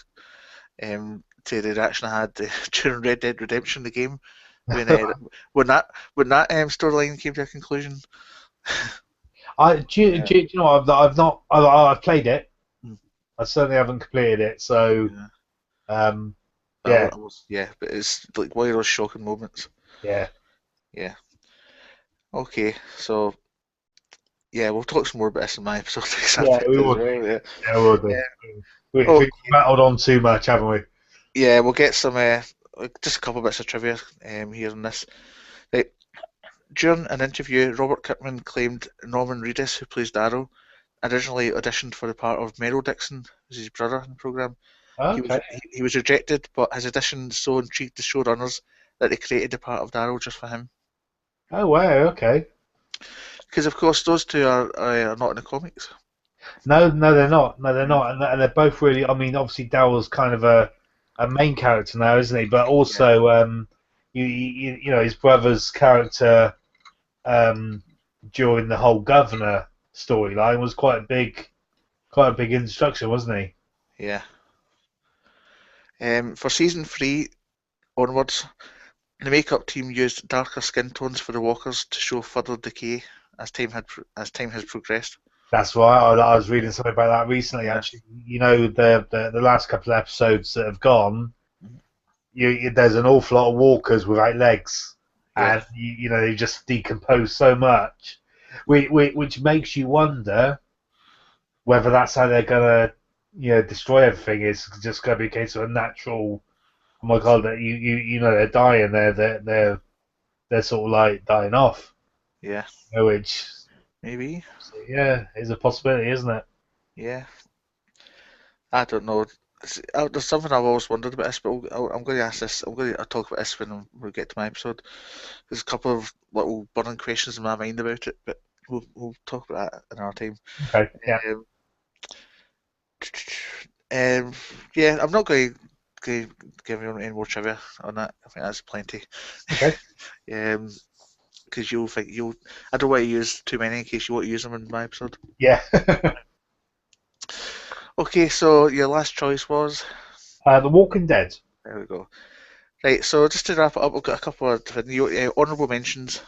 to the reaction I had during Red Dead Redemption, the game, when uh, when that storyline came to a conclusion. Yeah, Do you know I've not I've played it. mm, I certainly haven't completed it. So yeah. um, I yeah, was, yeah, but it's like one of those shocking moments. yeah, Yeah. Okay, so yeah, we'll talk some more about this in my episode yeah. We as will do. well. Yeah. Yeah, we will do. We've Okay. rattled on too much, haven't we? Yeah, we'll get some just a couple bits of trivia here on this. Right. During an interview, Robert Kirkman claimed Norman Reedus, who plays Darrow, originally auditioned for the part of Merrill Dixon, who's his brother in the program. Okay. He was rejected, but his audition so intrigued the showrunners that they created the part of Darrow just for him. Oh wow. Okay. Because of course those two are not in the comics. No, no, they're not. No, they're Yeah, not, and they're both really. I mean, obviously, Daryl's kind of a main character now, isn't he? But yeah, also, you know, his brother's character um, during the whole governor storyline was quite a big introduction, wasn't he? yeah. For season 3 onwards, the makeup team used darker skin tones for the walkers to show further decay as time has progressed. That's right. I was reading something about that recently. Yeah, Actually, you know, the last couple of episodes that have gone, there's an awful lot of walkers without legs, yeah, and you know they just decompose so much, which makes you wonder whether that's how they're gonna destroy everything. Is just gonna be a case of a natural. Oh my god, that you know they're dying. They're sort of like dying off. yeah. Which Maybe. yeah is a possibility, isn't it? Yeah. I don't know. There's something I've always wondered about this, but I'm going to ask this. I'm going to talk about this when we get to my episode. There's a couple of little burning questions in my mind about it, but we'll talk about that another time. Okay. Yeah. Um, um, yeah, I'm not going to give you any more trivia on that. I think that's plenty. Okay. Because you'll think you'll. I don't want to use too many in case you want to use them in my episode. Yeah. Okay, so your last choice was. The Walking Dead. There we go. Right, so just to wrap it up, we've got a couple of honourable mentions.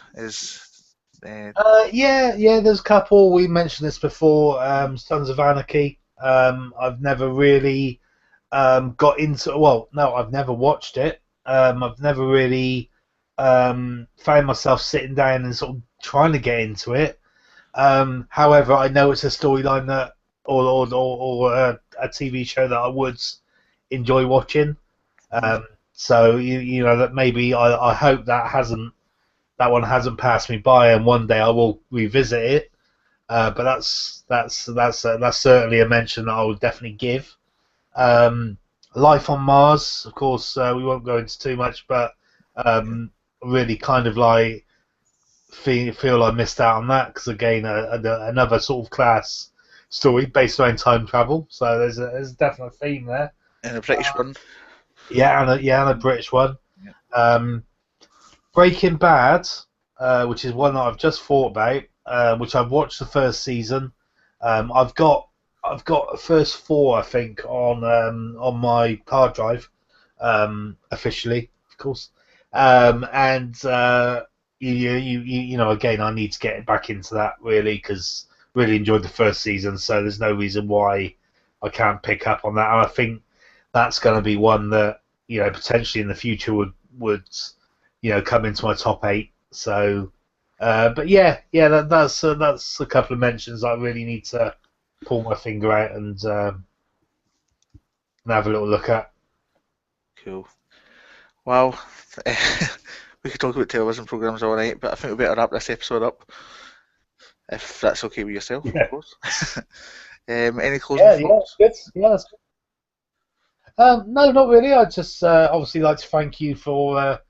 Yeah, yeah. There's a couple. We mentioned this before. Sons of Anarchy. I've never really got into. Well, no, I've never watched it. I've never really found myself sitting down and sort of trying to get into it. However, I know it's a storyline that, or a TV show that I would enjoy watching. Mhm. So you know that maybe I hope that one hasn't passed me by, and one day I will revisit it. But that's certainly a mention that I would definitely give. Um, Life on Mars, of course, we won't go into too much, but Yeah, really kind of like feel I missed out on that because again, another sort of class story based around time travel. So there's a definite theme there. and a British one. Yeah, and a British one. Yeah, Um, Breaking Bad, which is one that I've just thought about, which I've watched the first season. I've got the first four, I think, on my hard drive, officially, of course. And you know, again, I need to get back into that really because really enjoyed the first season, so there's no reason why I can't pick up on that. And I think that's going to be one that potentially in the future would come into my top eight. So But yeah, that's a couple of mentions I really need to pull my finger out and have a little look at. Cool. Well, we could talk about television programs all night, but I think we better wrap this episode up, if that's okay with yourself, of Yeah, course. Any closing yeah, thoughts? good. Yeah, that's good. No, not really. I just obviously like to thank you for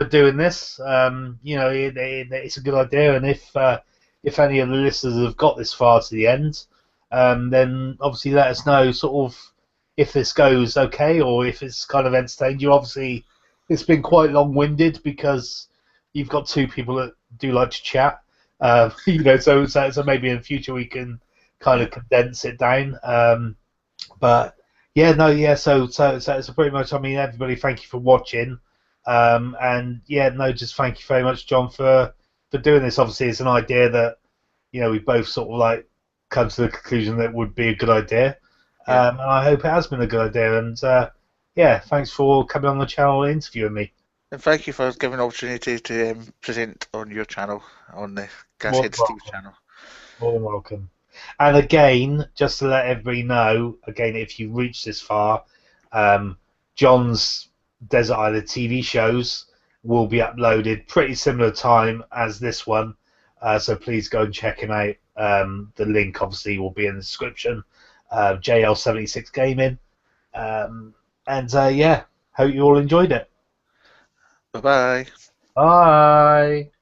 doing this. It's a good idea, and if any of the listeners have got this far to the end, then obviously let us know sort of if this goes okay or if it's kind of entertained you. Obviously, it's been quite long-winded because you've got two people that do like to chat. So maybe in the future we can kind Yeah. of condense it down. But yeah, no, yeah. So pretty much. I mean, everybody, thank you for watching. And yeah, no, just thank you very much, John, for doing this. Obviously, it's an idea that we both sort of like come to the conclusion that would be a good idea. Yeah. And I hope it has been a good idea. And yeah, thanks for coming on the channel and interviewing me. And thank you for giving the opportunity to present on your channel, on the More Gashead than Steve's welcome. channel. More than welcome. And again, just to let everybody know, again, if you reach this far, um, John's Desert Island TV shows will be uploaded pretty similar time as this one. So please go and check him out. The link obviously will be in the description. JL76 Gaming. Um, and yeah, hope you all enjoyed it. Bye bye. Bye.